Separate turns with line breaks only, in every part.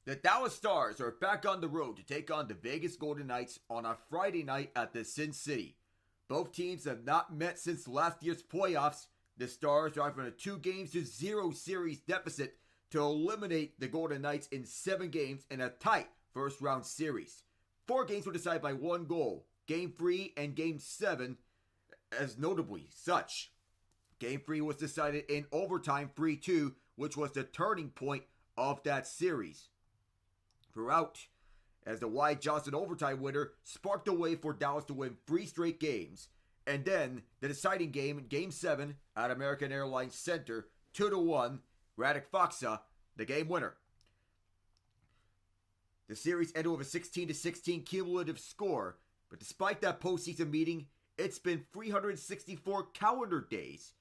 The Dallas Stars are back on the road to take on the Vegas Golden Knights on a Friday night at the Sin City. Both teams have not met since last year's playoffs. The Stars are from a 2-0 series deficit to eliminate the Golden Knights in 7 games in a tight first-round series. 4 games were decided by 1 goal, Game 3 and Game 7 as notably such. Game 3 was decided in overtime 3-2, which was the turning point of that series. Throughout, as the Wyatt Johnston overtime winner sparked the way for Dallas to win 3 straight games, and then the deciding game in Game 7 at American Airlines Center, 2-1, Radek Faksa, the game winner. The series ended with a 16-16 cumulative score, but despite that postseason meeting, it's been 364 calendar days.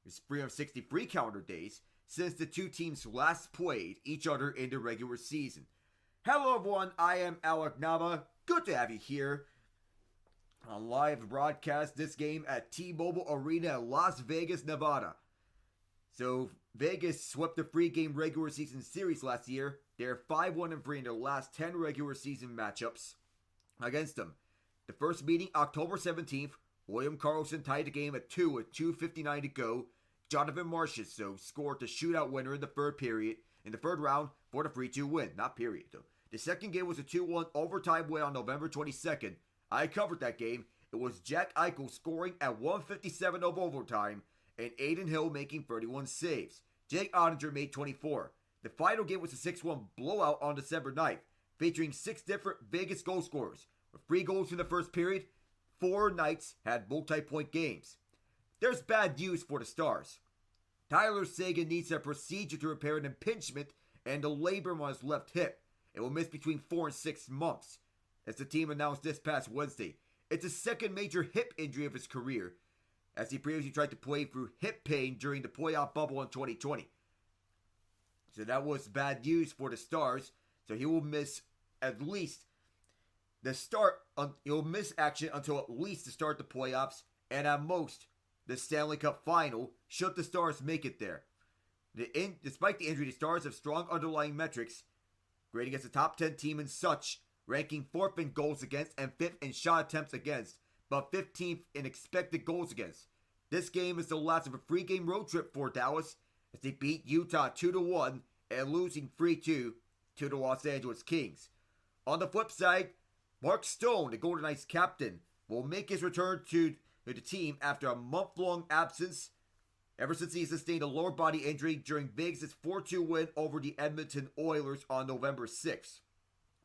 It's 363 calendar days since the two teams last played each other in the regular season. Hello everyone, I am Alec Nava. Good to have you here on live broadcast this game at T-Mobile Arena in Las Vegas, Nevada. So Vegas swept the 3-game regular season series last year. They're 5-1-3 in their last 10 regular season matchups against them. The first meeting, October 17th, William Karlsson tied the game at 2 with 2:59 to go. Jonathan Marchessault scored the shootout winner in the third round for the 3-2 win. Not period, though. The second game was a 2-1 overtime win on November 22nd. I covered that game. It was Jack Eichel scoring at 1:57 of overtime and Adin Hill making 31 saves. Jake Oettinger made 24. The final game was a 6-1 blowout on December 9th, featuring 6 different Vegas goal scorers. With 3 goals in the first period, 4 Knights had multi-point games. There's bad news for the Stars. Tyler Seguin needs a procedure to repair an impingement and a labrum on his left hip. It will miss between 4 and 6 months, as the team announced this past Wednesday. It's his second major hip injury of his career, as he previously tried to play through hip pain during the playoff bubble in 2020. So that was bad news for the Stars. So he will miss at least he'll miss action until at least the start of the playoffs, and at most the Stanley Cup final, should the Stars make it there. Despite the injury, the Stars have strong underlying metrics, grading as a top 10 team in such, ranking 4th in goals against and 5th in shot attempts against, but 15th in expected goals against. This game is the last of a 3-game road trip for Dallas, as they beat Utah 2-1 and losing 3-2 to the Los Angeles Kings. On the flip side, Mark Stone, the Golden Knights captain, will make his return to the team after a month-long absence, ever since he sustained a lower body injury during Vegas' 4-2 win over the Edmonton Oilers on November 6th.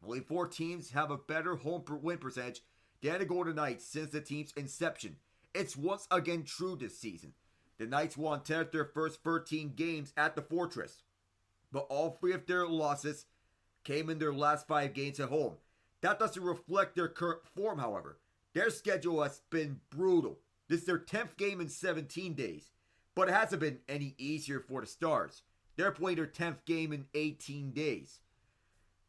Only 4 teams have a better home win percentage than the Golden Knights since the team's inception. It's once again true this season. The Knights won 10 of their first 13 games at the Fortress, but all 3 of their losses came in their last 5 games at home. That doesn't reflect their current form, however. Their schedule has been brutal. This is their 10th game in 17 days, but it hasn't been any easier for the Stars. They're playing their 10th game in 18 days.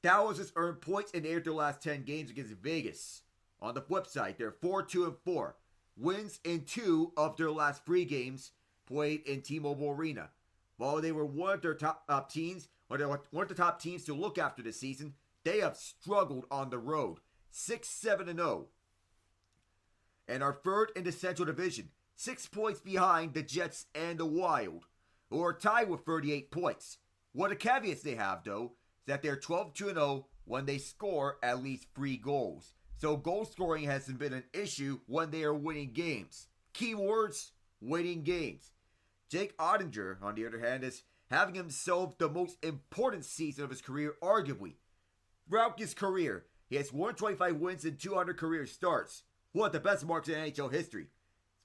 Dallas has earned points in 8 of their last 10 games against Vegas. On the flip side, they're 4-2-4. Wins in 2 of their last 3 games played in T-Mobile Arena. While they were one of the top teams to look after this season, they have struggled on the road. 6-7-0. And are 3rd in the Central Division, 6 points behind the Jets and the Wild, who are tied with 38 points. One of the caveats they have, though, is that they're 12-2-0 when they score at least 3 goals. So goal scoring hasn't been an issue when they are winning games. Keywords, winning games. Jake Oettinger, on the other hand, is having himself the most important season of his career, arguably. Throughout his career, he has 125 wins and 200 career starts. One of the best marks in NHL history.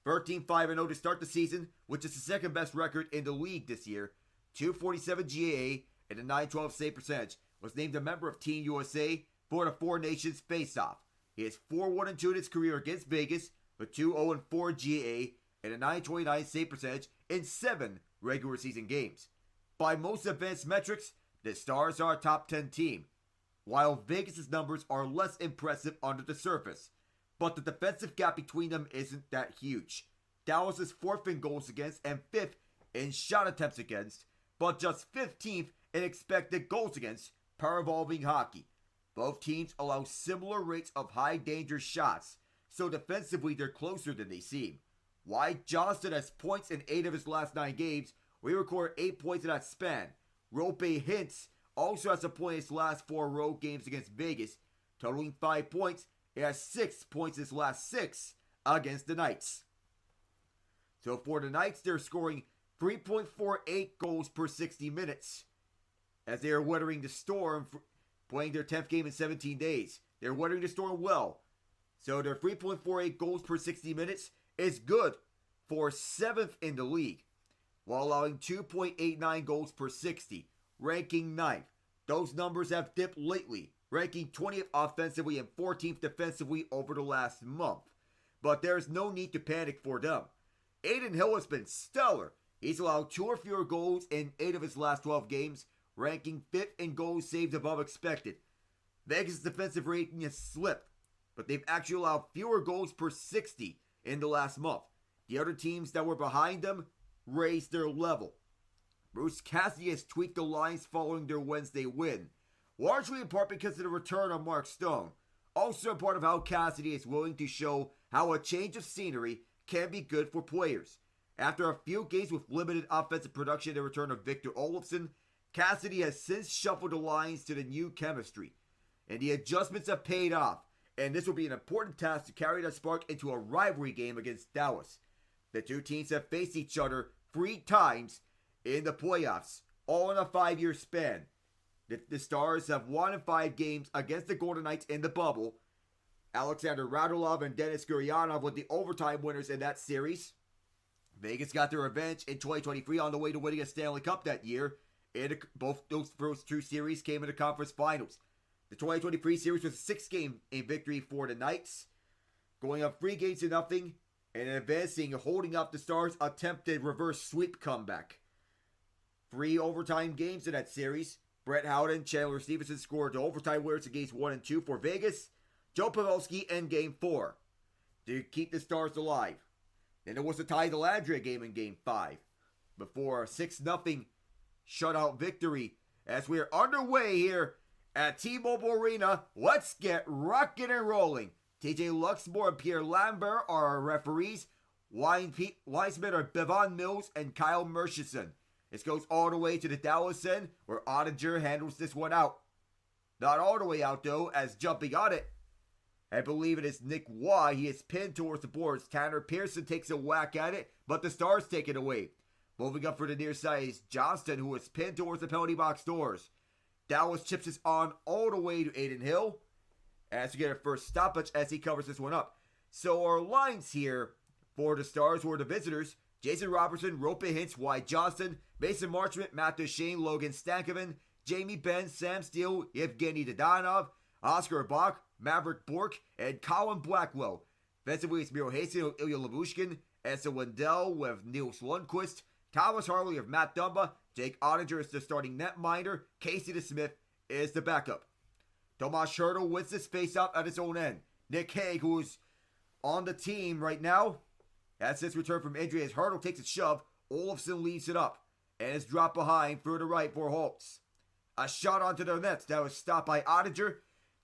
13-5-0 to start the season, which is the second best record in the league this year. 247 GAA and a 912 save percentage. Was named a member of Team USA for the 4 Nations Face-Off. He has 4-1-2 in his career against Vegas with 2-0-4 GAA and a 929 save percentage in 7 regular season games. By most advanced metrics, the Stars are a top 10 team, while Vegas' numbers are less impressive under the surface. But the defensive gap between them isn't that huge. Dallas is 4th in goals against and 5th in shot attempts against, but just 15th in expected goals against, power-evolving hockey. Both teams allow similar rates of high-danger shots, so defensively they're closer than they seem. Wyatt Johnston has points in 8 of his last 9 games. We recorded 8 points in that span. Roope Hintz also has a point in his last 4 road games against Vegas, totaling 5 points. He has 6 points in his last 6 against the Knights. So for the Knights, they're scoring 3.48 goals per 60 minutes as they are weathering the storm, playing their 10th game in 17 days. They're weathering the storm well. So their 3.48 goals per 60 minutes is good for 7th in the league, while allowing 2.89 goals per 60, ranking 9th. Those numbers have dipped lately, ranking 20th offensively and 14th defensively over the last month. But there's no need to panic for them. Adin Hill has been stellar. He's allowed 2 or fewer goals in 8 of his last 12 games, ranking 5th in goals saved above expected. Vegas' defensive rating has slipped, but they've actually allowed fewer goals per 60 in the last month. The other teams that were behind them raised their level. Bruce Cassidy has tweaked the lines following their Wednesday win, largely in part because of the return of Mark Stone. Also a part of how Cassidy is willing to show how a change of scenery can be good for players. After a few games with limited offensive production and the return of Victor Olofsson, Cassidy has since shuffled the lines to the new chemistry, and the adjustments have paid off, and this will be an important task to carry that spark into a rivalry game against Dallas. The two teams have faced each other 3 times in the playoffs, all in a 5-year span. The Stars have won in 5 games against the Golden Knights in the bubble. Alexander Radulov and Denis Gurianov were the overtime winners in that series. Vegas got their revenge in 2023 on the way to winning a Stanley Cup that year. Both those first 2 series came in the conference finals. The 2023 series was a 6-game victory for the Knights, going up 3-0 and advancing, holding up the Stars' attempted reverse sweep comeback. 3 overtime games in that series. Brett Howden, Chandler Stevenson scored the overtime winners in games 1 and 2 for Vegas. Joe Pavelski in game 4 to keep the Stars alive. Then there was the Ty Dellandrea game in game 5 before a 6-0 shutout victory. As we are underway here at T-Mobile Arena, let's get rocking and rolling. TJ Luxmore and Pierre Lambert are our referees. Linesmen are Bevan Mills and Kyle Murchison. This goes all the way to the Dallas end, where Ottinger handles this one out. Not all the way out, though, as jumping on it, I believe it is Nick Waugh. He is pinned towards the boards. Tanner Pearson takes a whack at it, but the Stars take it away. Moving up for the near side is Johnston, who is pinned towards the penalty box doors. Dallas chips this on all the way to Adin Hill, as we get a first stoppage as he covers this one up. So our lines here for the Stars were the visitors: Jason Robertson, Roope Hintz, Wyatt Johnston, Mason Marchment, Matt Duchene, Logan Stankoven, Jamie Benn, Sam Steele, Evgeny Dadonov, Oscar Bach, Maverick Bork, and Colin Blackwell. Defensively, it's Miro Hasty, Ilya Labushkin, Asa Wendell with Nils Lundqvist, Thomas Harley of Matt Dumba, Jake Ottinger is the starting netminder, Casey DeSmith is the backup. Tomas Hertl wins this face-off at his own end. Nick Hague, who is on the team right now, has since returned from injury as Hertl takes a shove. Olofsson leaves it up and is dropped behind for the right for Holtz. A shot onto the net that was stopped by Ottinger.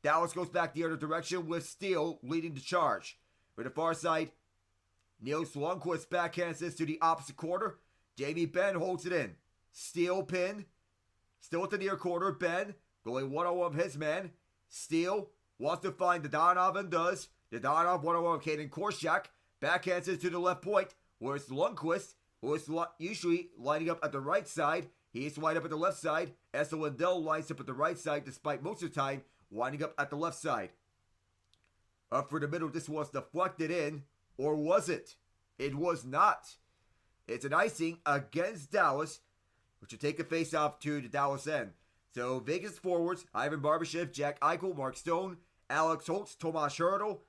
Dallas goes back the other direction with Steele leading the charge. For the far side, Nils Lundqvist backhands this to the opposite quarter. Jamie Benn holds it in. Steele pin. Still at the near quarter. Benn going one-on-one with his man. Steele wants to find Dadonov and does. Dadonov one-on-one with Kaden Korshak. Backhands it to the left point, where it's Lundqvist, who is usually lining up at the right side. He is lined up at the left side. Asa Lindell lines up at the right side, despite most of the time winding up at the left side. Up for the middle, this was deflected in, or was it? It was not. It's an icing against Dallas, which will take a face-off to the Dallas end. So Vegas forwards: Ivan Barbashev, Jack Eichel, Mark Stone, Alex Holtz, Tomas Hertl,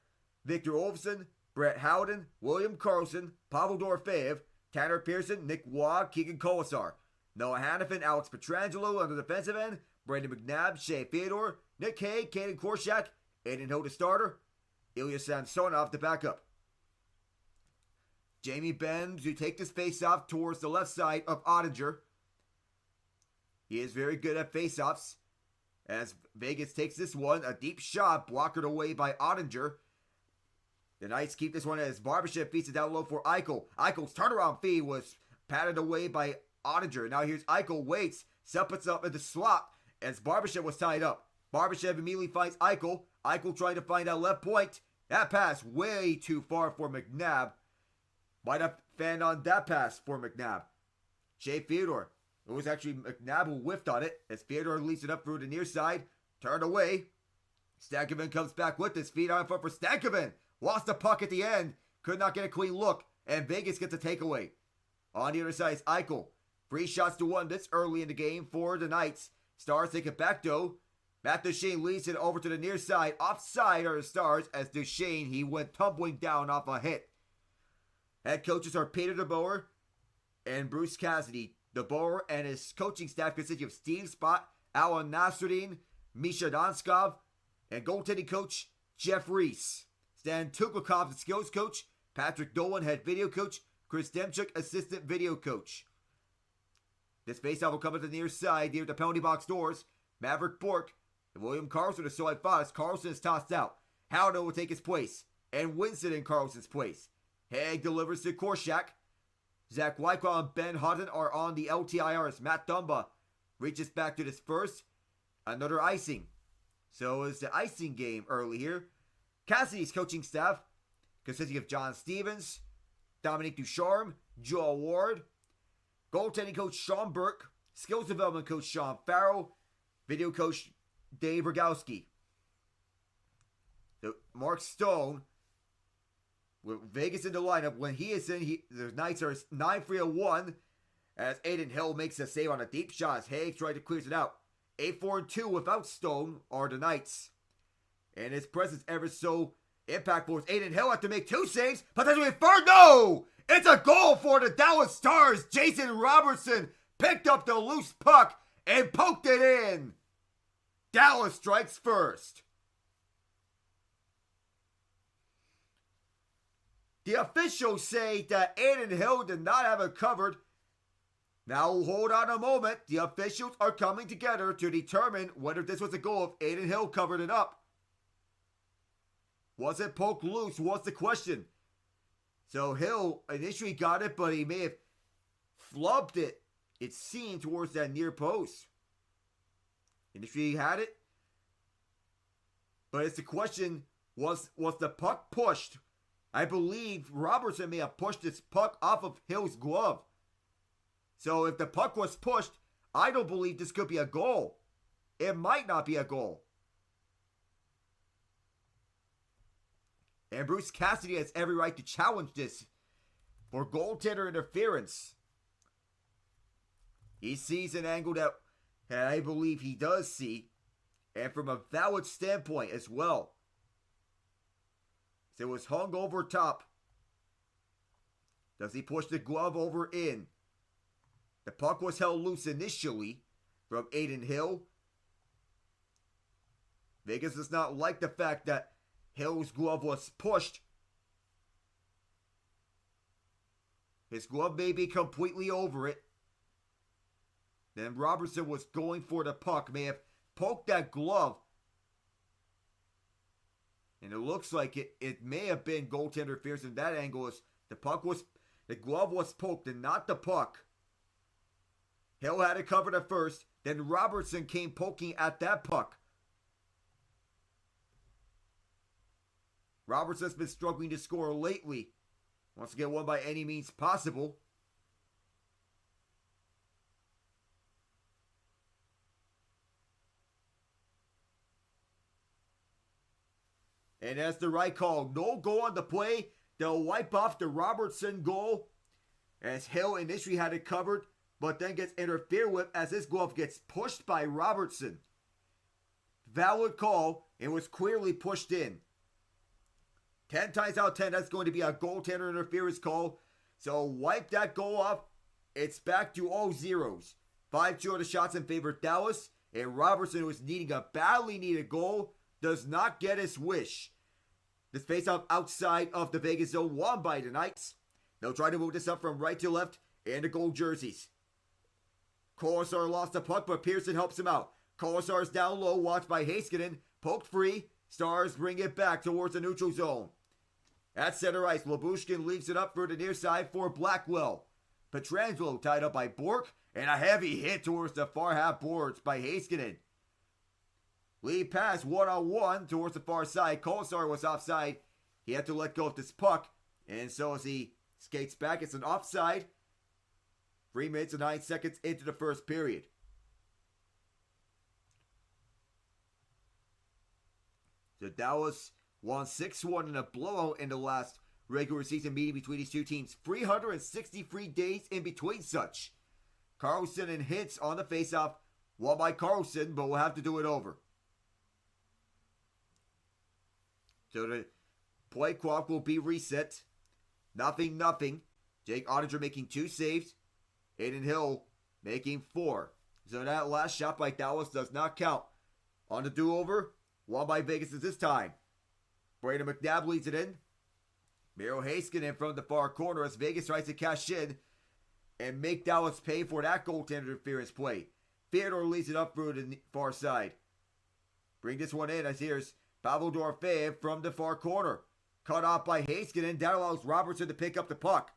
Victor Olofsson, Brett Howden, William Karlsson, Pavel Dorofeyev, Tanner Pearson, Nick Waugh, Keegan Colasar, Noah Hannafin, Alex Petrangelo on the defensive end, Brandon McNabb, Shea Theodore, Nick Hague, Kaden Korshak, Adin Hill the starter, Ilya Samsonov the backup. Jamie Benn to take this face-off towards the left side of Ottinger. He is very good at face-offs. as Vegas takes this one. A deep shot blocked away by Ottinger. The Knights keep this one as Barbashev feeds it down low for Eichel. Eichel's turnaround feed was patted away by Ottinger. Now here's Eichel, waits, puts up in the slot as Barbashev was tied up. Barbashev immediately finds Eichel. Eichel trying to find that left point. That pass way too far for McNabb. Might have fanned on that pass for McNabb. Shea Theodore. It was actually McNabb who whiffed on it as Theodore leads it up through the near side. Turned away. Stankoven comes back with his feet on front for Stankoven. Lost the puck at the end. Could not get a clean look. And Vegas gets a takeaway. On the other side is Eichel. 3 shots to 1 this early in the game for the Knights. Stars take it back though. Matt Duchene leads it over to the near side. Offside are the Stars as Duchene, he went tumbling down off a hit. Head coaches are Peter DeBoer and Bruce Cassidy. DeBoer and his coaching staff consist of Steve Spott, Alan Nasruddin, Misha Donskov, and goaltending coach Jeff Reese. Stan Tuklikov, the skills coach. Patrick Dolan, head video coach. Chris Demchuk, assistant video coach. This faceoff will come at the near side near the penalty box doors. Maverick Bork and William Karlsson are still at five. Karlsson is tossed out. Howden will take his place and Winston in Karlsson's place. Haig delivers to Korshak. Zach Wyckoff and Ben Hutton are on the LTIRs. Matt Dumba reaches back to this first. Another icing. So it's the icing game early here. Cassidy's coaching staff consisting of John Stevens, Dominique Ducharme, Joel Ward, goaltending coach Sean Burke, skills development coach Sean Farrell, video coach Dave Rogowski. Mark Stone, with Vegas in the lineup, when he is in, the Knights are 9-3-1 as Aiden Hill makes a save on a deep shot as Hayes tries to clear it out. 8-4-2 without Stone are the Knights. And his presence ever so impactful as Aiden Hill had to make 2 saves, but that's Inferno! It's a goal for the Dallas Stars. Jason Robertson picked up the loose puck and poked it in. Dallas strikes first. The officials say that Aiden Hill did not have it covered. Now hold on a moment. The officials are coming together to determine whether this was a goal if Aiden Hill covered it up. Was it poked loose? Was the question. So Hill initially got it, but he may have flubbed it, it seemed, towards that near post. Initially he had it. But it's the question, was the puck pushed? I believe Robertson may have pushed this puck off of Hill's glove. So if the puck was pushed, I don't believe this could be a goal. It might not be a goal. And Bruce Cassidy has every right to challenge this for goaltender interference. He sees an angle that I believe he does see, and from a valid standpoint as well. So it was hung over top. Does he push the glove over in? The puck was held loose initially from Aiden Hill. Vegas does not like the fact that Hill's glove was pushed. His glove may be completely over it. Then Robertson was going for the puck, may have poked that glove. And it looks like it may have been goaltender interference in that angle. As the glove was poked and not the puck. Hill had it covered at first. Then Robertson came poking at that puck. Robertson's been struggling to score lately. Wants to get one by any means possible. And that's the right call. No goal on the play. They'll wipe off the Robertson goal. As Hill initially had it covered, but then gets interfered with as his glove gets pushed by Robertson. Valid call, and was clearly pushed in. 10 times out of 10, that's going to be a goaltender interference call. So wipe that goal off. It's back to all zeros. 5-2 of the shots in favor of Dallas. And Robertson, who is needing a badly needed goal, does not get his wish. This faceoff outside of the Vegas zone won by the Knights. They'll try to move this up from right to left in the gold jerseys. Corsar lost the puck, but Pearson helps him out. Kolasar's down low, watched by Heiskanen. Poked free. Stars bring it back towards the neutral zone. At center ice, Lyubushkin leaves it up for the near side for Blackwell. Pietrangelo tied up by Bourque, and a heavy hit towards the far half boards by Heiskanen. Lead pass one-on-one towards the far side. Kolasar was offside. He had to let go of this puck, and so as he skates back, it's an offside. 3 minutes and 9 seconds into the first period. The Dallas won 6-1 in a blowout in the last regular season meeting between these two teams. 363 days in between such. Carlson and Hintz on the faceoff. Won by Carlson, but we'll have to do it over. So the play clock will be reset. 0-0. Jake Ottinger making 2 saves. Aiden Hill making 4. So that last shot by Dallas does not count. On the do-over, won by Vegas this time. Brandon McNabb leads it in. Miro Heiskanen from the far corner as Vegas tries to cash in and make Dallas pay for that goaltender interference play. Theodore leads it up through the far side. Bring this one in as here's Pavel Dorofeyev from the far corner. Cut off by Heiskanen. That allows Robertson to pick up the puck.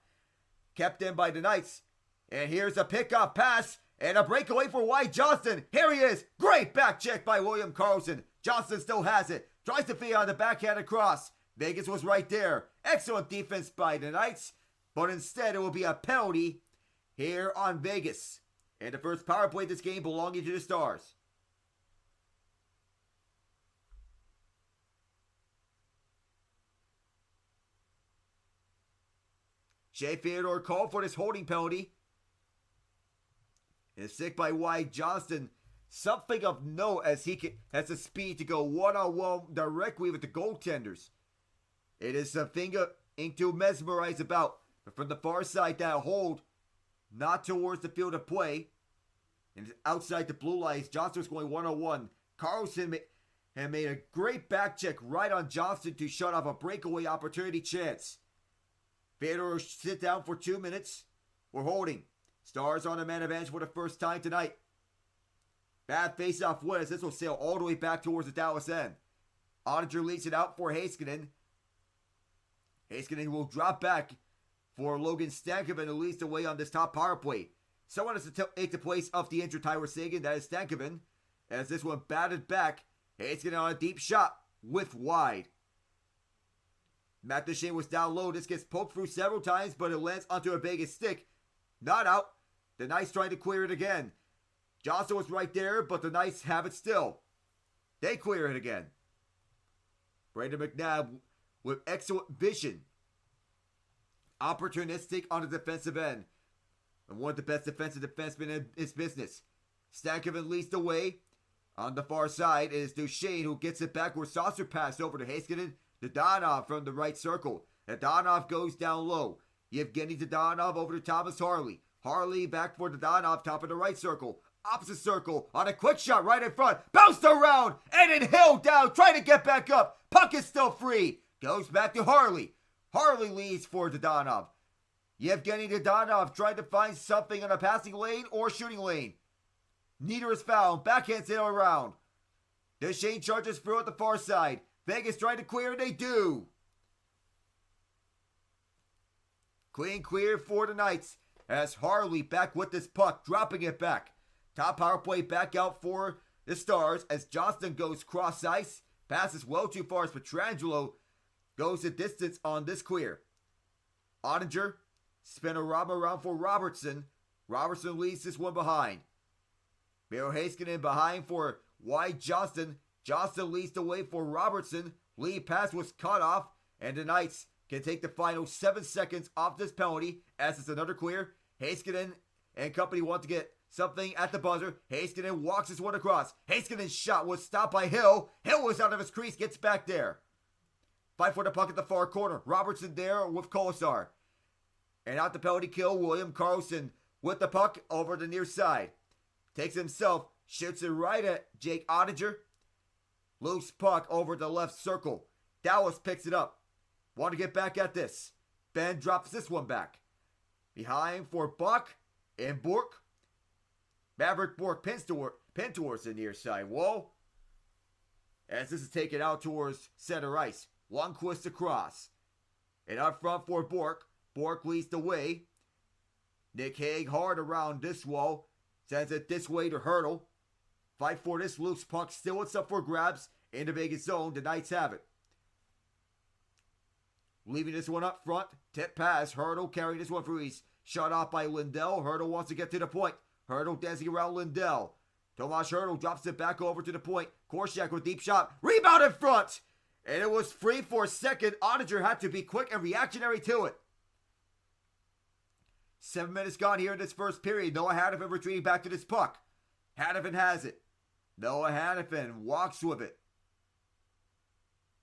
Kept in by the Knights. And here's a pickoff pass and a breakaway for Wyatt Johnston. Here he is. Great back check by William Karlsson. Johnston still has it. Tries to feed on the backhand across. Vegas was right there. Excellent defense by the Knights. But instead it will be a penalty here on Vegas. And the first power play of this game belonging to the Stars. Shea Theodore called for this holding penalty. And stick by Wyatt Johnston. Something of note as he has the speed to go one-on-one directly with the goaltenders. It is something to mesmerize about. But from the far side, that hold, not towards the field of play. And outside the blue lines, Johnston was going one-on-one. Karlsson had made a great back check right on Johnston to shut off a breakaway opportunity chance. Theodore sit down for 2 minutes. We're holding. Stars on a man advantage for the first time tonight. Bad face-off win as this will sail all the way back towards the Dallas end. Ottinger leads it out for Heiskanen. Heiskanen will drop back for Logan Stankoven, who leads the way on this top power play. Someone has to take the place of the injured Tyler Seguin. That is Stankoven. As this one batted back. Heiskanen on a deep shot with wide. Matt Duchene was down low. This gets poked through several times, but it lands onto a Vegas stick. Not out. The Knights trying to clear it again. Johnson was right there, but the Knights have it still. They clear it again. Brandon McNabb with excellent vision. Opportunistic on the defensive end. And one of the best defensive defensemen in his business. Stankoven leads the way. On the far side is Duchene, who gets it back with saucer pass over to Heiskanen. Dadonov from the right circle. Dadonov goes down low. Yevgeny Dadonov over to Thomas Harley. Harley back for Dadonov, top of the right circle. Opposite circle on a quick shot right in front. Bounced around and it Hill down. Trying to get back up. Puck is still free. Goes back to Harley. Harley leads for Dadonov. Yevgeny Dadonov trying to find something in a passing lane or shooting lane. Neither is found. Backhands it around. Duchene charges through at the far side. Vegas trying to clear and they do. Clean clear for the Knights as Harley back with this puck, dropping it back. Top power play back out for the Stars as Johnston goes cross ice. Passes well too far as Pietrangelo goes the distance on this clear. Ottinger spin a rob around for Robertson. Robertson leads this one behind. Miro Heiskanen behind for Wyatt Johnston. Johnston leads the way for Robertson. Lead pass was cut off and the Knights can take the final 7 seconds off this penalty as it's another clear. Heiskanen and company want to get something at the buzzer. Heiskanen walks this one across. Heiskanen's shot was stopped by Hill. Hill was out of his crease, gets back there. Fight for the puck at the far corner. Robertson there with Kolasar. And out the penalty kill, William Karlsson with the puck over the near side. Takes himself, shoots it right at Jake Ottinger. Loose puck over the left circle. Dallas picks it up. Want to get back at this. Ben drops this one back. Behind for Buck and Bourque. Maverick Bork pin towards the near side. Whoa. As this is taken out towards center ice. Lundqvist across. And up front for Bork. Bork leads the way. Nick Hague hard around this wall. Sends it this way to Hurdle. Fight for this loose puck. Still it's up for grabs. In the Vegas zone. The Knights have it. Leaving this one up front. Tip pass. Hurdle carrying this one for East. Shut off by Lindell. Hurdle wants to get to the point. Hurdle dancing around Lindell. Tomas Hurdle drops it back over to the point. Korshak with deep shot. Rebound in front. And it was free for a second. Ottinger had to be quick and reactionary to it. 7 minutes gone here in this first period. Noah Hannafin retreating back to this puck. Hannafin has it. Noah Hannafin walks with it.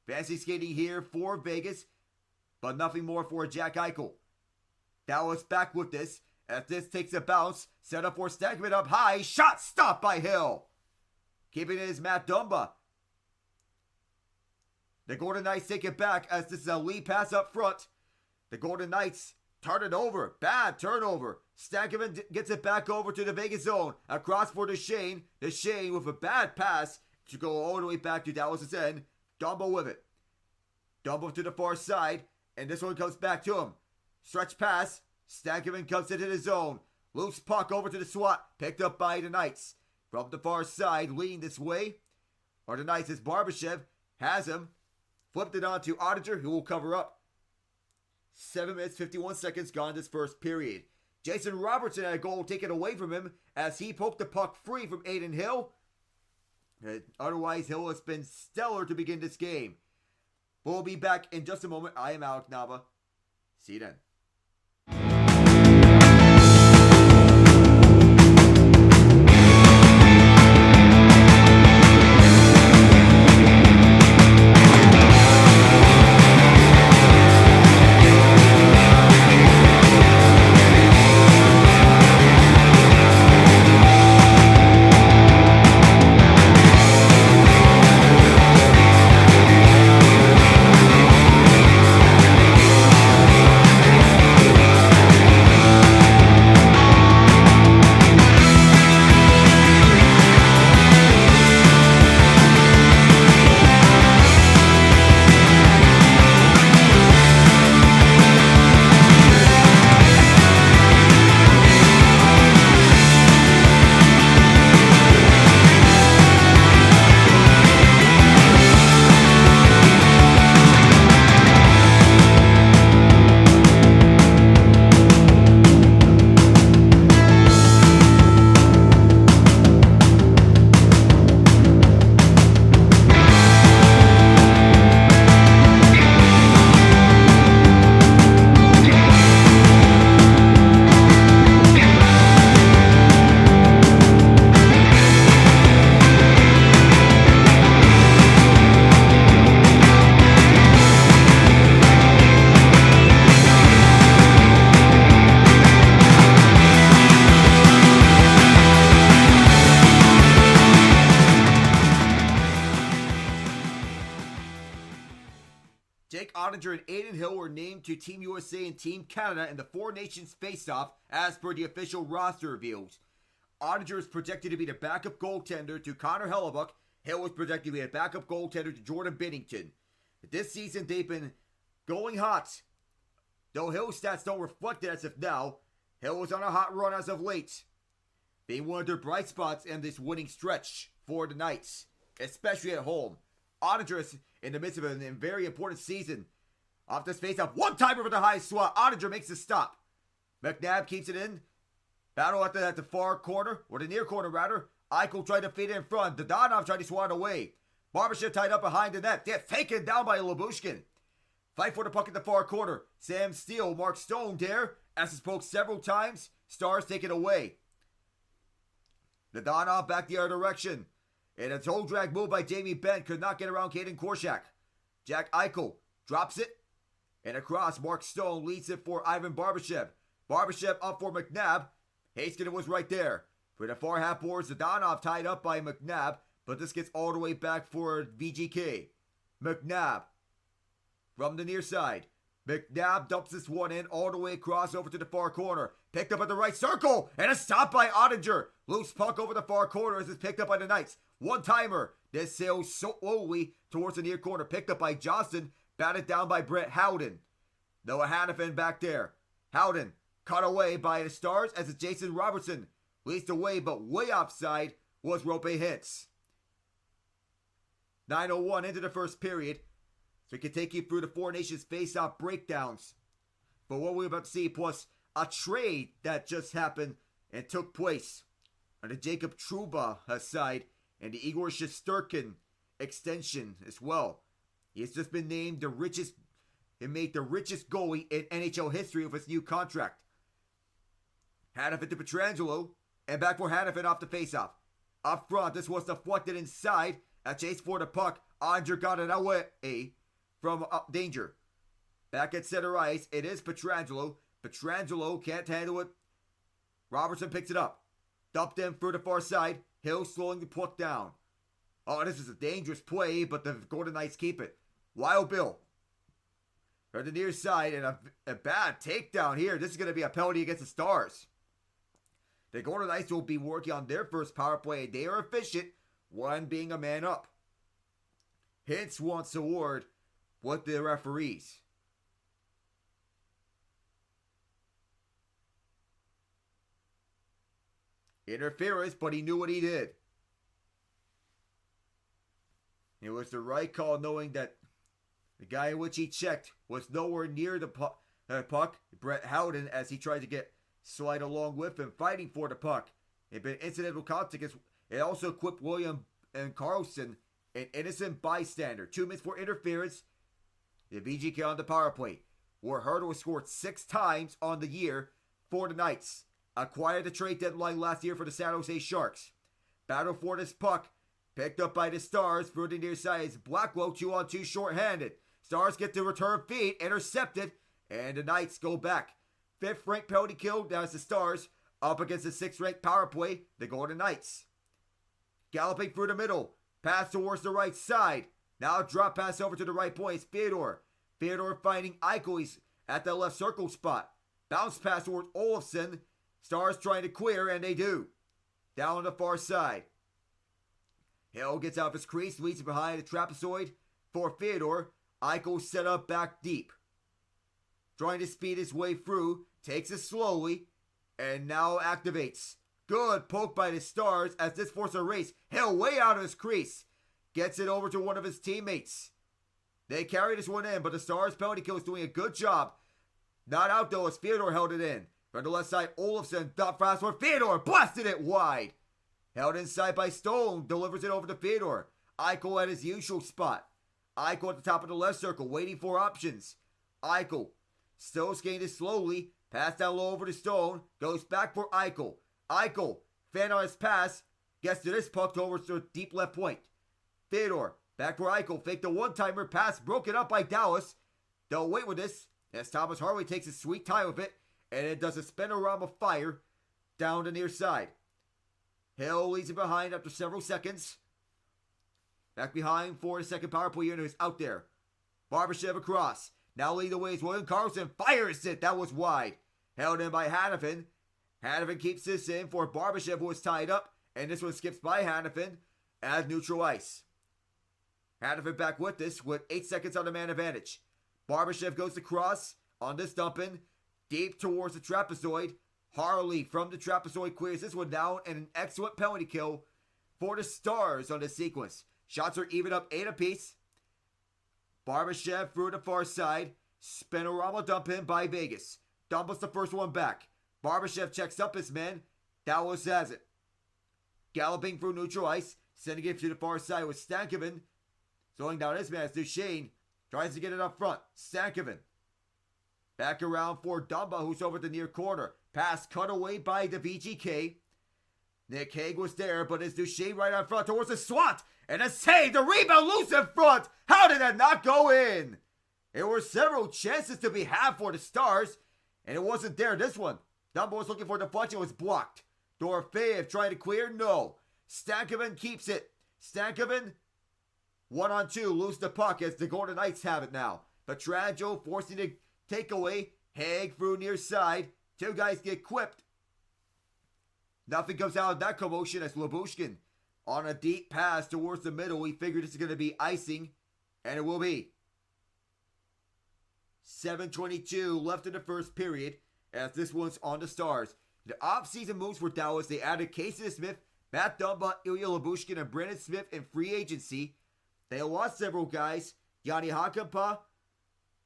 Fancy skating here for Vegas, but nothing more for Jack Eichel. Dallas back with this, as this takes a bounce. Set up for Stegman up high. Shot stopped by Hill. Keeping it is Matt Dumba. The Golden Knights take it back as this is a lead pass up front. The Golden Knights turn it over. Bad turnover. Stankoven gets it back over to the Vegas zone. Across for Duchesne. Duchesne with a bad pass to go all the way back to Dallas' end. Dumbo with it. Dumbo to the far side. And this one comes back to him. Stretch pass. Stankoven comes into the zone. Loose puck over to the SWAT. Picked up by the Knights. From the far side, leading this way. Or the Knights is Barbashev. Has him. Flipped it on to Ottinger, who will cover up. 7 minutes, 51 seconds gone this first period. Jason Robertson had a goal taken away from him as he poked the puck free from Aiden Hill. Otherwise, Hill has been stellar to begin this game. We'll be back in just a moment. I am Alec Nava. See you then. Ottinger and Aiden Hill were named to Team USA and Team Canada in the Four Nations face-off as per the official roster reveals. Ottinger is projected to be the backup goaltender to Connor Hellebuck. Hill is projected to be a backup goaltender to Jordan Binnington. This season they've been going hot. Though Hill's stats don't reflect it as of now, Hill was on a hot run as of late, being one of their bright spots in this winning stretch for the Knights, especially at home. Ottinger is in the midst of a very important season. Off this face-off, one-timer for the high swat. Ottinger makes the stop. McNabb keeps it in. Battle at the far corner, or the near corner rather. Eichel tried to feed it in front. Dadonov tried to swat it away. Barbashev tied up behind the net. They're taken down by Lyubushkin. Fight for the puck in the far corner. Sam Steele, Mark Stone there. As he spoke several times. Stars take it away. Dadonov back the other direction. And a toe drag move by Jamie Benn could not get around Caden Korshak. Jack Eichel drops it. And across, Mark Stone leads it for Ivan Barbashev. Barbashev up for McNabb. Heiskanen was right there. For the far half boards, Dadonov tied up by McNabb. But this gets all the way back for VGK. McNabb from the near side. McNabb dumps this one in all the way across over to the far corner. Picked up at the right circle, and a stop by Ottinger. Loose puck over the far corner as it's picked up by the Knights. One-timer. This sails so slowly towards the near corner. Picked up by Johnston. Batted down by Brett Howden. Noah Hannafin back there. Howden cut away by the Stars as it's Jason Robertson. Leads the way, but way offside was Rope Hintz. 9:01 into the first period. So we can take you through the Four Nations face-off breakdowns. But what we're about to see, plus a trade that just happened and took place on the Jacob Trouba side and the Igor Shesterkin extension as well. He has just been named the richest goalie in NHL history with his new contract. Hannafin to Pietrangelo, and back for Hannafin off the faceoff. Up front, this was deflected inside. A chase for the puck. Andre got it away from danger. Back at center ice, it is Pietrangelo. Pietrangelo can't handle it. Robertson picks it up. Dumped in through the far side. Hill slowing the puck down. Oh, this is a dangerous play, but the Golden Knights keep it. Wild Bill. From the near side, and a bad takedown here. This is going to be a penalty against the Stars. The Golden Knights will be working on their first power play. They are efficient, one being a man up. Hintz wants to ward with the referees. Interference, but he knew what he did. It was the right call, knowing that the guy in which he checked was nowhere near the puck, Brett Howden, as he tried to slide along with him, fighting for the puck. It had been incidental contact. It also equipped William and Carlson, an innocent bystander. 2 minutes for interference. The VGK on the power play, where Hertl was scored 6 times on the year for the Knights. Acquired the trade deadline last year for the San Jose Sharks. Battle for this puck. Picked up by the Stars through the near side. It's Blackwell 2-on-2 shorthanded. Stars get the return feed, intercepted, and the Knights go back. 5th ranked penalty kill. Now it's the Stars up against the 6th ranked power play, the Golden Knights. Galloping through the middle. Pass towards the right side. Now drop pass over to the right point. It's Theodore. Theodore finding Eichel. He's at the left circle spot. Bounce pass towards Olofsson. Stars trying to clear, and they do. Down on the far side. Hill gets out of his crease, leads behind the trapezoid for Theodore. Eichel set up back deep. Trying to speed his way through. Takes it slowly. And now activates. Good poke by the Stars as this forces a race. Hill way out of his crease. Gets it over to one of his teammates. They carry this one in, but the Stars penalty kill is doing a good job. Not out though as Theodore held it in. From the left side, Olofsson thought fast for Theodore. Blasted it wide. Held inside by Stone. Delivers it over to Theodore. Eichel at his usual spot. Eichel at the top of the left circle, waiting for options. Eichel still skating slowly. Pass down low over to Stone. Goes back for Eichel. Eichel, fan on his pass. Gets to this puck over to the deep left point. Theodore, back for Eichel. Fake the one-timer. Pass broken up by Dallas. Don't wait with this. As Thomas Harvey takes a sweet time with it. And it does a spinorama fire down the near side. Hill leads it behind after several seconds. Back behind for the second power play unit is out there. Barbashev across. Now leading the way is William Carlson. Fires it. That was wide. Held in by Hannafin. Hannafin keeps this in for Barbashev, who is tied up. And this one skips by Hannafin as neutral ice. Hannafin back with this with 8 seconds on the man advantage. Barbashev goes across on this dump-in. Deep towards the trapezoid. Harley from the trapezoid clears this one down, and an excellent penalty kill for the Stars on this sequence. Shots are even up 8 apiece. Barbashev through the far side. Spinorama dump in by Vegas. Dumps the first one back. Barbashev checks up his man. Dallas has it. Galloping through neutral ice. Sending it to the far side with Stankoven. Slowing down his man as Duchesne tries to get it up front. Stankoven. Back around for Dumba, who's over the near corner. Pass cut away by the VGK. Nick Hague was there, but it's Duchesne right on front towards the swat. And a save, the rebound loose in front. How did that not go in? There were several chances to be had for the Stars, and it wasn't there. This one, Dumba was looking for deflection, was blocked. Dorofeyev trying to clear, no. Stankoven keeps it. Stankoven, 1-on-2, lose the puck as the Golden Knights have it now. Pietrangelo forcing the takeaway. Haig through near side. Two guys get quipped. Nothing comes out of that commotion as Lyubushkin on a deep pass towards the middle. We figured this is going to be icing, and it will be. 7:22 left in the first period as this one's on the Stars. The off-season moves for Dallas, they added Casey Smith, Matt Dumba, Ilya Lyubushkin, and Brendan Smith in free agency. They lost several guys, Yanni Hakanpää,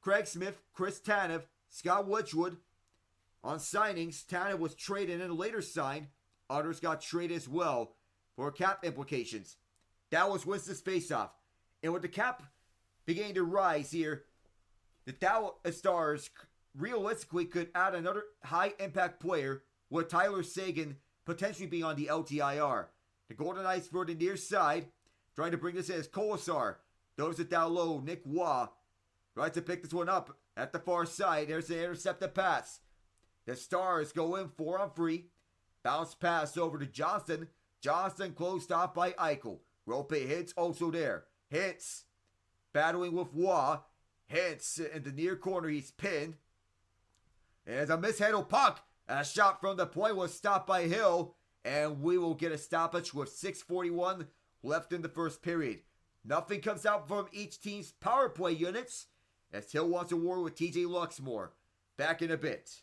Craig Smith, Chris Tanev, Scott Wedgwood. On signings, Tanev was traded and later signed. Others got traded as well for cap implications. Dallas wins this faceoff. And with the cap beginning to rise here, the Dallas Stars realistically could add another high-impact player with Tyler Seguin potentially being on the LTIR. The Golden Knights for the near side, trying to bring this in as Kolesar. Throws it down low. Nick Waugh tries to pick this one up at the far side. There's the intercepted pass. The Stars go in 4-on-3. Bounce pass over to Johnston. Johnston closed off by Eichel. Rope hits also there. Hits battling with Waugh. Hits in the near corner. He's pinned. There's a mishandled puck. A shot from the point was stopped by Hill. And we will get a stoppage with 6:41 left in the first period. Nothing comes out from each team's power play units as Hill wants a war with TJ Luxmore. Back in a bit.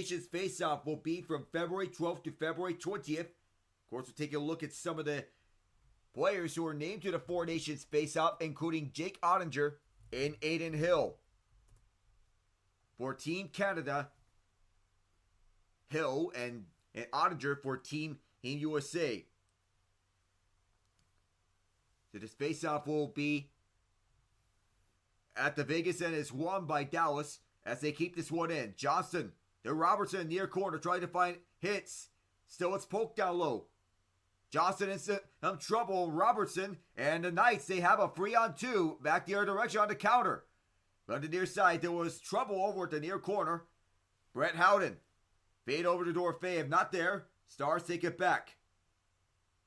Nations Face-Off will be from February 12th to February 20th. Of course, we'll take a look at some of the players who are named to the Four Nations Face-Off, including Jake Ottinger and Aiden Hill. For Team Canada, Hill and Ottinger for Team USA. So this face-off will be at the Vegas end is won by Dallas as they keep this one in. Johnston, the Robertson near corner trying to find hits. Still it's poked down low. Johnston in some trouble. Robertson and the Knights, they have a 3-on-2 back the other direction on the counter. On the near side, there was trouble over at the near corner. Brett Howden. Fade over to Dorofeyev. Not there. Stars take it back.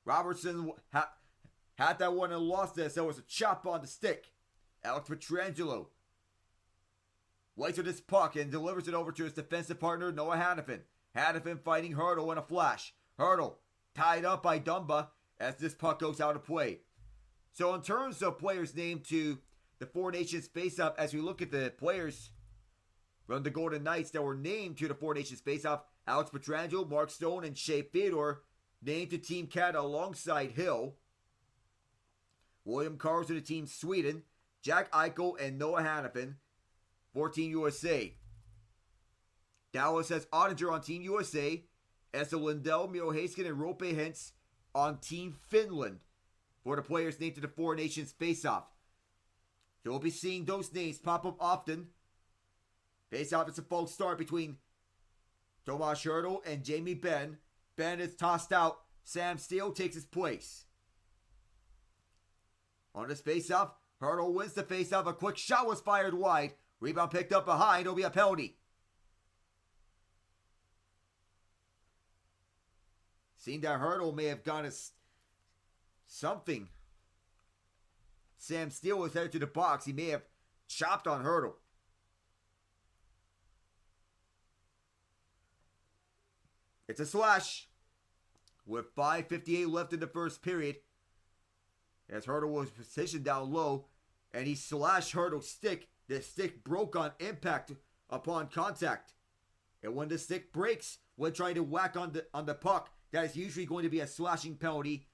Robertson had that one and lost this. There was a chop on the stick. Alex Pietrangelo waits with this puck and delivers it over to his defensive partner, Noah Hannafin. Hannafin fighting Hurdle in a flash. Hurdle tied up by Dumba as this puck goes out of play. So in terms of players named to the Four Nations Face-Off, as we look at the players from the Golden Knights that were named to the Four Nations Face-Off, Alex Pietrangelo, Mark Stone, and Shea Theodore named to Team Canada alongside Hill. William Karlsson to Team Sweden, Jack Eichel, and Noah Hannafin for Team USA. Dallas has Ottinger on Team USA, as the Lindell, Miro Heiskanen, and Rope Hintz on Team Finland for the players named to the Four Nations Face-Off. So we'll be seeing those names pop up often. Face-Off is a false start between Tomas Hurdle and Jamie Benn. Bandit's tossed out. Sam Steele takes his place. On this faceoff, Hurdle wins the faceoff. A quick shot was fired wide. Rebound picked up behind. It'll be a penalty. Seeing that Hurdle may have gone as something. Sam Steele was headed to the box. He may have chopped on Hurdle. It's a slash. With 5:58 left in the first period. As Hurdle was positioned down low. And he slashed Hurdle's stick. The stick broke on impact upon contact. And when the stick breaks when trying to whack on the puck, that is usually going to be a slashing penalty.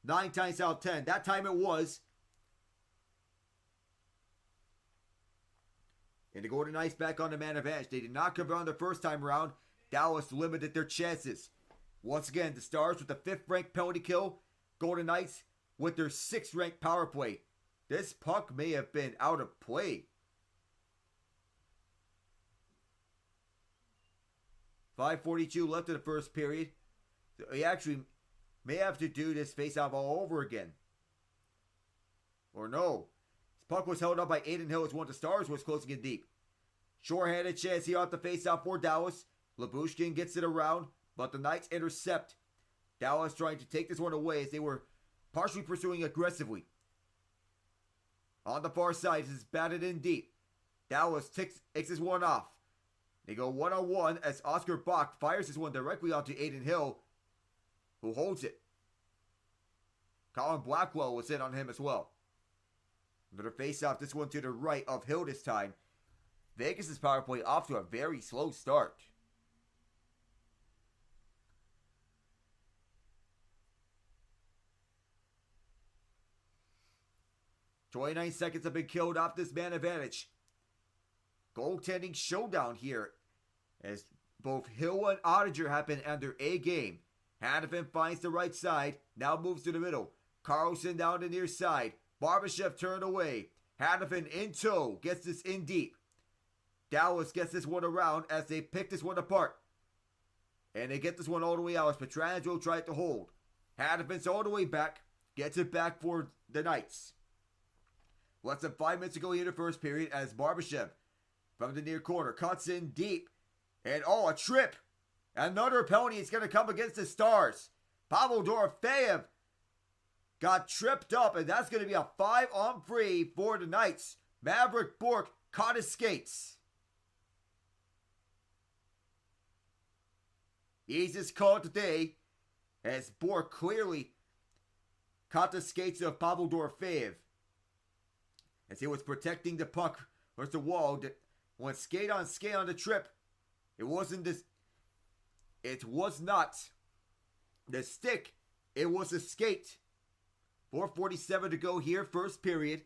9 times out of 10. That time it was. And the Golden Knights back on the man advantage. They did not convert on the first time around. Dallas limited their chances. Once again, the Stars with the 5th ranked penalty kill. Golden Knights with their 6th ranked power play. This puck may have been out of play. 5:42 left in the first period. So he actually may have to do this faceoff all over again. Or no. This puck was held up by Aiden Hill as one of the Stars was closing it deep. Short-handed chance here off the faceoff for Dallas. Labushkin gets it around, but the Knights intercept. Dallas trying to take this one away as they were partially pursuing aggressively. On the far side, this is batted in deep. Dallas takes this one off. They go one-on-one as Oscar Bach fires this one directly onto Aiden Hill, who holds it. Colin Blackwell was in on him as well. Another face-off, this one to the right of Hill this time. Vegas' power play off to a very slow start. "29 seconds have been killed off this man advantage. Goaltending showdown here as both Hill and Ottinger have been under a game. Hanifin finds the right side, now moves to the middle. Carlson down the near side. Barbashev turned away. Hanifin in tow, gets this in deep. Dallas gets this one around as they pick this one apart. And they get this one all the way out as Pietrangelo tried to hold. Hanifin's all the way back, gets it back for the Knights. Less than 5 minutes to go in the first period as Barbashev from the near corner cuts in deep. And a trip. Another penalty is going to come against the Stars. Pavel Dorofeyev got tripped up, and that's going to be a 5-on-3 for the Knights. Maverick Bourque caught his skates. Easiest call today as Bourque clearly caught the skates of Pavel Dorofeyev as he was protecting the puck versus the wall. Went skate on the trip. It was not the stick. It was a skate. 4:47 to go here, first period.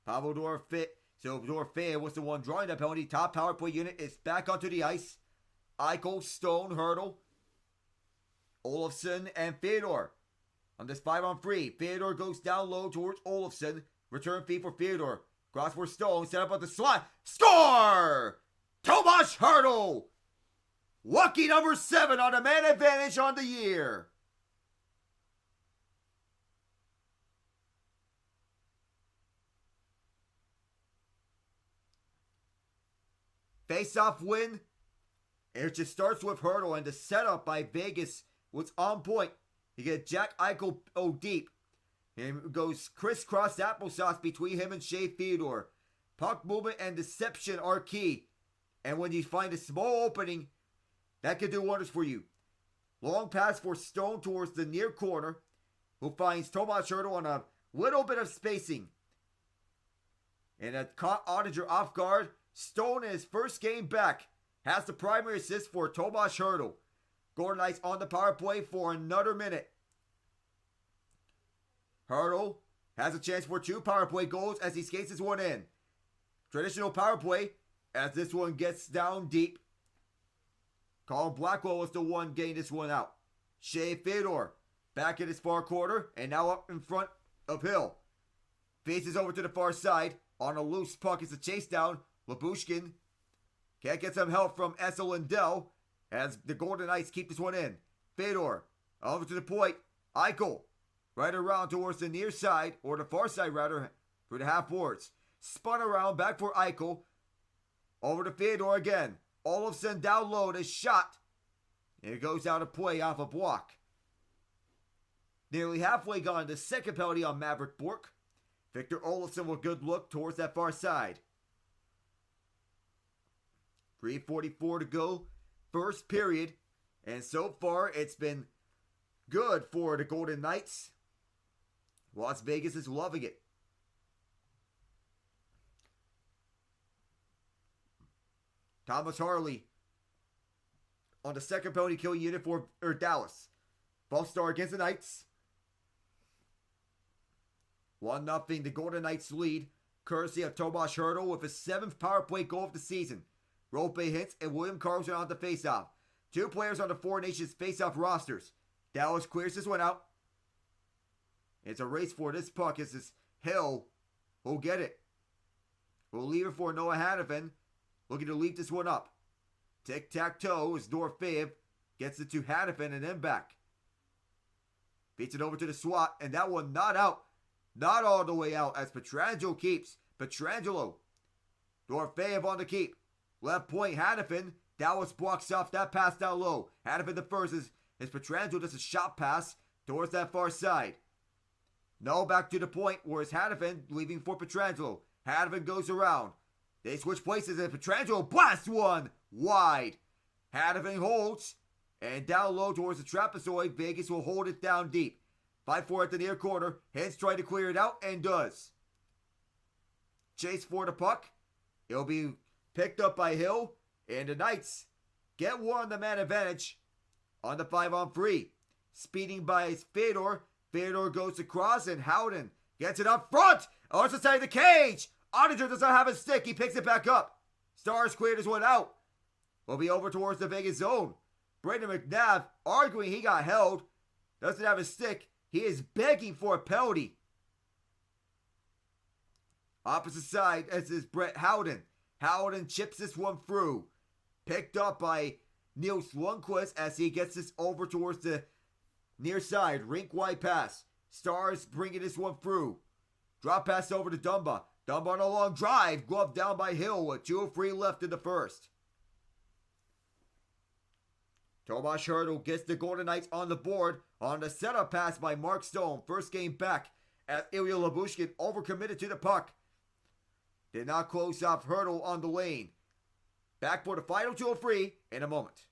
Pavel Dorofeyev was the one drawing the penalty. Top power play unit is back onto the ice. Eichel, Stone, Hurdle, Olofsson, and Theodore. On this 5-on-3, Theodore goes down low towards Olofsson. Return feed for Theodore. Cross for Stone, set up on the slot. Score! Tomas Hurdle! Lucky number 7 on a man advantage on the year. Face-off win. It just starts with Hurdle, and the setup by Vegas was on point. You get Jack Eichel deep. And it goes crisscross applesauce between him and Shea Theodore. Puck movement and deception are key. And when you find a small opening, that can do wonders for you. Long pass for Stone towards the near corner, who finds Tomas Hurdle on a little bit of spacing. And that caught Ottinger off guard. Stone in his first game back has the primary assist for Tomas Hurdle. Golden Knights on the power play for another minute. Hurdle has a chance for 2 power play goals as he skates this one in. Traditional power play as this one gets down deep. Colin Blackwell was the one getting this one out. Shea Theodore back in his far corner and now up in front of Hill. Faces over to the far side. On a loose puck, it's a chase down. Lyubushkin can't get some help from Esa Lindell as the Golden Knights keep this one in. Fedor over to the point. Eichel right around towards the near side, or the far side rather, for the half boards. Spun around, back for Eichel. Over to Fedor again. Olofsson down low, the shot. And it goes out of play off a block. Nearly halfway gone, the second penalty on Maverick Bourque. Victor Olofsson with a good look towards that far side. 3:44 to go, first period. And so far, it's been good for the Golden Knights. Las Vegas is loving it. Thomas Harley on the second penalty kill unit for Dallas. False start against the Knights. 1-0 the Golden Knights lead, courtesy of Tomas Hertl with his 7th power play goal of the season. Roope Hintz and William Karlsson on the faceoff. 2 players on the Four Nations faceoff rosters. Dallas clears this one out. It's a race for this puck as this Hill will get it. We'll leave it for Noah Hannafin, looking to leave this one up. Tic-tac-toe as Dorofeev gets it to Hannafin and then back. Beats it over to the SWAT, and that one not out. Not all the way out as Pietrangelo keeps. Pietrangelo. Dorofeev on the keep. Left point, Hannafin. Dallas blocks off that pass down low. Hannafin the first as Pietrangelo does a shot pass towards that far side. No, back to the point where it's Hannafin leaving for Pietrangelo. Hannafin goes around. They switch places and Pietrangelo blasts one wide. Hannafin holds. And down low towards the trapezoid. Vegas will hold it down deep. 5-4 at the near corner. Hintz trying to clear it out and does. Chase for the puck. It'll be picked up by Hill. And the Knights get one on the man advantage on the 5-on-3. Speeding by Fedor. Fedor goes across and Howden gets it up front. Also side of the cage. Ottinger does not have a stick. He picks it back up. Stars cleared this one out. Will be over towards the Vegas zone. Brandon McNabb arguing he got held. Doesn't have a stick. He is begging for a penalty. Opposite side, as is Brett Howden. Howden chips this one through. Picked up by Niels Lundqvist as he gets this over towards the near side. Rink wide pass. Stars bringing this one through. Drop pass over to Dumba. Dumba on a long drive. Glove down by Hill with 2:03 left in the first. Tomas Hertl gets the Golden Knights on the board on the setup pass by Mark Stone. First game back as Ilya Lyubushkin overcommitted to the puck. Did not close off Hertl on the lane. Back for the final 2:03 in a moment.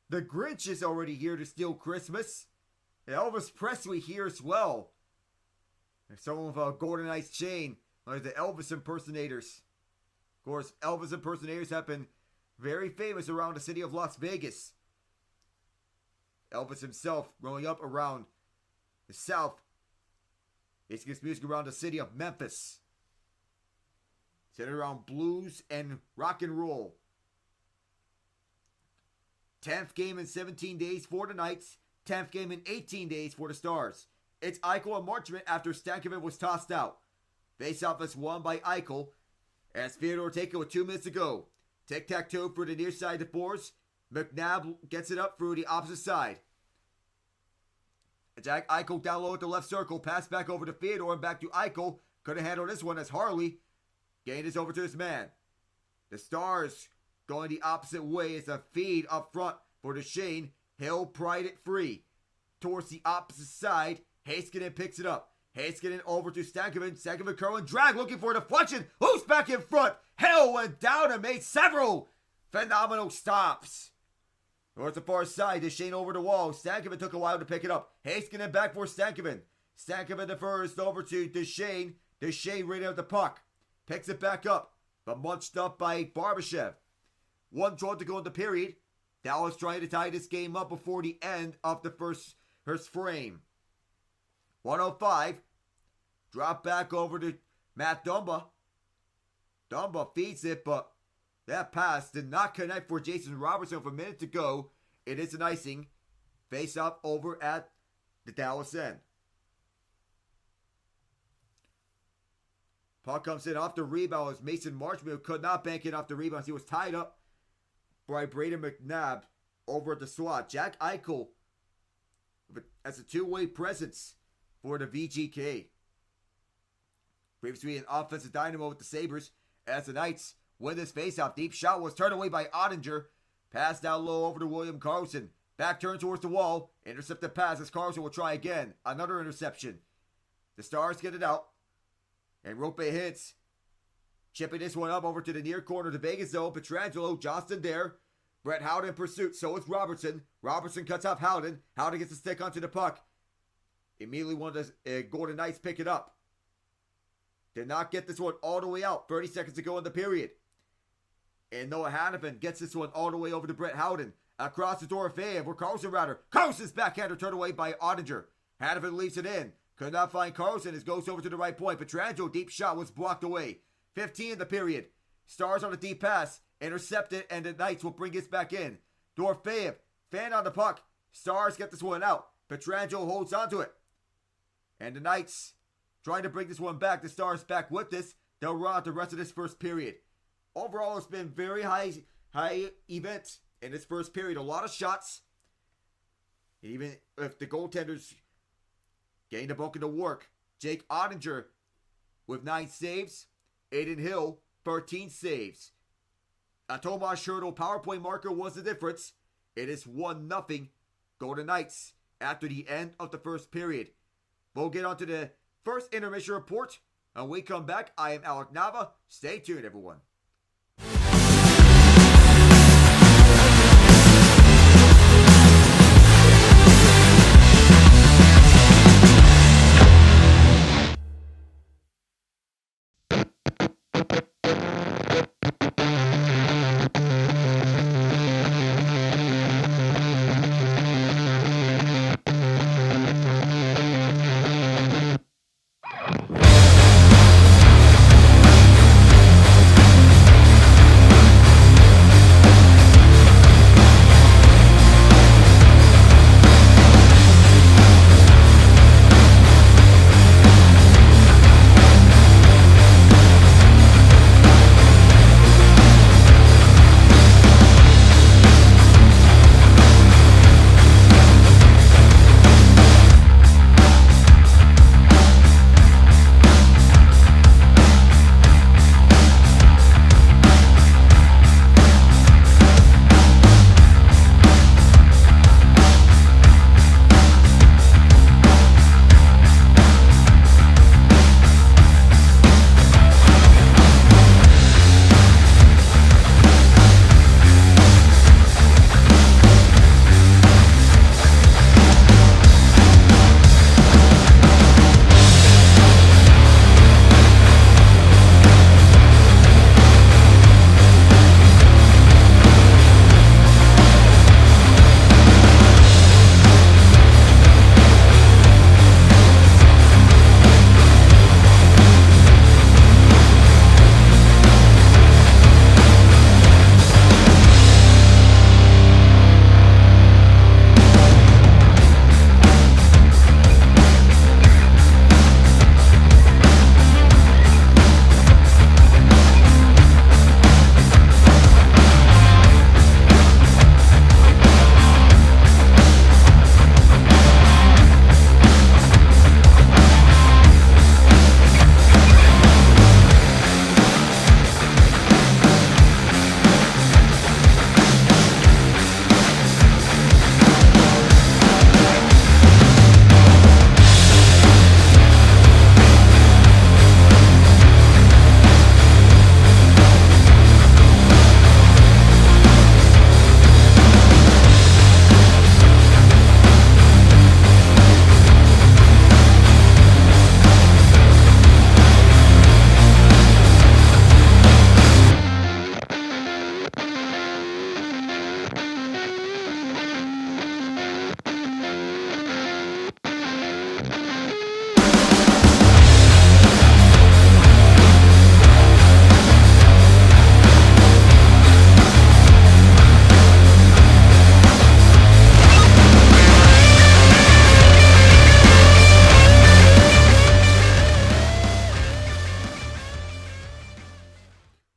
The Grinch is already here to steal Christmas. Elvis Presley here as well. There's some of Golden Knights chain, like the Elvis impersonators. Of course, Elvis impersonators have been very famous around the city of Las Vegas. Elvis himself growing up around the South. He gets music around the city of Memphis. Centered around blues and rock and roll. 10th game in 17 days for the Knights. 10th game in 18 days for the Stars. It's Eichel and Marchment after Stankoven was tossed out. Faceoff is won by Eichel as Fyodor taken with 2 minutes to go. Tic-tac-toe for the near side of the boards. McNabb gets it up through the opposite side. Jack Eichel down low at the left circle. Pass back over to Fyodor and back to Eichel. Couldn't handle this one as Harley gained this over to his man. The Stars going the opposite way as a feed up front for Duchesne. Hill pried it free. Towards the opposite side. Heiskanen picks it up. Heiskanen over to Stankoven. Stankoven curling drag looking for a deflection. Who's back in front? Hill went down and made several phenomenal stops. Towards the far side, Duchesne over the wall. Stankoven took a while to pick it up. Heiskanen back for Stankoven. Stankoven the first over to Duchesne. Duchesne right out the puck. Picks it back up, but munched up by Barbashev. 1:12 to go in the period. Dallas trying to tie this game up before the end of the first frame. 1:05. Drop back over to Matt Dumba. Dumba feeds it, but that pass did not connect for Jason Robertson with a minute to go. It is an icing. Face up over at the Dallas end. Puck comes in off the rebound as Mason Marchment could not bank it off the rebound. He was tied up by Braden McNabb over at the slot. Jack Eichel as a two-way presence for the VGK. Previously an offensive dynamo with the Sabres as the Knights win this faceoff. Deep shot was turned away by Ottinger. Pass down low over to William Karlsson. Back turn towards the wall. Intercepted pass as Karlsson will try again. Another interception. The Stars get it out. And Rope hits. Chipping this one up over to the near corner to Vegas zone. Pietrangelo, Johnston there. Brett Howden in pursuit. So is Robertson. Robertson cuts off Howden. Howden gets a stick onto the puck. Immediately one of the Golden Knights pick it up. Did not get this one all the way out. 30 seconds to go in the period. And Noah Hannafin gets this one all the way over to Brett Howden. Across the door of Fave, or Karlsson rather. Karlsson's backhander turned away by Ottinger. Hannafin leaves it in. Could not find Karlsson as goes over to the right point. Pietrangelo, deep shot was blocked away. 15 in the period. Stars on a deep pass. Intercepted, and the Knights will bring this back in. Dorfeev, fan on the puck. Stars get this one out. Pietrangelo holds onto it. And the Knights trying to bring this one back. The Stars back with this. They'll run out the rest of this first period. Overall, it's been very high event in this first period. A lot of shots. Even if the goaltenders getting the bulk of the work. Jake Ottinger with 9 saves. Aiden Hill, 13 saves. A Tomas Hertl power play marker was the difference. It is 1-0 Golden Knights after the end of the first period. We'll get on to the first intermission report. When we come back, I am Alec Nava. Stay tuned, everyone.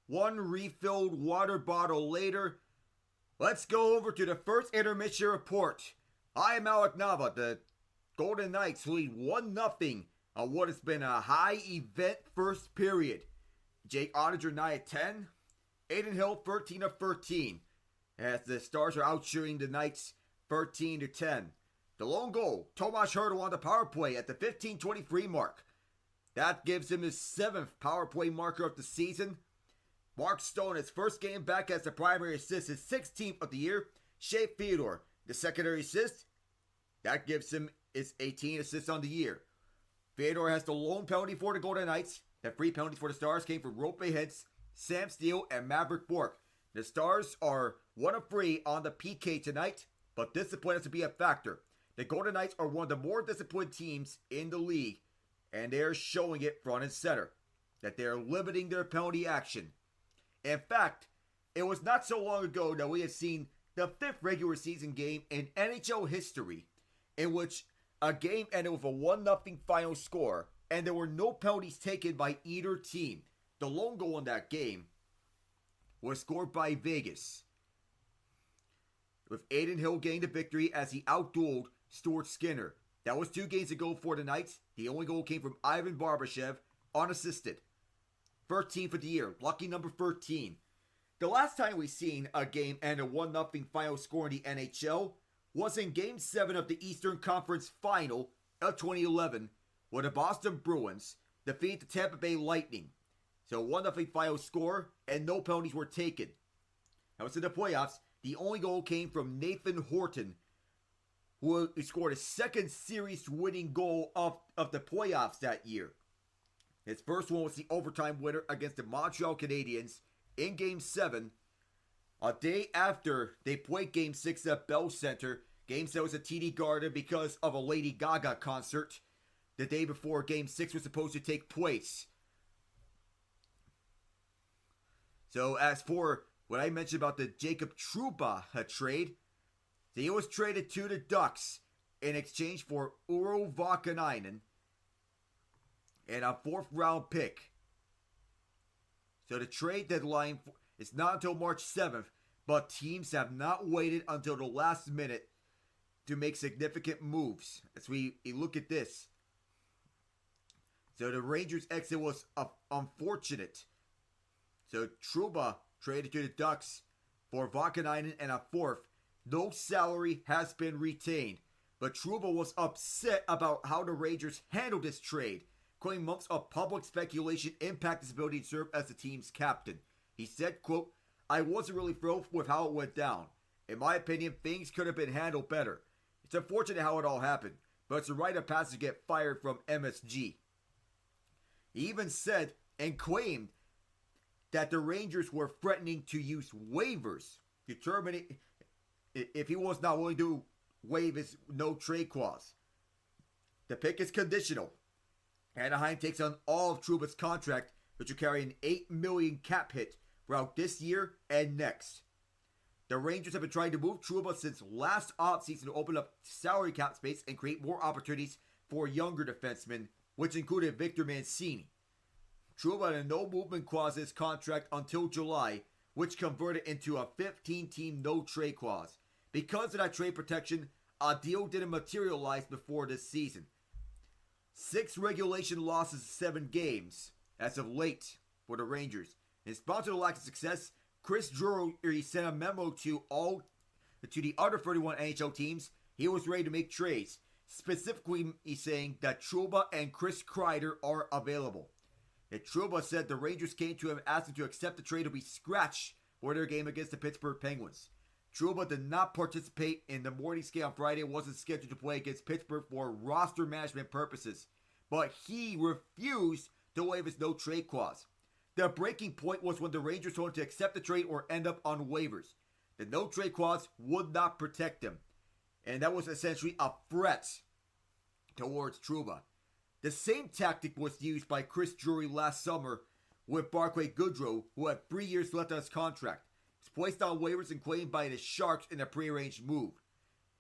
one refilled water bottle later, let's go over to the first intermission report. I am Alec Nava. The Golden Knights lead 1-0 on what has been a high event first period. Jake Ottinger 9 of 10. Aiden Hill 13 of 13. As the Stars are outshooting the Knights 13 to 10. The lone goal, Tomas Hertl on the power play at the 15:23 mark. That gives him his 7th power play marker of the season. Mark Stone, his first game back as the primary assist, his 16th of the year. Shea Theodore, the secondary assist. That gives him his 18 assists on the year. Theodore has the lone penalty for the Golden Knights. The 3 penalties for the Stars came from Rope Hintz, Sam Steele, and Maverick Bourque. The Stars are 1 of 3 on the PK tonight, but discipline has to be a factor. The Golden Knights are one of the more disciplined teams in the league, and they're showing it front and center, that they're limiting their penalty action. In fact, it was not so long ago that we had seen the 5th regular season game in NHL history, in which a game ended with a 1-0 final score, and there were no penalties taken by either team. The lone goal in that game was scored by Vegas, with Aiden Hill getting the victory as he outdueled Stuart Skinner. That was 2 games ago for the Knights. The only goal came from Ivan Barbashev, unassisted. 13th of the year, lucky number 13. The last time we seen a game end a 1-0 final score in the NHL was in Game 7 of the Eastern Conference Final of 2011, where the Boston Bruins defeated the Tampa Bay Lightning. So 1-0 final score, and no penalties were taken. Now it's in the playoffs. The only goal came from Nathan Horton, who scored his 2nd series-winning goal of the playoffs that year. His first one was the overtime winner against the Montreal Canadiens in Game 7. A day after they played Game 6 at Bell Center. Game 7 was at TD Garden because of a Lady Gaga concert the day before Game 6 was supposed to take place. So as for what I mentioned about the Jacob Trouba trade, he was traded to the Ducks in exchange for Urho Vakanainen and a 4th round pick. So the trade deadline is not until March 7th, but teams have not waited until the last minute to make significant moves. As we look at this. So the Rangers' exit was unfortunate. So Trouba traded to the Ducks for Vakanainen and a 4th. No salary has been retained, but Trouba was upset about how the Rangers handled this trade, claiming months of public speculation impact his ability to serve as the team's captain. He said, quote, "I wasn't really thrilled with how it went down. In my opinion, things could have been handled better. It's unfortunate how it all happened, but it's a rite of passage to get fired from MSG." He even said and claimed that the Rangers were threatening to use waivers to terminate if he was not willing to waive his no trade clause. The pick is conditional. Anaheim takes on all of Trouba's contract, which will carry an $8 million cap hit throughout this year and next. The Rangers have been trying to move Trouba since last offseason to open up salary cap space and create more opportunities for younger defensemen, which included Victor Mancini. Trouba had a no movement clause in his contract until July, which converted into a 15-team no trade clause. Because of that trade protection, a deal didn't materialize before this season. 6 regulation losses in 7 games as of late for the Rangers. In response to the lack of success, Chris Drury sent a memo to the other 31 NHL teams. He was ready to make trades. Specifically, he's saying that Trouba and Chris Kreider are available. And Trouba said the Rangers came to him asking to accept the trade to be scratched for their game against the Pittsburgh Penguins. Trouba did not participate in the morning skate on Friday and wasn't scheduled to play against Pittsburgh for roster management purposes. But he refused to waive his no-trade clause. The breaking point was when the Rangers told him to accept the trade or end up on waivers. The no-trade clause would not protect him. And that was essentially a threat towards Trouba. The same tactic was used by Chris Drury last summer with Barclay Goodrow, who had 3 years left on his contract. He was placed on waivers and claimed by the Sharks in a prearranged move.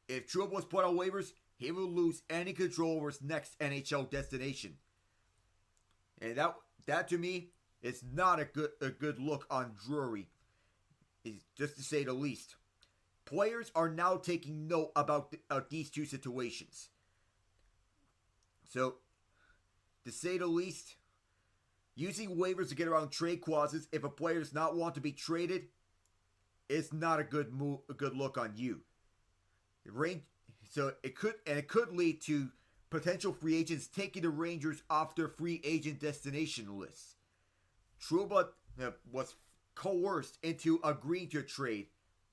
If Trouba was put on waivers, he would lose any control over his next NHL destination. And that to me is not a good look on Drury, just to say the least. Players are now taking note about these two situations. So, to say the least, using waivers to get around trade clauses if a player does not want to be traded is not a good look on you. So it could lead to potential free agents taking the Rangers off their free agent destination lists. Trouba was coerced into agreeing to a trade,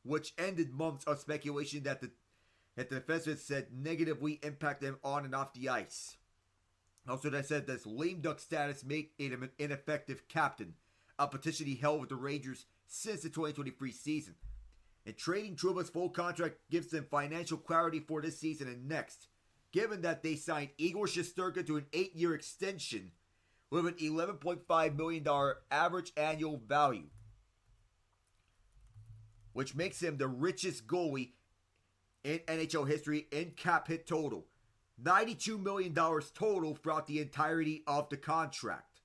which ended months of speculation that the defenseman said negatively impacted him on and off the ice. Also, that said this lame duck status made him an ineffective captain, a petition he held with the Rangers since the 2023 season. And trading Trouba's full contract gives them financial clarity for this season and next, given that they signed Igor Shesterkin to an 8-year extension with an $11.5 million average annual value, which makes him the richest goalie in NHL history in cap hit total. $92 million total throughout the entirety of the contract.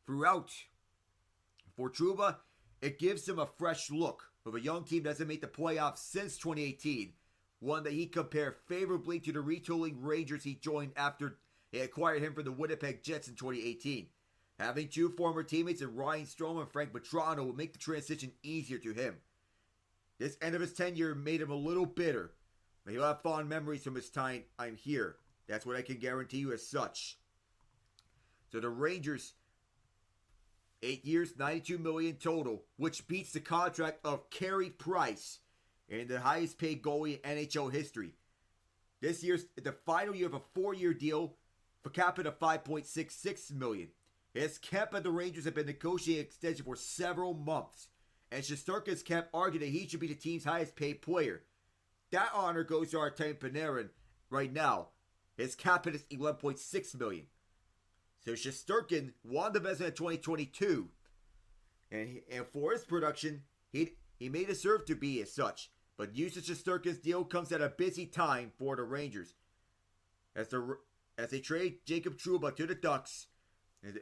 For Trouba, it gives him a fresh look of a young team that hasn't made the playoffs since 2018, one that he compared favorably to the retooling Rangers he joined after they acquired him from the Winnipeg Jets in 2018. Having two former teammates in Ryan Strome and Frank Petrano will make the transition easier to him. This end of his tenure made him a little bitter, but he'll have fond memories from his time I'm here. That's what I can guarantee you as such. So the Rangers, 8 years, $92 million total, which beats the contract of Carey Price and the highest paid goalie in NHL history. This year's the final year of a 4-year deal for cap hit of $5.66 million. His cap at the Rangers have been negotiating an extension for several months, and Shesterkin's cap argued that he should be the team's highest paid player. That honor goes to Artemi Panarin right now. His cap hit is $11.6 million. So Shesterkin won the Vezina in 2022, and for his production, he may deserve to be as such. But use of Shesterkin's deal comes at a busy time for the Rangers, as they trade Jacob Trouba to the Ducks.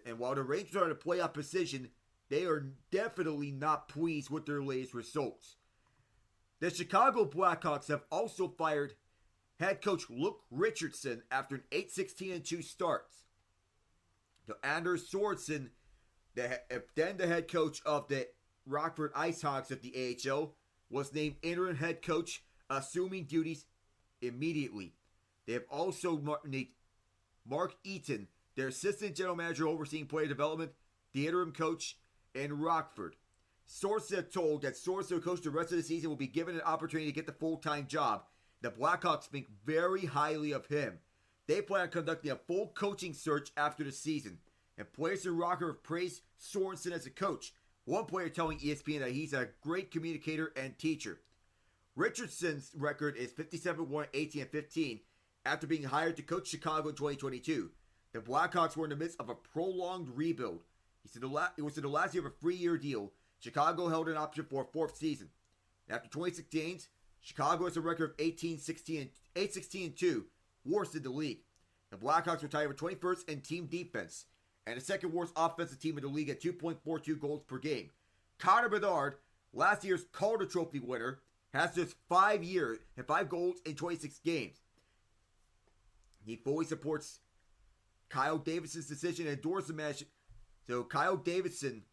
And while the Rangers are in a playoff position, they are definitely not pleased with their latest results. The Chicago Blackhawks have also fired head coach Luke Richardson after an 8-16-2 start. So Anders Sorensen, then the head coach of the Rockford IceHogs of the AHL, was named interim head coach, assuming duties immediately. They have also named Mark Eaton, their assistant general manager overseeing player development, the interim coach in Rockford. Sorensen told that Sorensen will coach the rest of the season, will be given an opportunity to get the full-time job. The Blackhawks think very highly of him. They plan on conducting a full coaching search after the season, and players in Rockford have praised Sorensen as a coach. One player telling ESPN that he's a great communicator and teacher. Richardson's record is 57-1, 18-15 after being hired to coach Chicago in 2022. The Blackhawks were in the midst of a prolonged rebuild. He said it was in the last year of a 3-year deal. Chicago held an option for a 4th season. After 26 games, Chicago has a record of 8-16-2, worst in the league. The Blackhawks were tied for 21st in team defense, and the second worst offensive team in the league at 2.42 goals per game. Connor Bedard, last year's Calder Trophy winner, has just 5 years and 5 goals in 26 games. He fully supports Kyle Davidson's decision and endorses the match. So Kyle Davidson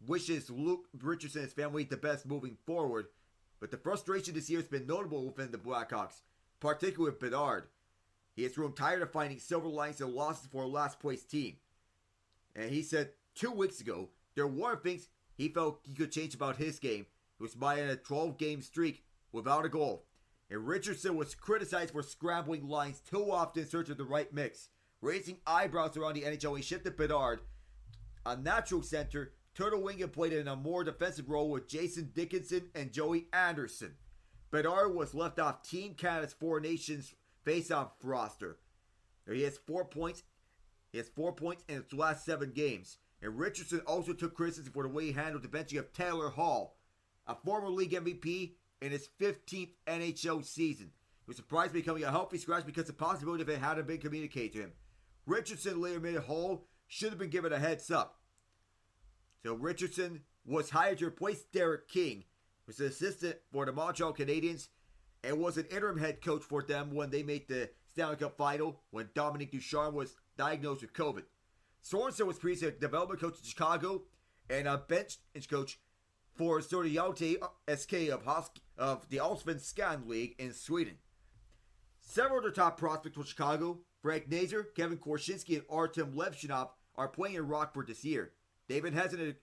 wishes Luke Richardson and his family the best moving forward, but the frustration this year has been notable within the Blackhawks, particularly with Bedard. He has grown tired of finding silver linings and losses for a last place team. And he said 2 weeks ago, there were things he felt he could change about his game. It was by a 12-game streak without a goal. And Richardson was criticized for scrambling lines too often in search of the right mix, raising eyebrows around the NHL. He shifted Bedard, a natural center, to the wing and played in a more defensive role with Jason Dickinson and Joey Anderson. Bedard was left off Team Canada's Four Nations face-off roster. He has 4 points. He has 4 points in his last 7 games. And Richardson also took criticism for the way he handled the benching of Taylor Hall, a former league MVP in his 15th NHL season. He was surprised becoming a healthy scratch because the possibility of it hadn't been communicated to him. Richardson later admitted Hall should have been given a heads up. So Richardson was hired to replace Derek King, who was an assistant for the Montreal Canadiens, and was an interim head coach for them when they made the Stanley Cup final when Dominique Ducharme was diagnosed with COVID. Sorensen was previously a development coach in Chicago and a bench coach for Sordiante SK of the Allsvenskan League in Sweden. Several of their top prospects for Chicago, Frank Nazar, Kevin Korchinski, and Artem Levshinov, are playing in Rockford this year. They've been hesitant,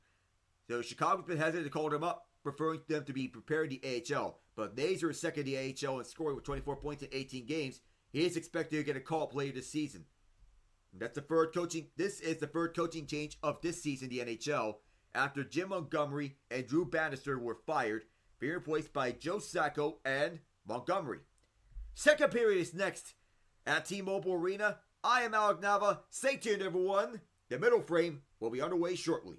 so Chicago's been hesitant to call them up, preferring them to be preparing the AHL. But Nazar is second in the AHL in scoring with 24 points in 18 games. He is expected to get a call up later this season. This is the third coaching change of this season in the NHL, after Jim Montgomery and Drew Bannister were fired, being replaced by Joe Sacco and Montgomery. Second period is next at T-Mobile Arena. I am Alec Nava. Stay tuned, everyone. The middle frame will be underway shortly.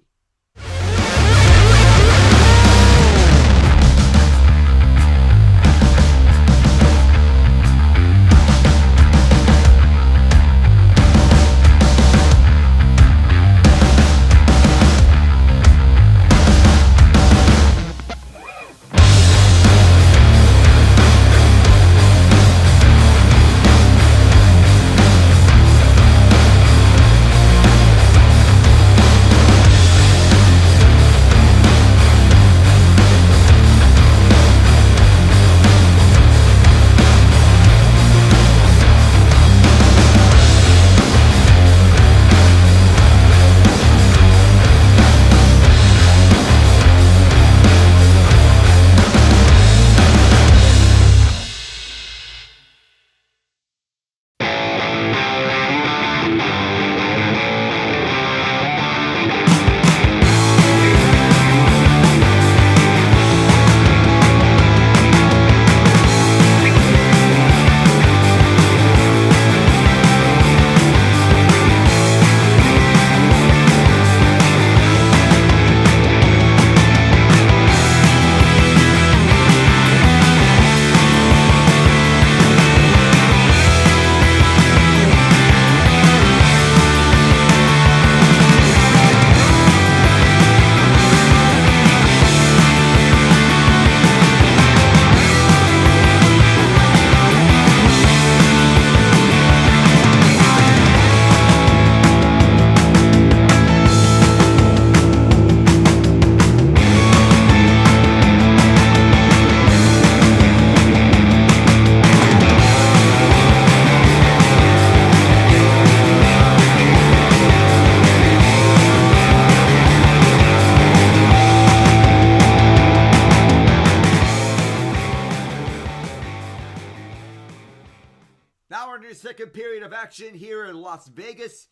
Second period of action here in Las Vegas.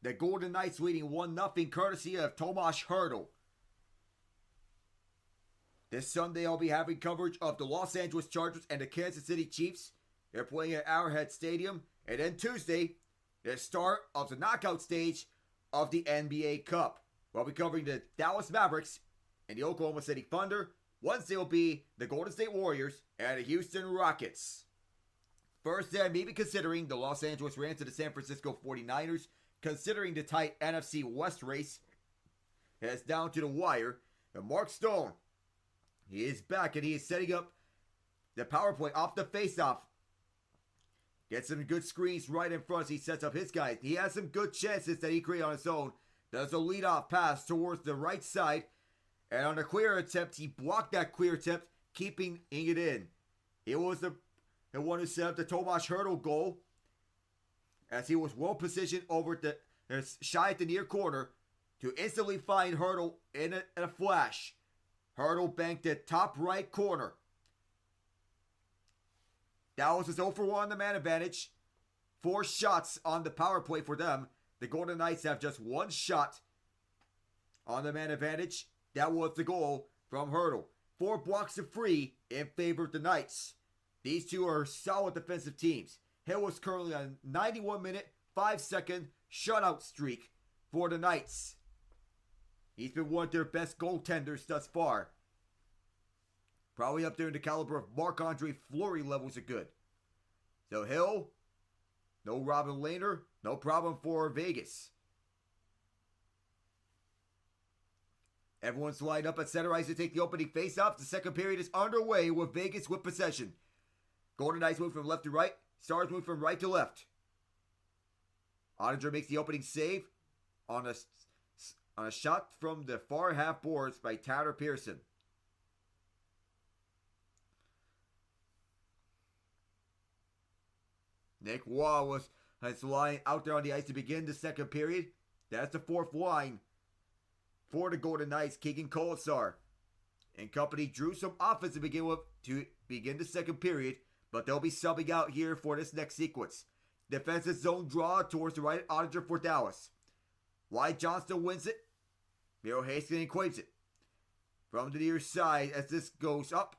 The Golden Knights leading 1-0 courtesy of Tomas Hertl. This Sunday I'll be having coverage of the Los Angeles Chargers and the Kansas City Chiefs. They're playing at Arrowhead Stadium. And then Tuesday, the start of the knockout stage of the NBA Cup. We'll be covering the Dallas Mavericks and the Oklahoma City Thunder. Wednesday will be the Golden State Warriors and the Houston Rockets. First, maybe considering the Los Angeles Rams and the San Francisco 49ers, considering the tight NFC West race, heads down to the wire. And Mark Stone, he is back and he is setting up the power play off the faceoff. Gets some good screens right in front as he sets up his guys. He has some good chances that he created on his own. Does a leadoff pass towards the right side. And on a clear attempt, he blocked that clear attempt, keeping it in. It was the one who set up the Tomas Hertl goal, as he was well positioned over the shy at the near corner to instantly find Hertl in a flash. Hertl banked it top right corner. Dallas is 0 for 1 on the man advantage. 4 shots on the power play for them. The Golden Knights have just 1 shot on the man advantage. That was the goal from Hertl. 4 blocks of free in favor of the Knights. These two are solid defensive teams. Hill was currently on a 91-minute, 5-second shutout streak for the Knights. He's been one of their best goaltenders thus far. Probably up there in the caliber of Marc-Andre Fleury levels of good. So Hill, no Robin Lehner, no problem for Vegas. Everyone's lined up at center ice to take the opening faceoff. The second period is underway with Vegas with possession. Golden Knights move from left to right. Stars move from right to left. Ottinger makes the opening save on a shot from the far half boards by Tyler Pearson. Nick Waugh has lying out there on the ice to begin the second period. That's the fourth line for the Golden Knights. Keegan Kolesar and company drew some offense to begin the second period, but they'll be subbing out here for this next sequence. Defensive zone draw towards the right Ottinger for Dallas. Wyatt Johnston wins it. Miro Heiskanen equates it. From the near side as this goes up.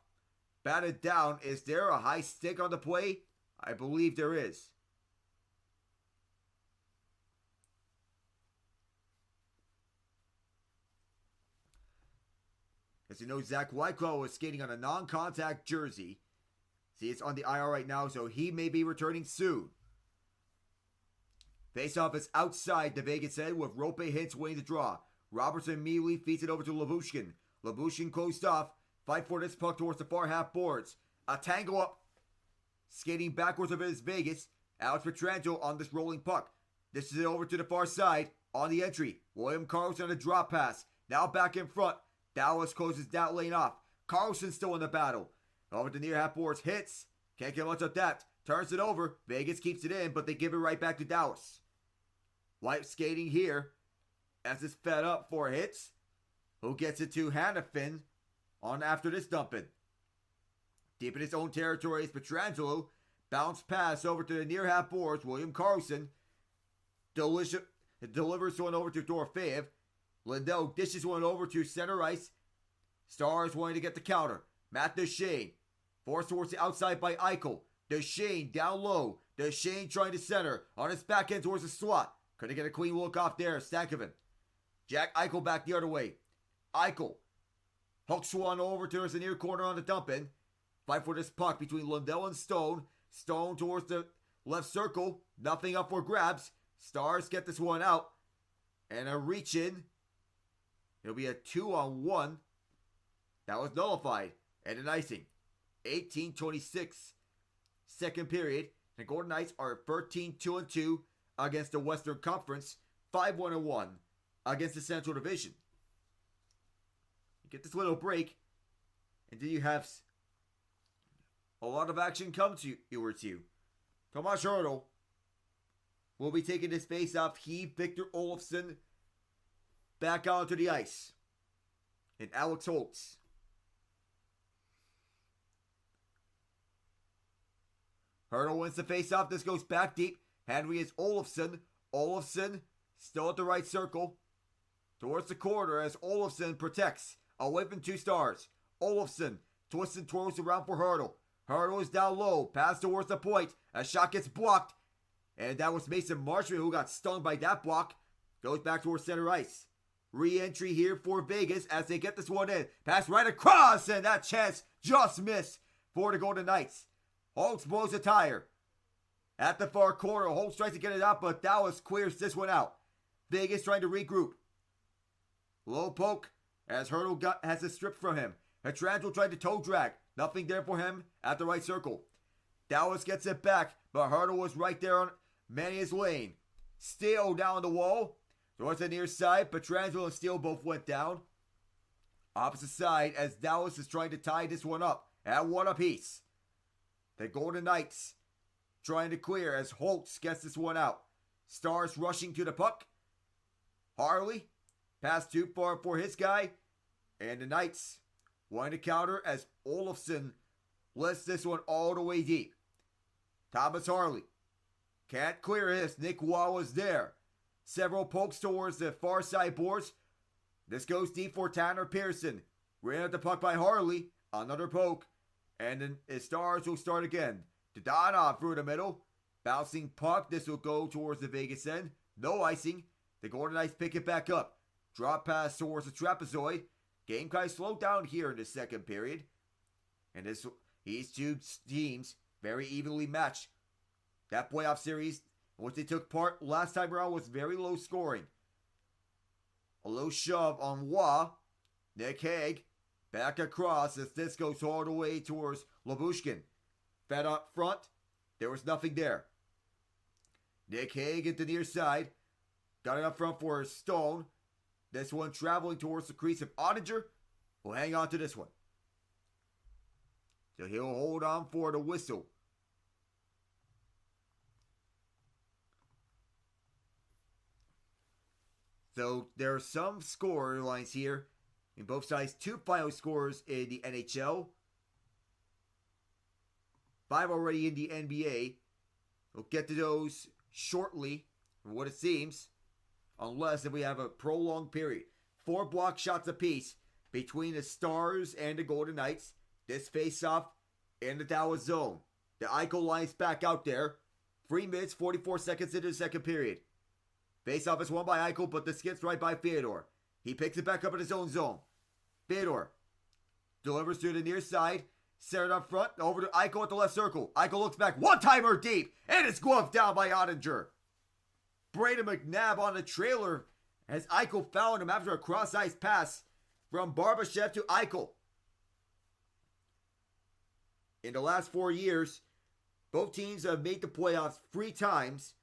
Batted down. Is there a high stick on the play? I believe there is. As you know, Zach Whitecrow is skating on a non-contact jersey. See, it's on the IR right now, so he may be returning soon. Faceoff is outside the Vegas end with Rope Hintz winning the draw. Robertson immediately feeds it over to Lyubushkin. Lyubushkin closed off. Fight for this puck towards the far half boards. A tangle up. Skating backwards of it is Vegas. Alex Pietrangelo on this rolling puck. This is it over to the far side. On the entry. William Karlsson on a drop pass. Now back in front. Dallas closes that lane off. Karlsson still in the battle. Over to near half boards. Hits. Can't get much of that. Turns it over. Vegas keeps it in, but they give it right back to Dallas. White skating here. As it's fed up for Hits. Who gets it to Hannafin on after this dumping. Deep in his own territory is Pietrangelo. Bounce pass over to the near half boards. William Karlsson delivers one over to Dorofeev. Lindell dishes one over to center ice. Stars wanting to get the counter. Matt Duchene. Forced towards the outside by Eichel. Duchene down low. Duchene trying to center. On his back end towards the slot. Couldn't get a clean look off there. Stankoven. Jack Eichel back the other way. Eichel hooks one over towards the near corner on the dump in. Fight for this puck between Lundell and Stone. Stone towards the left circle. Nothing up for grabs. Stars get this one out. And a reach in. It'll be a 2-on-1. That was nullified. And an icing. 18-26. Second period. The Golden Knights are 13-2-2 against the Western Conference. 5-1-1 against the Central Division. You get this little break. And then you have a lot of action come towards you. Tomas Hertl will be taking this face off. Victor Olofsson back onto the ice. And Alex Holtz. Hertl wins the face off. This goes back deep. Henry is Olofsson. Olofsson still at the right circle. Towards the corner as Olofsson protects. Away from two Stars. Olofsson twists and twirls around for Hertl. Hertl is down low. Pass towards the point. A shot gets blocked. And that was Mason Marshall who got stung by that block. Goes back towards center ice. Re-entry here for Vegas as they get this one in. Pass right across. And that chance just missed for the Golden Knights. Holtz blows a tire. At the far corner. Holtz tries to get it out, but Dallas clears this one out. Vegas trying to regroup. Low poke as Hertl has a strip from him. Pietrangelo tried to toe drag. Nothing there for him at the right circle. Dallas gets it back, but Hertl was right there on Manny's lane. Steele down the wall. Towards the near side, Pietrangelo and Steele both went down. Opposite side as Dallas is trying to tie this one up at one apiece. The Golden Knights trying to clear as Holtz gets this one out. Stars rushing to the puck. Harley, pass too far for his guy. And the Knights wanting to counter as Olofsson lets this one all the way deep. Thomas Harley can't clear this. Nick Waugh was there. Several pokes towards the far side boards. This goes deep for Tanner Pearson. Ran at the puck by Harley. Another poke. And then the Stars will start again. Dadonov through the middle. Bouncing puck. This will go towards the Vegas end. No icing. The Golden Knights pick it back up. Drop pass towards the trapezoid. Game kind of slowed down here in the second period. And these two teams very evenly matched. That playoff series in which they took part last time around was very low scoring. A low shove on Waugh. Nick Hague back across as this goes all the way towards Lyubushkin. Fed up front. There was nothing there. Nick Hague at the near side. Got it up front for Stone. This one traveling towards the crease of Ottinger. Will hang on to this one. So he'll hold on for the whistle. So there are some score lines here in both sides. 2 final scores in the NHL. 5 already in the NBA. We'll get to those shortly, from what it seems. Unless if we have a prolonged period. 4 block shots apiece between the Stars and the Golden Knights. This face-off in the Dallas zone. The Eichel line's back out there. 3 minutes, 44 seconds into the second period. Face-off is won by Eichel, but this skips right by Theodore. He picks it back up in his own zone. Theodore delivers to the near side. Centered up front, over to Eichel at the left circle. Eichel looks back, one-timer deep, and it's gloved down by Ottinger. Braden McNabb on the trailer as Eichel found him after a cross-ice pass from Barbashev to Eichel. In the last 4 years, both teams have made the playoffs 3 times.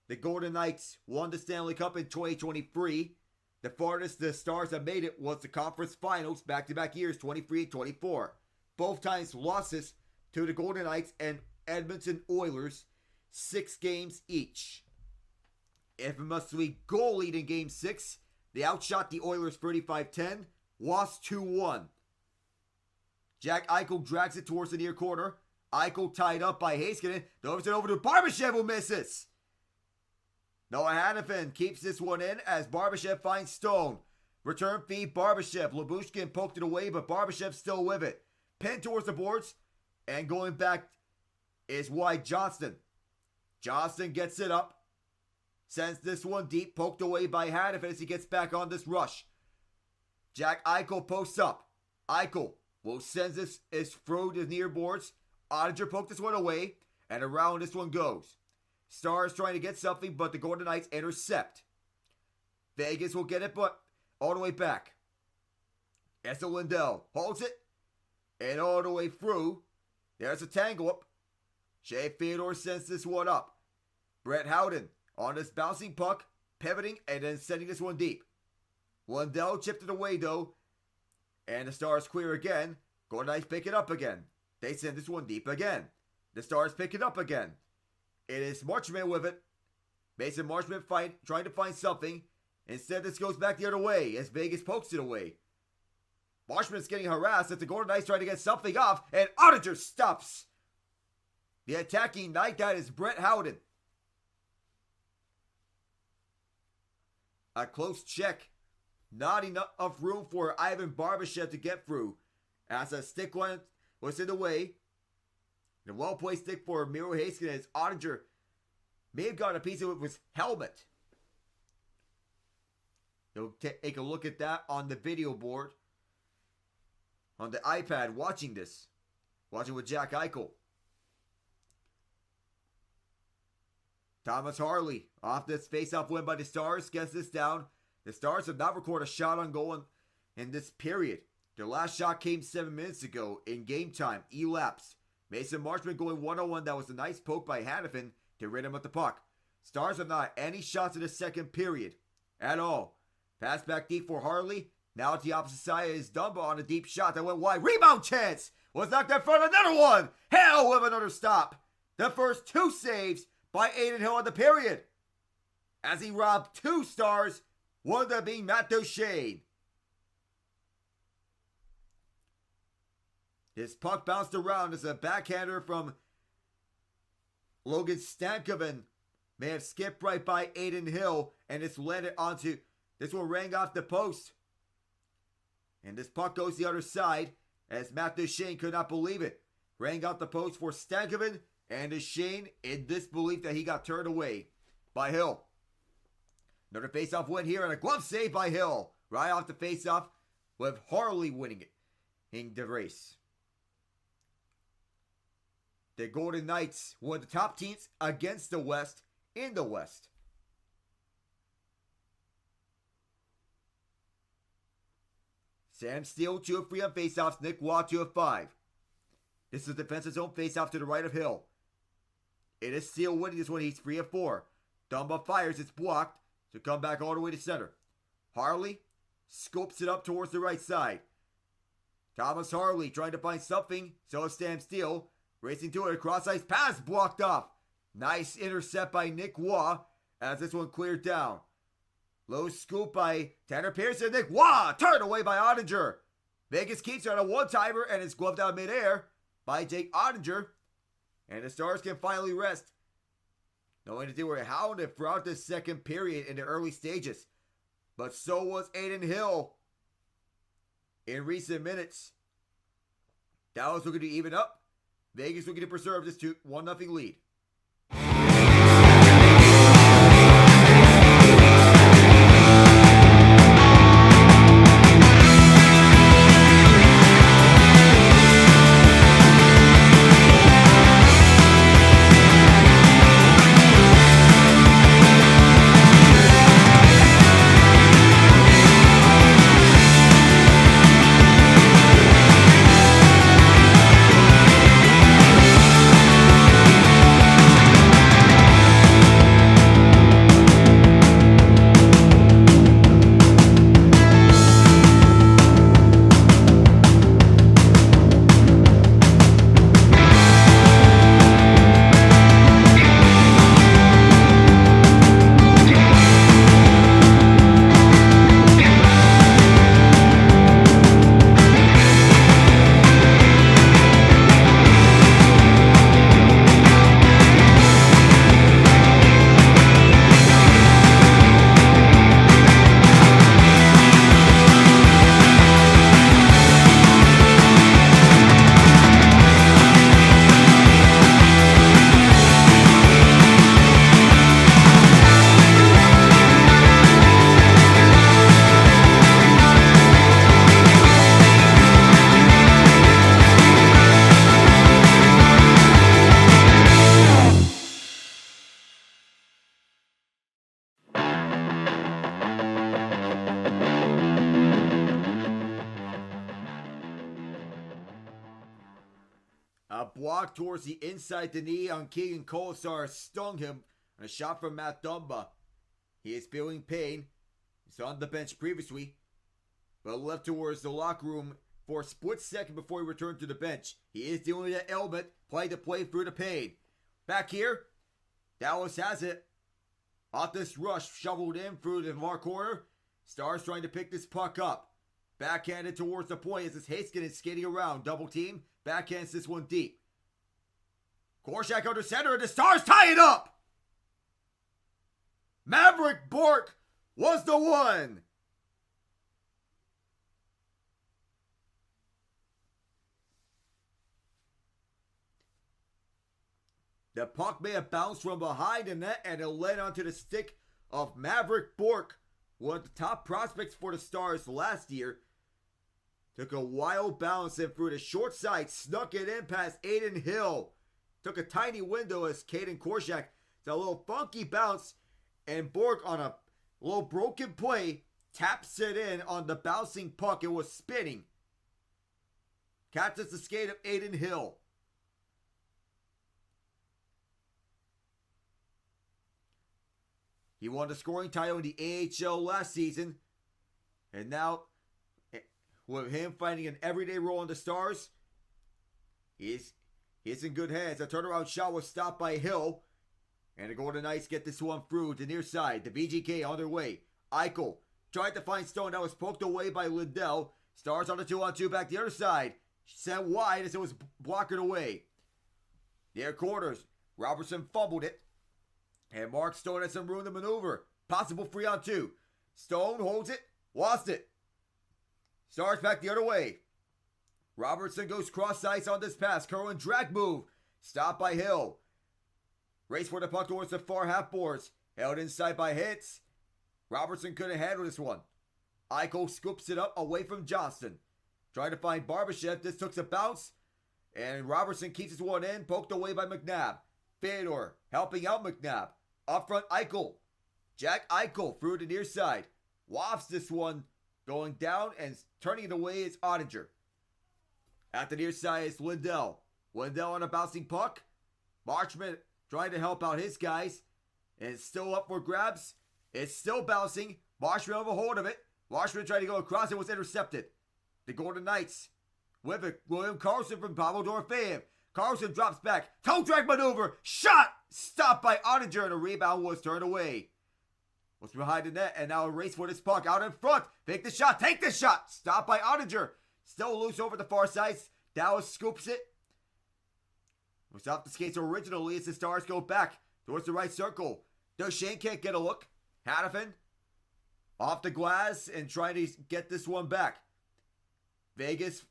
The Golden Knights won the Stanley Cup in 2023. The farthest the Stars have made it was the conference finals back-to-back years, 23 and 24. Both times losses to the Golden Knights and Edmonton Oilers, 6 games each. Infamously goal lead in Game 6. They outshot the Oilers 35-10, lost 2-1. Jack Eichel drags it towards the near corner. Eichel tied up by Heiskanen. Delivers it over to Barbashev, who misses. Noah Hanifin keeps this one in as Barbashev finds Stone. Return feed Barbashev. Lyubushkin poked it away, but Barbashev still with it. Pinned towards the boards, and going back is Wyatt Johnston. Johnston gets it up. Sends this one deep, poked away by Hanifin as he gets back on this rush. Jack Eichel posts up. Eichel will send this through the near boards. Ottinger poked this one away, and around this one goes. Stars trying to get something, but the Golden Knights intercept. Vegas will get it, but all the way back. Esa Lindell holds it, and all the way through. There's a tangle up. Shea Theodore sends this one up. Brett Howden on this bouncing puck, pivoting, and then sending this one deep. Lindell chipped it away, though, and the Stars clear again. Golden Knights pick it up again. They send this one deep again. The Stars pick it up again. It is Marchment with it. Mason Marchment trying to find something. Instead, this goes back the other way as Vegas pokes it away. Marchment's getting harassed as the Golden Knights trying to get something off, and Ottinger stops the attacking Knight. That is Brett Howden. A close check. Not enough room for Ivan Barbashev to get through as a stick one was in the way. The well-placed stick for Miro Heiskanen as Ottinger may have gotten a piece of it with his helmet. You'll take a look at that on the video board. On the iPad watching this. Watching with Jack Eichel. Thomas Harley off this face-off win by the Stars. Gets this down. The Stars have not recorded a shot on goal in this period. Their last shot came 7 minutes ago in game time. Elapsed. Mason Marchment going 1-on-1. That was a nice poke by Hanifin to rid him of the puck. Stars have not had any shots in the second period at all. Pass back deep for Harley. Now to the opposite side is Dumba on a deep shot that went wide. Rebound chance! Was knocked in front. Another one! Hell with another stop. The first 2 saves by Adin Hill in the period. As he robbed 2 Stars, one of them being Matt Duchene. His puck bounced around as a backhander from Logan Stankoven may have skipped right by Adin Hill, and it's landed onto, this one rang off the post. And this puck goes the other side as Matt Duchene could not believe it. Rang off the post for Stankoven, and Duchene in disbelief that he got turned away by Hill. Another faceoff win here and a glove save by Hill. Right off the faceoff with Harley winning it in the race. The Golden Knights were the top teams against the West in the West. Sam Steele 2 of 3 on faceoffs. Nick Waugh 2 of 5. This is a defensive zone faceoff to the right of Hill. It is Steele winning this one. He's 3 of 4. Dumba fires. It's blocked. To come back all the way to center. Harley scopes it up towards the right side. Thomas Harley trying to find something. So is Sam Steele. Racing to it. Cross ice pass blocked off. Nice intercept by Nick Waugh as this one cleared down. Low scoop by Tanner Pearson. Nick Waugh turned away by Ottinger. Vegas keeps it on a one-timer and it's gloved out midair by Jake Ottinger. And the Stars can finally rest, knowing that they were hounded throughout the second period in the early stages. But so was Adin Hill in recent minutes. Dallas looking to even up. Vegas looking to preserve this 1-0 lead. A block towards the inside the knee on Keegan Colasar stung him. And a shot from Matt Dumba. He is feeling pain. He's on the bench previously, but left towards the locker room for a split second before he returned to the bench. He is dealing with that ailment, play to play through the pain. Back here, Dallas has it. Off this rush, shoveled in through the far corner. Stars trying to pick this puck up. Backhanded towards the point as this Haskin is skating around. Double team. Backhands this one deep. Korshak under center and the Stars tie it up! Maverick Bourque was the one! The puck may have bounced from behind the net and it led onto the stick of Maverick Bourque, one of the top prospects for the Stars last year. Took a wild bounce in through the short side, snuck it in past Adin Hill. Took a tiny window as Caden Korshak did a little funky bounce, and Bourque on a little broken play taps it in on the bouncing puck. It was spinning. Catches the skate of Adin Hill. He won the scoring title in the AHL last season, and now, with him finding an everyday role in the Stars, he's in good hands. A turnaround shot was stopped by Hill. And the Golden Knights get this one through to near side. The VGK on their way. Eichel tried to find Stone. That was poked away by Lindell. Stars on the 2-on-2 back the other side. Sent wide as it was blocked away. Near quarters. Robertson fumbled it. And Mark Stone had some room to maneuver. Possible 3-on-2. Stone holds it. Lost it. Stars back the other way. Robertson goes cross ice on this pass. Kerwin drag move. Stopped by Hill. Race for the puck towards the far half boards. Held inside by Hitz. Robertson couldn't handle this one. Eichel scoops it up away from Johnston. Trying to find Barbashev. This took a bounce. And Robertson keeps his one in. Poked away by McNabb. Fedor helping out McNabb. Up front Eichel. Jack Eichel through the near side. Wafts this one Going down and turning it away is Ottinger. At the near side is Lindell. Lindell on a bouncing puck. Marchment trying to help out his guys. And it's still up for grabs. It's still bouncing. Marchment have a hold of it. Marchment tried to go across and was intercepted. The Golden Knights with it. William Karlsson from Pavel Dorofeyev. Karlsson drops back. Toe drag maneuver. Shot! Stopped by Ottinger and a rebound was turned away. Was behind the net and now a race for this puck. Out in front. Take the shot. Take the shot. Stopped by Ottinger. Still loose over the far side. Dallas scoops it. Was off the skates originally as the Stars go back towards the right circle. Duchesne can't get a look. Hannafin off the glass and trying to get this one back. Vegas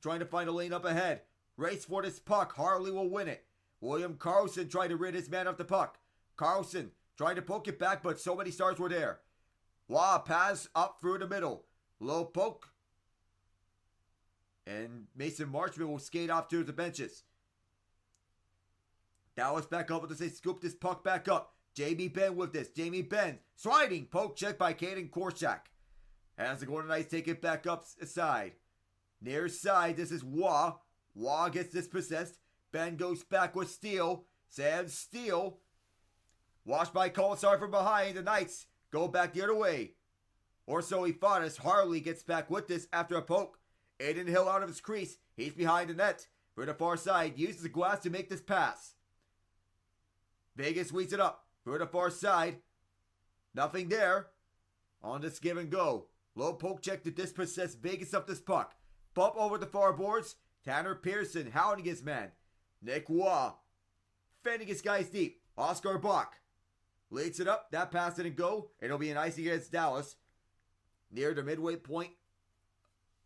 trying to find a lane up ahead. Race for this puck. Harley will win it. William Karlsson trying to rid his man of the puck. Karlsson trying to poke it back, but so many Stars were there. Pass up through the middle. Low poke. And Mason Marchment will skate off to the benches. Dallas back up as they scoop this puck back up. Jamie Benn with this. Jamie Benn sliding. Poke check by Caden Korchak. As the Golden Knights take it back up side. Near side, this is Waugh. Waugh gets dispossessed. Ben goes back with Steele. Sam Steele. Washed by Colasar from behind. The Knights go back the other way. Or so he thought as Harley gets back with this after a poke. Aiden Hill out of his crease. He's behind the net. For the far side. Uses the glass to make this pass. Vegas weeds it up. For the far side. Nothing there. On this give and go. Low poke check to dispossess Vegas up this puck. Bump over the far boards. Tanner Pearson hounding his man. Nick Waugh fending his guys deep. Oscar Bach leads it up. That pass didn't go. It'll be an icing against Dallas. Near the midway point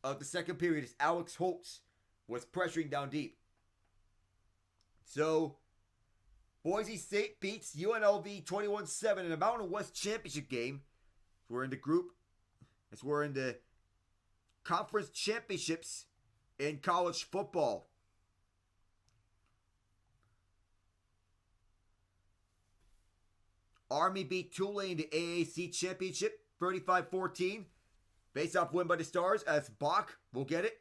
of the second period as Alex Holtz was pressuring down deep. So, Boise State beats UNLV 21-7 in a Mountain West Championship game. We're in the group. As we're in the conference championships in college football. Army beat Tulane in the AAC Championship 35-14. Face-off win by the Stars as Bach will get it.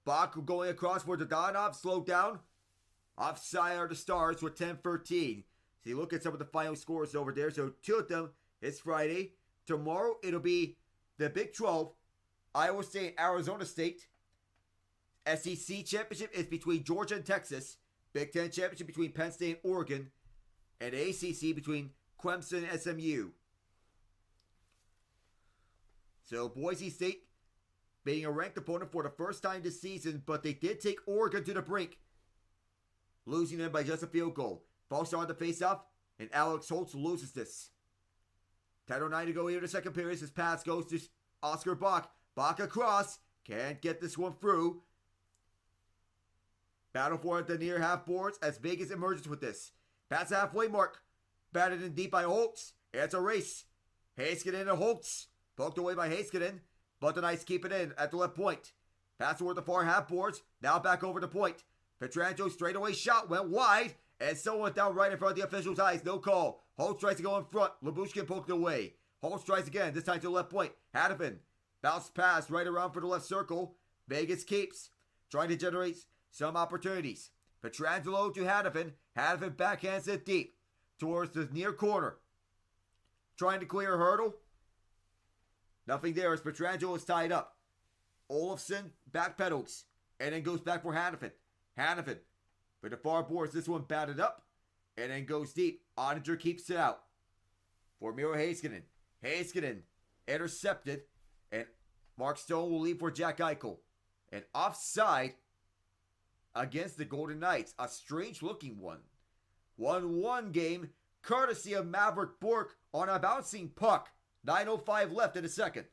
Bach going across for Dodonov, slowed down. Offside are the Stars with 10-13. So you look at some of the final scores over there. So two of them is Friday. Tomorrow it'll be the Big 12, Iowa State, Arizona State. SEC Championship is between Georgia and Texas. Big 10 Championship between Penn State and Oregon. And ACC between Clemson and SMU. So Boise State being a ranked opponent for the first time this season, but they did take Oregon to the brink, losing them by just a field goal. False start on the faceoff, and Alex Holtz loses this. 10:09 to go here in the second period. His pass goes to Oscar Bach. Bach across. Can't get this one through. Battle for the near half boards as Vegas emerges with this. Pass halfway mark. Batted in deep by Holtz. It's a race. Heiskanen and Holtz. Poked away by Heiskanen. But the Knights keep it in at the left point. Pass toward the far half boards. Now back over the point. Petrangelo's straightaway shot went wide. And so went down right in front of the official's eyes. No call. Holtz tries to go in front. Labushkin poked away. Holtz tries again. This time to the left point. Hannafin. Bounce pass right around for the left circle. Vegas keeps trying to generate some opportunities. Petrangelo to Hannafin. Hannafin backhands it deep towards the near corner. Trying to clear a hurdle. Nothing there as Petrangelo is tied up. Olofsson backpedals and then goes back for Hannafin. Hannafin for the far boards. This one batted up and then goes deep. Ottinger keeps it out for Miro Heiskanen. Heiskanen intercepted and Mark Stone will leave for Jack Eichel. And offside against the Golden Knights. A strange looking one. 1-1 game courtesy of Maverick Bourque on a bouncing puck. 9:05 left in the second.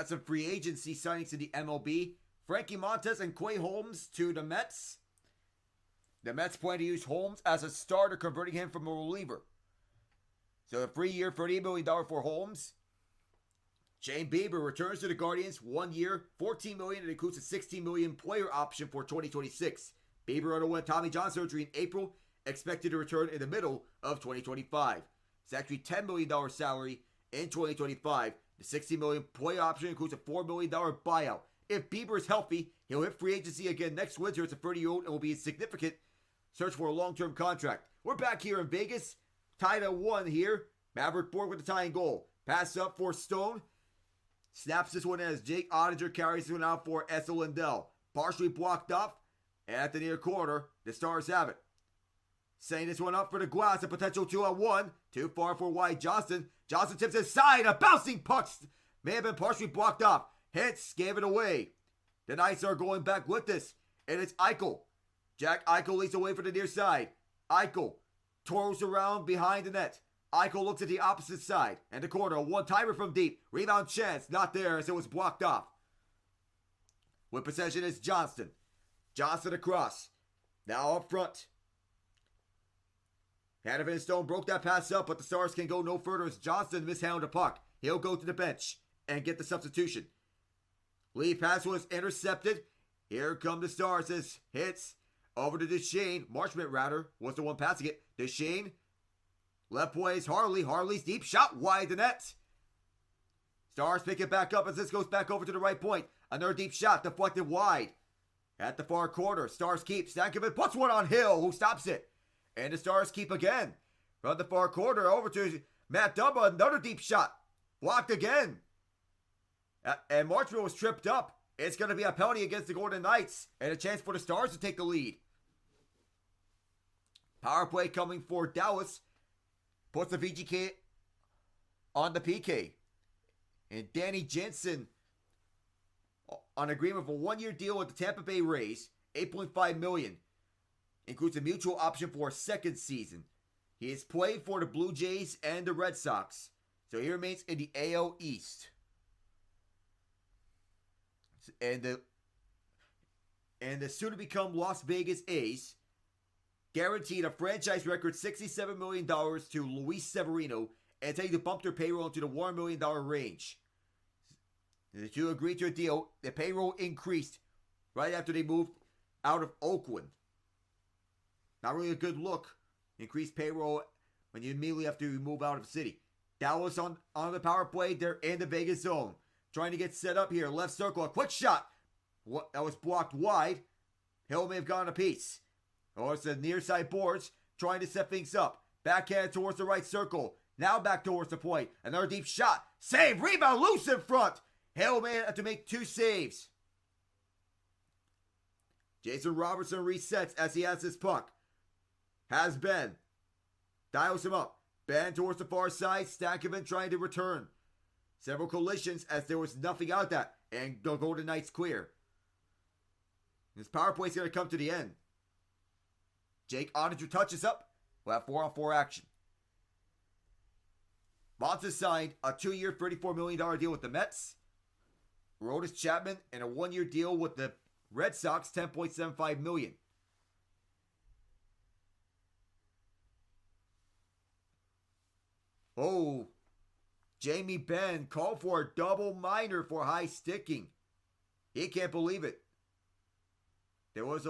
got some free agency signings in the MLB. Frankie Montas and Quay Holmes to the Mets. The Mets plan to use Holmes as a starter, converting him from a reliever. So a 3-year, $38 million for Holmes. Shane Bieber returns to the Guardians, 1 year, $14 million, and includes a $16 million player option for 2026. Bieber underwent Tommy John surgery in April, expected to return in the middle of 2025. It's actually $10 million salary in 2025. The $60 million player option includes a $4 million buyout. If Bieber is healthy, he'll hit free agency again next winter as a 30-year-old and will be a significant search for a long-term contract. We're back here in Vegas. Tied at 1 here. Maverick Borg with the tying goal. Pass up for Stone. Snaps this one as Jake Ottinger carries this one out for Essa Lindell. Partially blocked off. And at the near corner, the Stars have it. Setting this one up for the Glass. A potential 2-on-1. Too far for Wyatt Johnston. Johnson tips inside. A bouncing puck may have been partially blocked off. Hits gave it away. The Knights are going back with this. And it's Eichel. Jack Eichel leads away for the near side. Eichel twirls around behind the net. Eichel looks at the opposite side. And the corner. One-timer from deep. Rebound chance. Not there as it was blocked off. With possession is Johnston. Johnston across. Now up front. Hanifin and Stone broke that pass up, but the Stars can go no further as Johnston mishandled the puck. He'll go to the bench and get the substitution. Lee pass was intercepted. Here come the Stars as hits over to Duchesne. Marchment, rather, was the one passing it. Duchesne. Left plays Harley. Harley's deep shot wide the net. Stars pick it back up as this goes back over to the right point. Another deep shot deflected wide. At the far corner, Stars keep. Stankovic puts one on Hill, who stops it. And the Stars keep again. From the far corner over to Matt Dumba. Another deep shot. Blocked again. And Marchment was tripped up. It's going to be a penalty against the Golden Knights. And a chance for the Stars to take the lead. Power play coming for Dallas. Puts the VGK on the PK. And Danny Jensen on agreement for a 1-year deal with the Tampa Bay Rays. $8.5 million. Includes a mutual option for a second season. He has played for the Blue Jays and the Red Sox. So he remains in the AL East. And the soon-to-become Las Vegas A's guaranteed a franchise record $67 million to Luis Severino and taking to bump their payroll into the $1 million range. The two agreed to a deal. The payroll increased right after they moved out of Oakland. Not really a good look. Increased payroll when you immediately have to move out of the city. Dallas on the power play. They're in the Vegas zone. Trying to get set up here. Left circle. A quick shot. That was blocked wide. Hill may have gone a piece. Oh, it's the near side boards. Trying to set things up. Backhand towards the right circle. Now back towards the point. Another deep shot. Save. Rebound. Loose in front. Hill may have to make 2 saves. Jason Robertson resets as he has his puck. Has Ben. Dials him up. Ben towards the far side. Stankovic trying to return. Several collisions as there was nothing out that. And the Golden Knights clear. This power play is going to come to the end. Jake Ottinger touches up. We'll have 4-on-4 action. Montes signed a 2-year, $34 million deal with the Mets. Aroldis Chapman and a 1-year deal with the Red Sox, $10.75 million. Oh, Jamie Benn called for a double minor for high sticking. He can't believe it. There was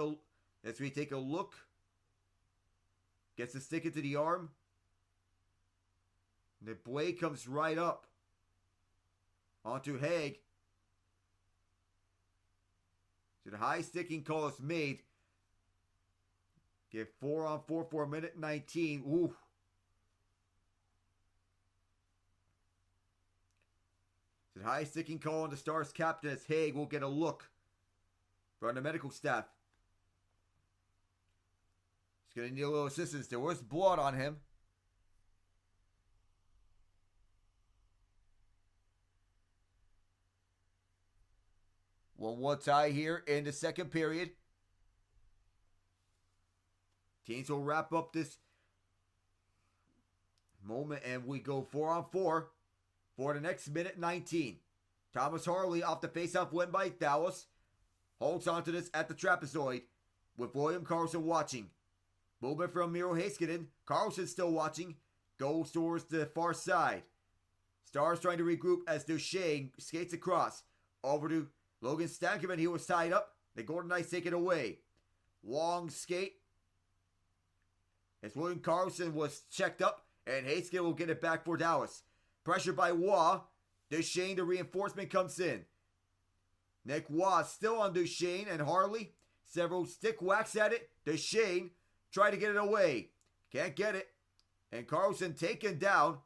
as we take a look. Gets the stick into the arm. The blade comes right up onto Haig. So the high sticking call is made. Get 4-on-4 for 1:19. Ooh. So the high sticking call on the Stars captain as Haig will get a look from the medical staff. He's going to need a little assistance. There was blood on him. One tie here in the second period. Teams will wrap up this moment and we go 4-on-4 for the next 1:19. Thomas Harley off the faceoff win by Dallas. Holds onto this at the trapezoid with William Karlsson watching. Movement from Miro Heiskanen. Karlsson still watching. Goes towards the far side. Stars trying to regroup as Duchesne skates across. Over to Logan Stankoven. He was tied up. The Golden Knights take it away. Long skate. As William Karlsson was checked up. And Heiskanen will get it back for Dallas. Pressure by Waugh. Duchesne, the reinforcement comes in. Nick Waugh still on Duchesne and Harley. Several stick whacks at it. Duchesne try to get it away. Can't get it. And Karlsson taken down.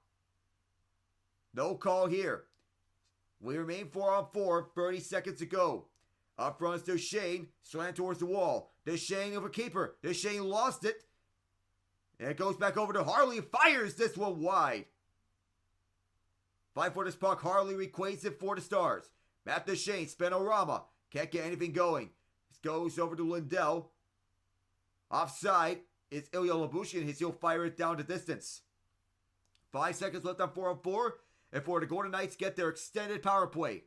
No call here. We remain 4-on-4. 30 seconds to go. Up front is Duchesne. Slant towards the wall. Duchesne over keeper. Duchesne lost it. And it goes back over to Harley. Fires this one wide. Fight for this puck. Harley requates it for the Stars. Matt Duchesne. Spinorama. Can't get anything going. This goes over to Lindell. Offside is Ilya Lyubushkin. He'll fire it down the distance. 5 seconds left on 4-on-4. And for the Golden Knights get their extended power play.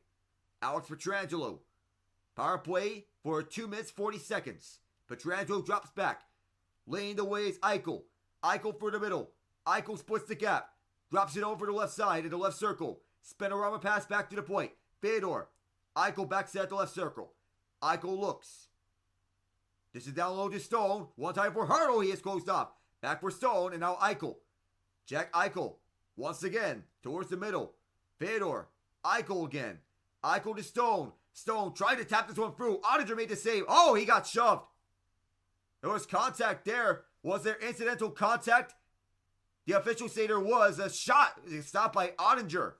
Alex Pietrangelo. Power play for 2 minutes 40 seconds. Pietrangelo drops back. Leading the way is Eichel. Eichel for the middle. Eichel splits the gap. Drops it over the left side in the left circle. Spinorama pass back to the point. Fedor. Eichel backs at the left circle. Eichel looks. This is down low to Stone. One time for Hurdle. He is closed off. Back for Stone and now Eichel. Jack Eichel. Once again. Towards the middle. Fedor. Eichel again. Eichel to Stone. Stone tried to tap this one through. Ottinger made the save. Oh, he got shoved. There was contact there. Was there incidental contact? The officials say there was a shot. Stopped by Ottinger.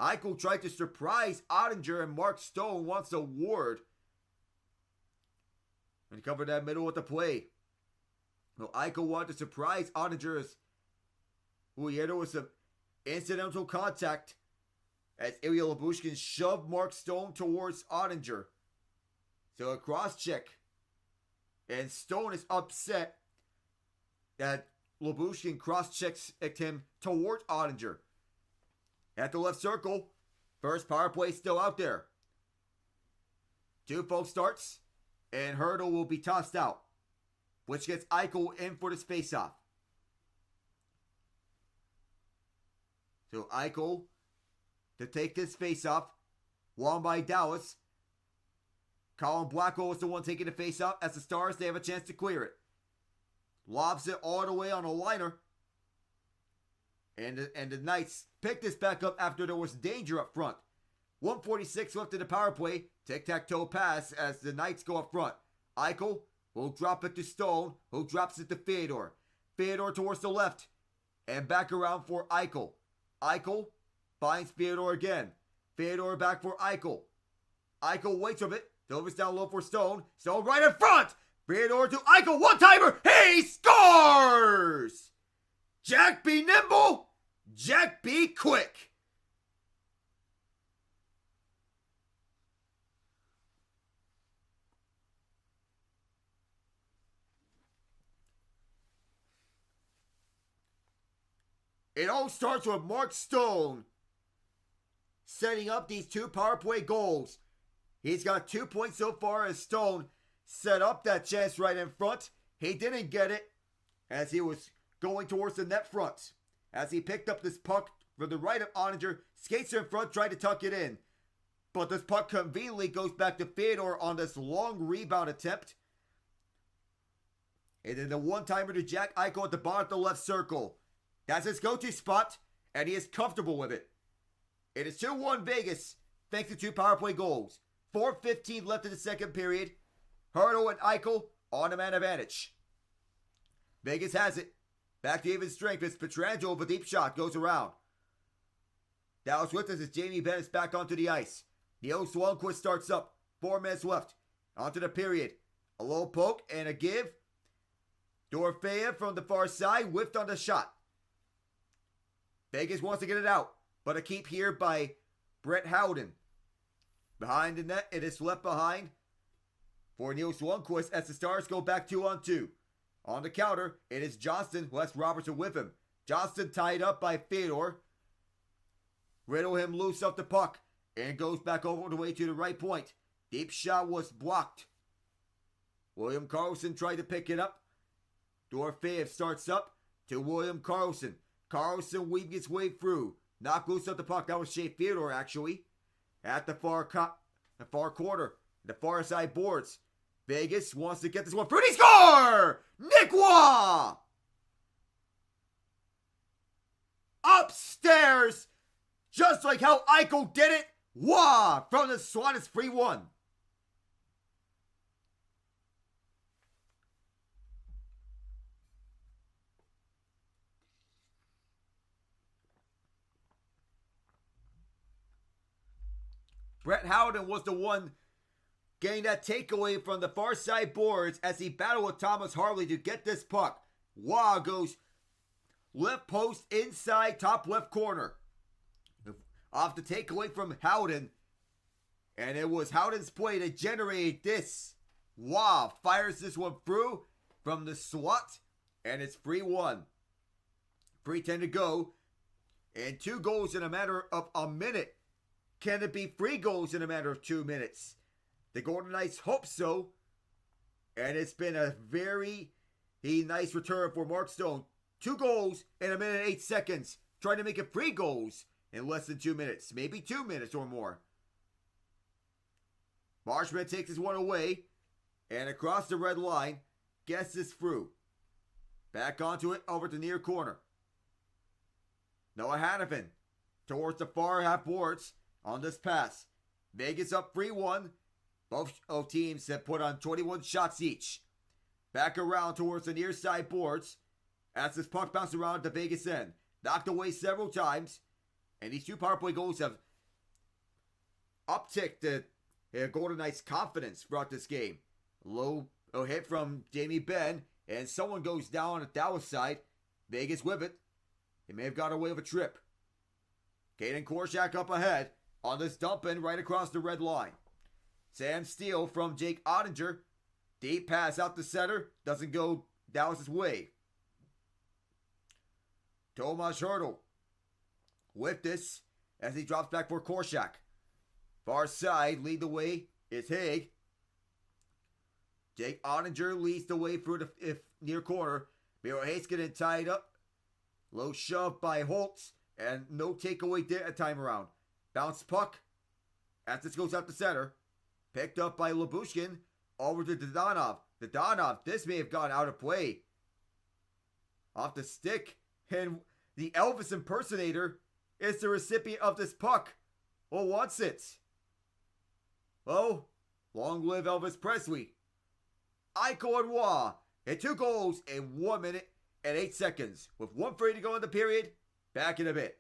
Eichel tried to surprise Ottinger and Mark Stone wants a ward. And cover that middle with the play. Well, Eichel wanted to surprise Ottinger as there was some incidental contact as Ilya Lyubushkin shoved Mark Stone towards Ottinger. So a cross check. And Stone is upset that Lyubushkin cross checks him towards Ottinger. At the left circle, first power play still out there. 2 false starts, and Hurdle will be tossed out, which gets Eichel in for this faceoff. So Eichel to take this faceoff, won by Dallas. Colin Blackwell is the one taking the faceoff. As the Stars, they have a chance to clear it. Lobs it all the way on a liner. And the Knights pick this back up after there was danger up front. 1:46 left in the power play. Tic-tac-toe pass as the Knights go up front. Eichel will drop it to Stone, who drops it to Fedor. Fedor towards the left. And back around for Eichel. Eichel finds Fedor again. Fedor back for Eichel. Eichel waits a bit. Delivers down low for Stone. Stone right in front. Fedor to Eichel. One-timer. He scores! Jack be nimble. Jack be quick. It all starts with Mark Stone setting up these 2 power play goals. He's got 2 points so far as Stone set up that chance right in front. He didn't get it as he was going towards the net front. As he picked up this puck from the right of Ottinger, skates in front, tried to tuck it in. But this puck conveniently goes back to Fedor on this long rebound attempt. And then the one-timer to Jack Eichel at the bottom of the left circle. That's his go-to spot, and he is comfortable with it. It is 2-1 Vegas, thanks to 2 power play goals. 4:15 left in the second period. Hurdle and Eichel on a man advantage. Vegas has it. Back to even strength as Pietrangelo with a deep shot goes around. Dallas with us as Jamie Bennett's back onto the ice. Neil Swanquist starts up. 4 minutes left. Onto the period. A low poke and a give. Dorofeyev from the far side whiffed on the shot. Vegas wants to get it out, but a keep here by Brett Howden. Behind the net, it is left behind for Neil Swanquist as the Stars go back 2-on-2. On the counter, it is Johnston who has Robertson with him. Johnston tied up by Fedor. riddle him loose off the puck, and goes back over the way to the right point. Deep shot was blocked. William Karlsson tried to pick it up. Dorofeyev starts up to William Karlsson. Karlsson weaving his way through. Knocked loose off the puck. That was Shea Theodore, actually. At the far corner. The far side boards. Vegas wants to get this one through. He score! Nick Waugh! Upstairs! Just like how Eichel did it. Waugh! From the slot is 3-1. Brett Howden was the one getting that takeaway from the far side boards as he battled with Thomas Harley to get this puck. Waugh goes left post inside top left corner. Off the takeaway from Howden. And it was Howden's play that generated this. Waugh fires this one through from the slot. And it's 3-1. 3:10 to go. And 2 goals in a matter of a minute. Can it be 3 goals in a matter of 2 minutes? The Golden Knights hope so. And it's been a very nice return for Mark Stone. 2 goals in a minute and 8 seconds. Trying to make it 3 goals in less than 2 minutes. Maybe 2 minutes or more. Marshman takes his one away. And across the red line. Gets this through. Back onto it over the near corner. Noah Hannafin towards the far half boards. On this pass, Vegas up 3-1. Both teams have put on 21 shots each. Back around towards the near side boards. As this puck bounced around the Vegas end. Knocked away several times. And these 2 power play goals have upticked the Golden Knights' confidence throughout this game. Low hit from Jamie Benn. And someone goes down on the Dallas side. Vegas with it. He may have got away with a trip. Kaden Korczak up ahead. On this dump in right across the red line. Sam Steele from Jake Ottinger. Deep pass out the center. Doesn't go Dallas' way. Tomas Hertl with this as he drops back for Korczak. Far side, lead the way is Haig. Jake Ottinger leads the way through the near corner. Miro Hayes getting tied up. Low shove by Holtz. And no takeaway there at time around. Bounce puck. As this goes out the center. Picked up by Lyubushkin. Over to Dadonov. Dadonov, this may have gone out of play. Off the stick. And the Elvis impersonator is the recipient of this puck. Or wants it. Oh, long live Elvis Presley. Eichel and Waugh. And 2 goals in 1 minute and 8 seconds. With 1:30 to go in the period. Back in a bit.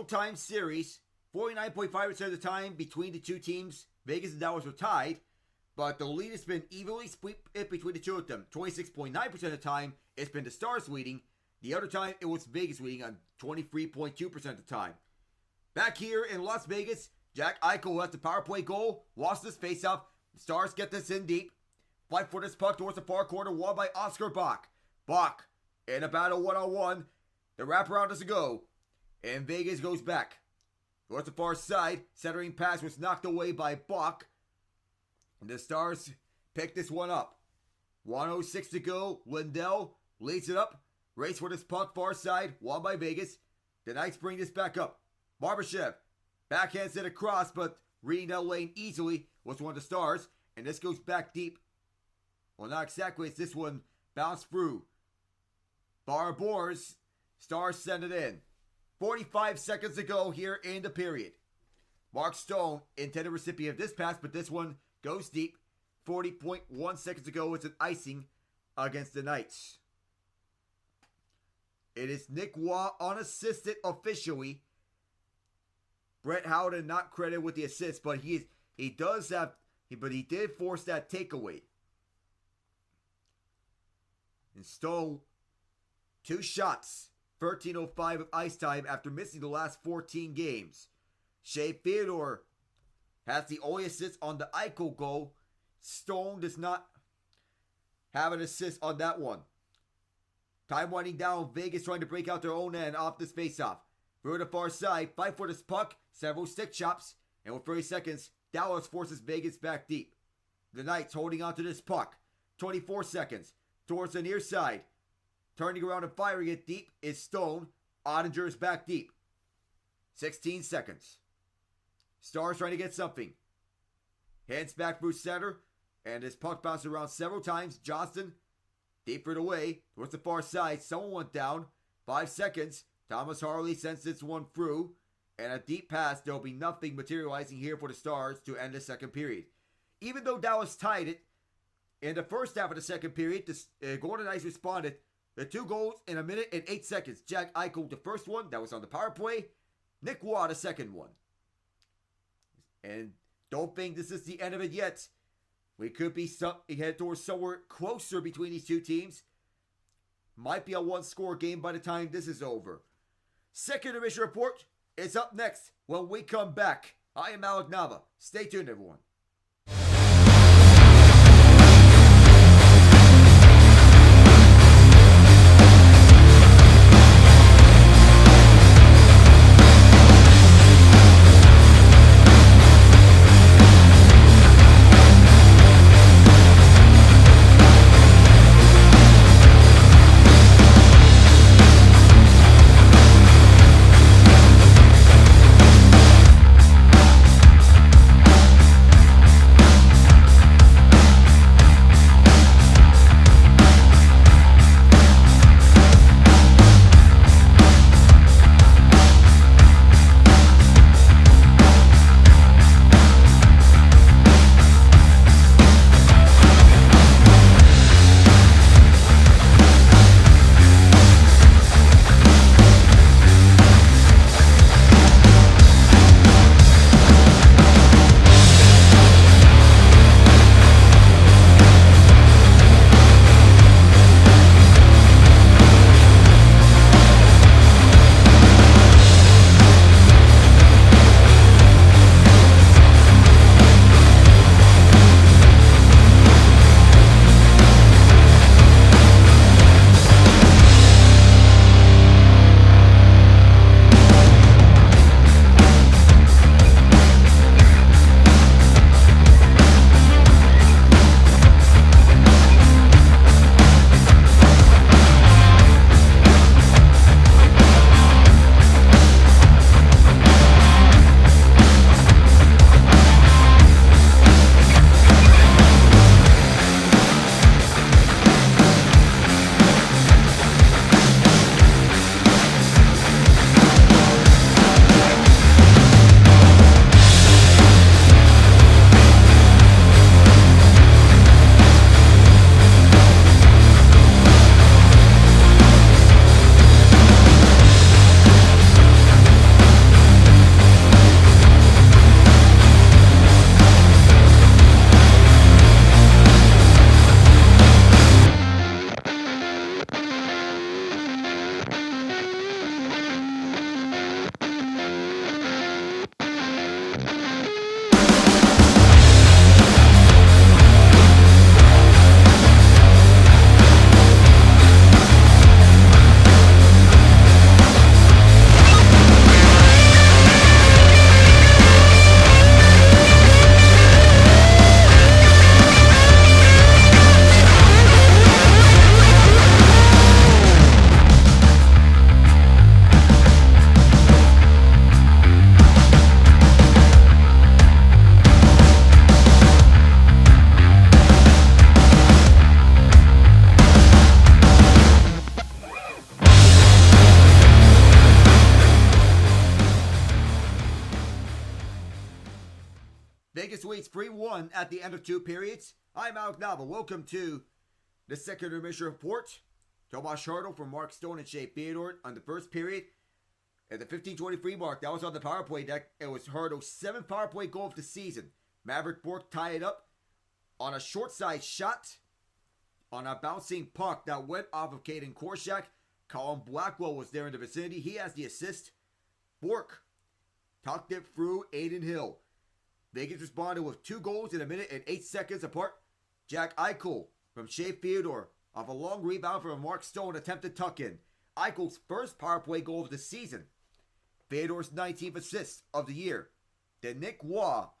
all-time series 49.5% of the time between the two teams, Vegas and Dallas were tied, but the lead has been evenly split between the two of them. 26.9% of the time, it's been the Stars leading. The other time, it was Vegas leading on 23.2% of the time. Back here in Las Vegas, Jack Eichel left the power play goal, lost his faceoff. The Stars get this in deep. Fight for this puck towards the far corner, won by Oscar Bach. Bach, in a battle one-on-one. The wraparound doesn't go, and Vegas goes back. Towards the far side, centering pass was knocked away by Bach. And the Stars pick this one up. 1:06 to go. Lindell leads it up. Race for this puck far side, won by Vegas. The Knights bring this back up. Barbashev backhands it across, but reading that lane easily was one of the Stars. And this goes back deep. Well, not exactly. It's this one bounced through. Bors. Stars send it in. 45 seconds to go here in the period. Mark Stone, intended recipient of this pass, but this one goes deep. 40.1 seconds to go. It's an icing against the Knights. It is Nick Waugh unassisted officially. Brett Howden not credited with the assist, but he did force that takeaway. And Stone, 2 shots. 13:05 of ice time after missing the last 14 games. Shea Theodore has the only assist on the Eichel goal. Stone does not have an assist on that one. Time winding down. Vegas trying to break out their own end off this faceoff. Through the far side. Fight for this puck. Several stick chops. And with 30 seconds, Dallas forces Vegas back deep. The Knights holding onto this puck. 24 seconds. Towards the near side. Turning around and firing it deep is Stone. Ottinger is back deep. 16 seconds. Stars trying to get something. Hands back through center. And this puck bounced around several times. Johnston, deep for the way. Towards the far side. Someone went down. 5 seconds. Thomas Harley sends this one through. And a deep pass. There will be nothing materializing here for the Stars to end the second period. Even though Dallas tied it, in the first half of the second period, the Golden Knights responded. The 2 goals in 1 minute and 8 seconds. Jack Eichel, the first one, that was on the power play. Nick Waugh, the second one. And don't think this is the end of it yet. We could be headed towards somewhere closer between these two teams. Might be a 1-score game by the time this is over. Second Division Report is up next when we come back. I am Alec Nava. Stay tuned, everyone. Vegas leads 3-1 at the end of 2 periods. I'm Alec Nava. Welcome to the second intermission report. Tomas Hartle from Mark Stone and Shea Theodore on the first period. At the 15:23 mark, that was on the power play deck. It was Hartle's 7th power play goal of the season. Maverick Bourque tied it up on a short side shot on a bouncing puck that went off of Caden Korshak. Colin Blackwell was there in the vicinity. He has the assist. Bourque tucked it through Aiden Hill. Vegas responded with 2 goals in a minute and 8 seconds apart. Jack Eichel from Shea Theodore off a long rebound from Mark Stone attempted tuck-in. Eichel's first power play goal of the season. Theodore's 19th assist of the year. Then Nick Waugh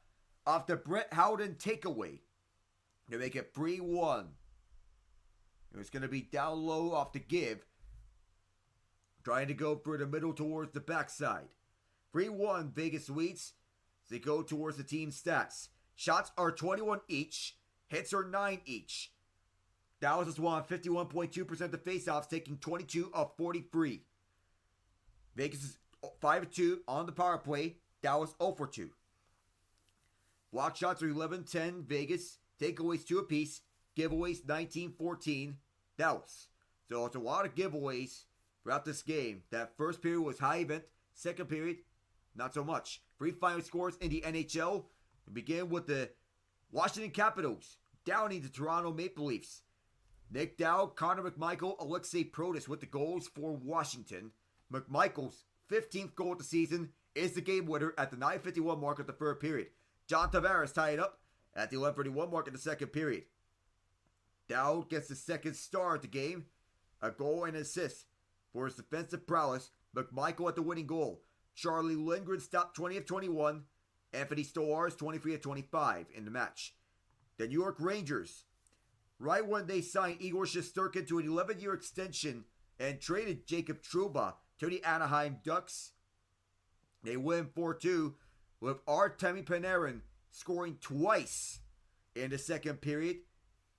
off the Brett Howden takeaway to make it 3-1. It was going to be down low off the give. Trying to go through the middle towards the backside. 3-1 Vegas leads. They go towards the team stats. Shots are 21 each. Hits are 9 each. Dallas has won 51.2% of faceoffs, taking 22 of 43. Vegas is 5-2 on the power play. Dallas 0 for 2. Block shots are 11-10 Vegas. Takeaways 2 apiece. Giveaways 19-14 Dallas. So it's a lot of giveaways throughout this game. That first period was high event. Second period, not so much. 3 final scores in the NHL. We begin with the Washington Capitals downing the Toronto Maple Leafs. Nick Dowd, Connor McMichael, Alexei Protas with the goals for Washington. McMichael's 15th goal of the season is the game winner at the 9:51 mark of the third period. John Tavares tied it up at the 11:31 mark in the second period. Dowd gets the second star of the game, a goal and assist for his defensive prowess. McMichael at the winning goal. Charlie Lindgren stopped 20 of 21. Anthony Stolarz 23 of 25 in the match. The New York Rangers, right when they signed Igor Shesterkin to an 11-year extension and traded Jacob Trouba to the Anaheim Ducks, they win 4-2 with Artemi Panarin scoring twice in the second period.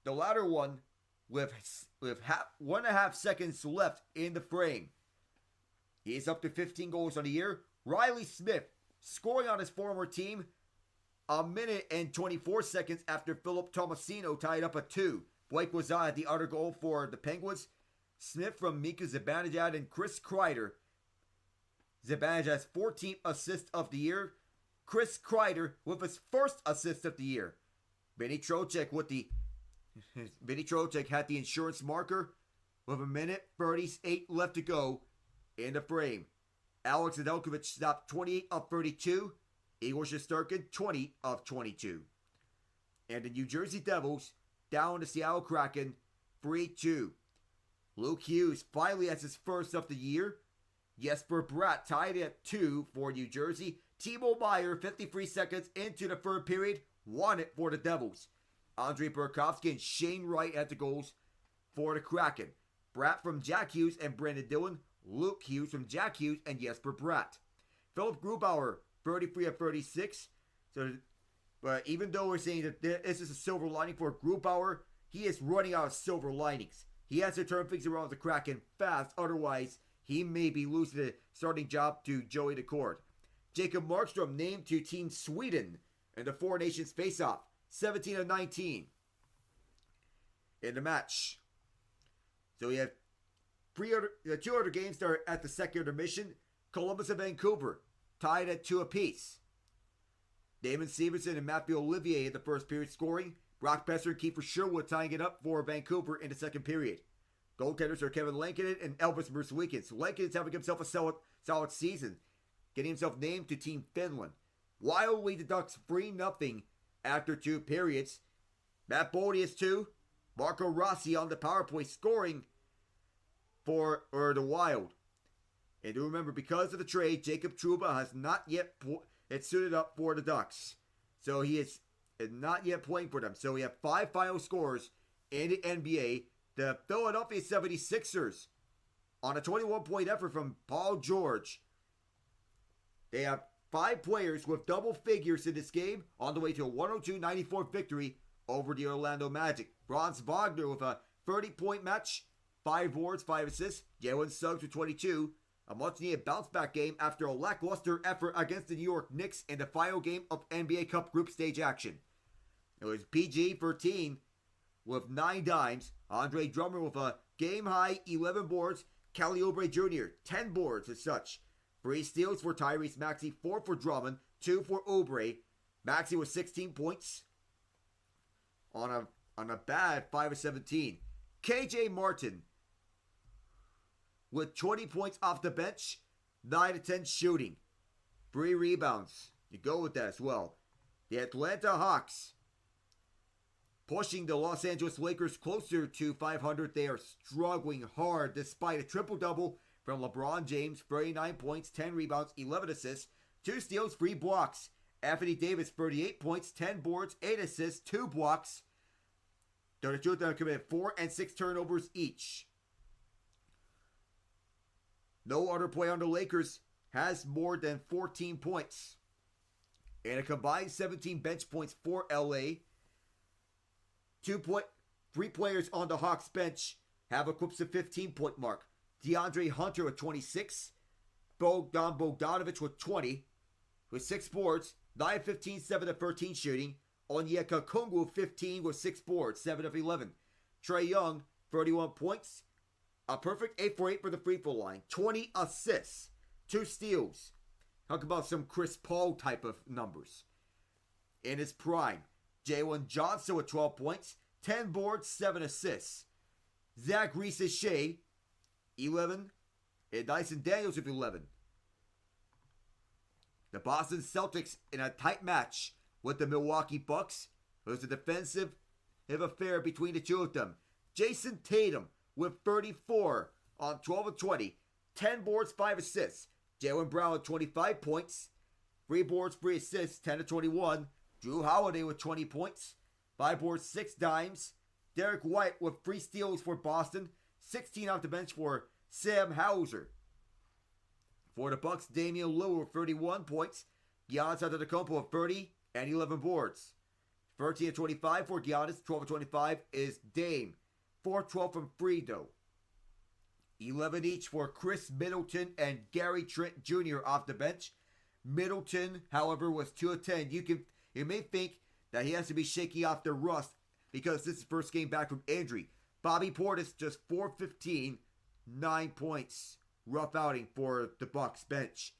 The latter one with 1.5 seconds left in the frame. He's up to 15 goals on the year. Riley Smith scoring on his former team a minute and 24 seconds after Philip Tomasino tied up at 2. Blake was on the other goal for the Penguins. Smith from Mika Zibanejad and Chris Kreider. Zibanejad's 14th assist of the year. Chris Kreider with his first assist of the year. Vinny Trocheck had the insurance marker with a minute 38 left to go in the frame. Alex Nedeljkovic stopped 28 of 32. Igor Shesterkin 20 of 22. And the New Jersey Devils down the Seattle Kraken 3-2. Luke Hughes finally has his first of the year. Jesper Bratt tied at 2 for New Jersey. Timo Meier 53 seconds into the third period won it for the Devils. Andrei Burakovsky and Shane Wright at the goals for the Kraken. Bratt from Jack Hughes and Brandon Dillon. Luke Hughes from Jack Hughes and Jesper Bratt. Philip Grubauer 33 of 36. But even though we're saying that this is a silver lining for Grubauer, he is running out of silver linings. He has to turn things around with the Kraken fast, otherwise he may be losing the starting job to Joey Decord. Jacob Markstrom named to Team Sweden in the Four Nations face-off, 17 of 19 in the match. So we have 2 other games that are at the second intermission. Columbus and Vancouver tied at 2 apiece. Damon Severson and Matthew Olivier in the first period scoring. Brock Besser and Kiefer Sherwood tying it up for Vancouver in the second period. Goaltenders are Kevin Lankinen and Elvis Merzlikins. Lankinen's having himself a solid season, getting himself named to Team Finland. Wild lead the Ducks 3-0 after 2 periods. Matt Bodius 2. Marco Rossi on the power play scoring for the Wild. And do remember, because of the trade, Jacob Trouba has not yet suited up for the Ducks. So he is not yet playing for them. So we have 5 final scores in the NBA. The Philadelphia 76ers on a 21-point effort from Paul George. They have 5 players with double figures in this game on the way to a 102-94 victory over the Orlando Magic. Franz Wagner with a 30-point match, 5 boards, 5 assists. Jalen Suggs with 22. a much-needed bounce-back game after a lackluster effort against the New York Knicks in the final game of NBA Cup group stage action. It was PG-13 with 9 dimes, Andre Drummond with a game-high 11 boards, Kelly Oubre Jr. 10 boards as such. 3 steals for Tyrese Maxey, 4 for Drummond, 2 for Oubre. Maxey with 16 points on a bad 5 of 17. KJ Martin with 20 points off the bench, 9 of 10 shooting. 3 rebounds. You go with that as well. The Atlanta Hawks pushing the Los Angeles Lakers closer to 500. They are struggling hard despite a triple-double from LeBron James. 39 points, 10 rebounds, 11 assists, 2 steals, 3 blocks. Anthony Davis, 38 points, 10 boards, 8 assists, 2 blocks. The truth, they committed 4 and 6 turnovers each. No other player on the Lakers has more than 14 points. And a combined 17 bench points for LA. 3 players on the Hawks bench have eclipsed the 15-point mark. DeAndre Hunter with 26. Bogdan Bogdanovic with 20. With 6 boards, 9 of 15, 7 of 13 shooting. Onyeka Okongwu 15 with 6 boards, 7 of 11. Trae Young, 31 points. A perfect 8 for 8 for the free throw line. 20 assists. 2 steals. Talk about some Chris Paul type of numbers. In his prime, Jalen Johnson with 12 points, 10 boards, 7 assists. Zach Reese-Shea, 11. And Dyson Daniels with 11. The Boston Celtics in a tight match with the Milwaukee Bucks. It was a defensive affair between the two of them. Jason Tatum with 34 on 12 of 20. 10 boards, 5 assists. Jaylen Brown with 25 points. 3 boards, 3 assists, 10 of 21. Drew Holiday with 20 points. 5 boards, 6 dimes. Derek White with 3 steals for Boston. 16 off the bench for Sam Hauser. For the Bucks, Damian Lillard with 31 points. Giannis Antetokounmpo with 30 and 11 boards. 13 of 25 for Giannis. 12 of 25 is Dame. 4-12 from free though. 11 each for Chris Middleton and Gary Trent Jr. off the bench. Middleton, however, was 2 of 10. You may think that he has to be shaky off the rust because this is his first game back from injury. Bobby Portis just 4-15, 9 points. Rough outing for the Bucks bench.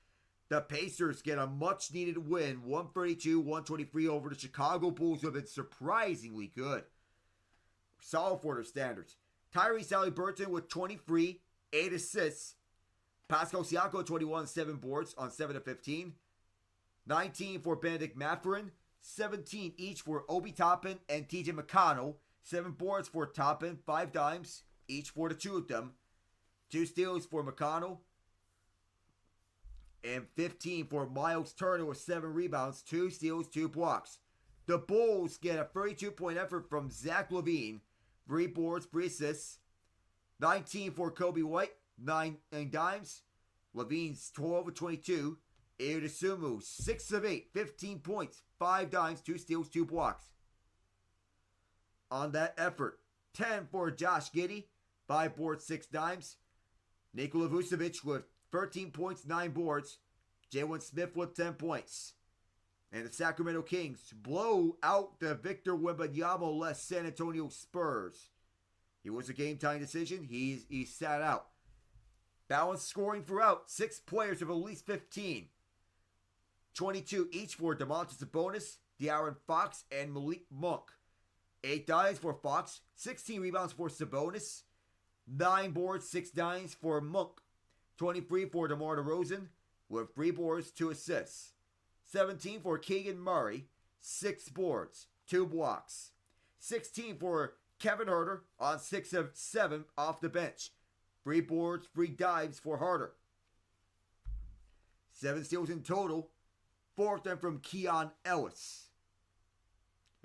The Pacers get a much-needed win, 132-123 over the Chicago Bulls, who have been surprisingly good. Solid for their standards. Tyrese Haliburton with 23, 8 assists. Pascal Siakam 21, 7 boards on 7 of 15. 19 for Benedict Mathurin. 17 each for Obi Toppin and TJ McConnell. 7 boards for Toppin, 5 dimes each for the two of them. 2 steals for McConnell. And 15 for Miles Turner with 7 rebounds, 2 steals, 2 blocks. The Bulls get a 32-point effort from Zach LaVine. 3 boards, 3 assists. 19 for Kobe White, 9 dimes. LaVine's 12 of 22. Ayo 6 of 8, 15 points, 5 dimes, 2 steals, 2 blocks. On that effort, 10 for Josh Giddey, 5 boards, 6 dimes. Nikola Vucevic with 13 points, 9 boards. Jalen Smith with 10 points. And the Sacramento Kings blow out the Victor Wembanyama-less San Antonio Spurs. It was a game-time decision. He sat out. Balanced scoring throughout. 6 players of at least 15. 22 each for Domantas Sabonis, De'Aaron Fox, and Malik Monk. 8 dimes for Fox. 16 rebounds for Sabonis. 9 boards, 6 dimes for Monk. 23 for DeMar DeRozan with 3 boards, 2 assists. 17 for Keegan Murray, 6 boards, 2 blocks. 16 for Kevin Huerter on 6 of 7 off the bench. 3 boards, 3 dives for Huerter. 7 steals in total, 4 of them from Keon Ellis.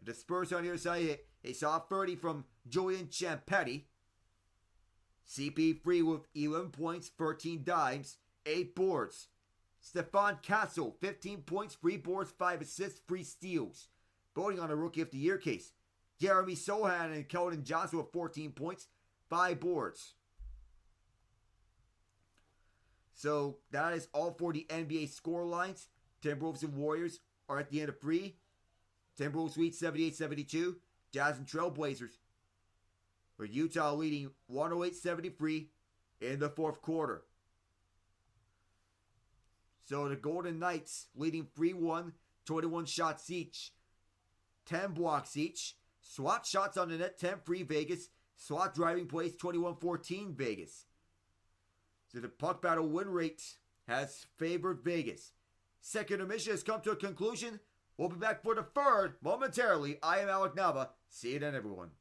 The Spurs on the other side, they saw 30 from Julian Champetti. CP3 with 11 points, 13 dimes, 8 boards. Stefan Castle, 15 points, 3 boards, 5 assists, 3 steals. Voting on a Rookie of the Year case. Jeremy Sohan and Keldon Johnson with 14 points, 5 boards. So that is all for the NBA score lines. Timberwolves and Warriors are at the end of 3. Timberwolves lead 78-72. Jazz and Trailblazers. For Utah leading 108-73 in the fourth quarter. So the Golden Knights leading 3-1, 21 shots each, 10 blocks each. Slot shots on the net, 10-3 Vegas. Slot driving plays, 21-14 Vegas. So the puck battle win rate has favored Vegas. Second intermission has come to a conclusion. We'll be back for the third momentarily. I am Alec Nava. See you then, everyone.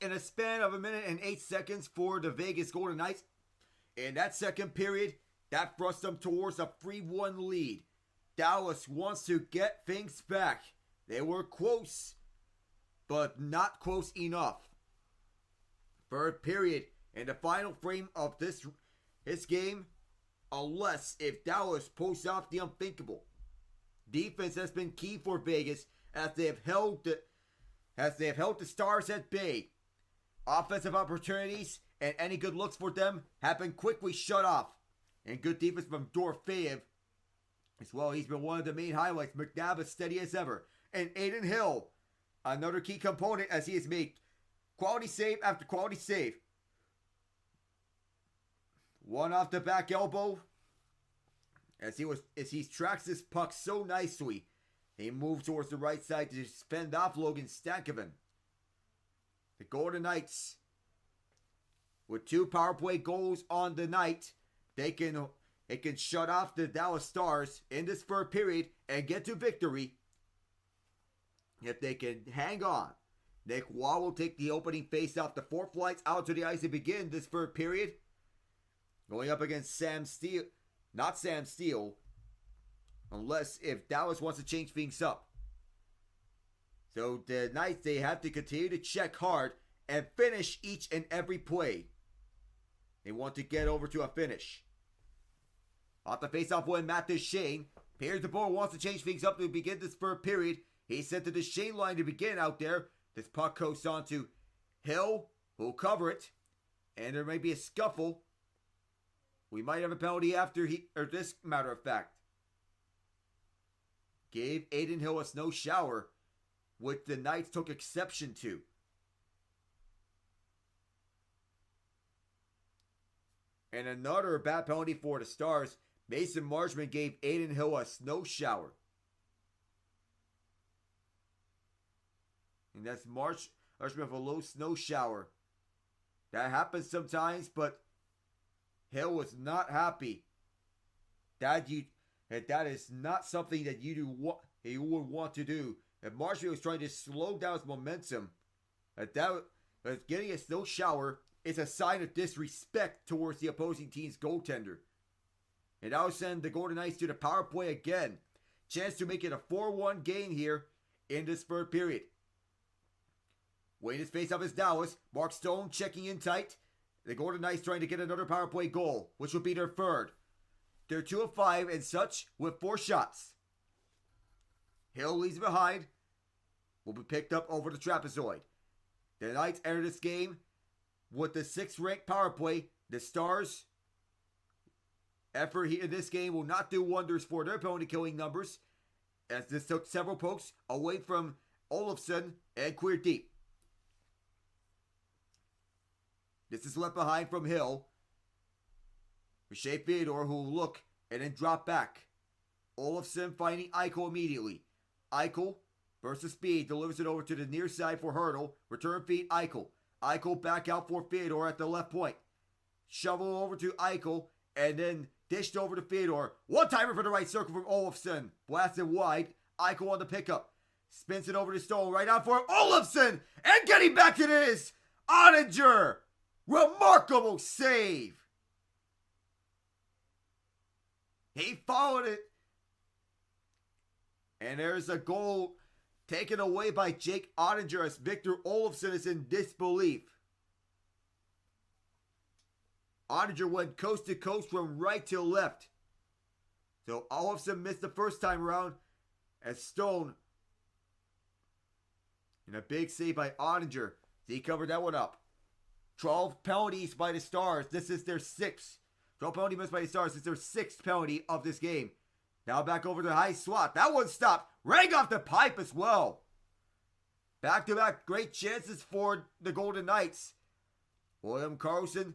In a span of 1:08 for the Vegas Golden Knights. In that second period, that thrust them towards a 3-1 lead. Dallas wants to get things back. They were close, but not close enough. Third period, in the final frame of this game, unless if Dallas pulls off the unthinkable. Defense has been key for Vegas as they have held the Stars at bay. Offensive opportunities and any good looks for them have been quickly shut off. And good defense from Dorofeyev as well. He's been one of the main highlights. McNabb is steady as ever. And Aiden Hill, another key component as he has made quality save after quality save. One off the back elbow as he tracks this puck so nicely. He moves towards the right side to fend off Logan Stankoven. The Golden Knights, with 2 power play goals on the night, they can shut off the Dallas Stars in this third period and get to victory. If they can hang on, Nick Waugh will take the opening face-off. The 4th lights out to the ice to begin this third period. Going up against Sam Steele. Not Sam Steele. Unless if Dallas wants to change things up. So the Knights, they have to continue to check hard and finish each and every play. They want to get over to a finish. Off the face-off win, Matt Duchene. Pierre DeBoer wants to change things up to begin this third period. He's sent to the Duchene line to begin out there. This puck coasts on to Hill, who'll cover it. And there may be a scuffle. We might have a penalty after this, matter of fact. Gave Aiden Hill a snow shower, which the Knights took exception to. And another bad penalty for the Stars. Mason Marshman gave Aiden Hill a snow shower. And that's Marshman with a low snow shower. That happens sometimes, but Hill was not happy. That is not something that you would want to do. If Marshman was trying to slow down his momentum, getting a snow shower is a sign of disrespect towards the opposing team's goaltender. And that'll send the Golden Knights to the power play again. Chance to make it a 4-1 game here in this third period. Waiting his face-off is Dallas. Mark Stone checking in tight. The Golden Knights trying to get another power play goal, which will be their third. They're 2 of 5 and such with 4 shots. Hill leaves behind. Will be picked up over the trapezoid. The Knights enter this game with the 6th ranked power play. The Stars' effort in this game will not do wonders for their penalty killing numbers, as this took several pokes away from Olofsson and cleared deep. This is left behind from Hill. Shea Theodore, who will look and then drop back. Olofsson finding Eichel immediately. Eichel versus speed, delivers it over to the near side for Hurdle. Return feed Eichel. Eichel back out for Theodore at the left point. Shovel over to Eichel and then dished over to Theodore. One-timer for the right circle from Olofsson. Blasted wide. Eichel on the pickup. Spins it over to Stone. Right out for Olofsson. And getting back it is Ottinger. Remarkable save. He followed it. And there's a goal taken away by Jake Ottinger as Victor Olofsson is in disbelief. Ottinger went coast to coast from right to left. So Olofsson missed the first time around as Stone, and a big save by Ottinger. He covered that one up. 12 penalties by the Stars. This is their 6th. 12 penalty missed by the Stars. It's their 6th penalty of this game. Now back over to high slot. That one stopped. Rang off the pipe as well. Back-to-back great chances for the Golden Knights. William Karlsson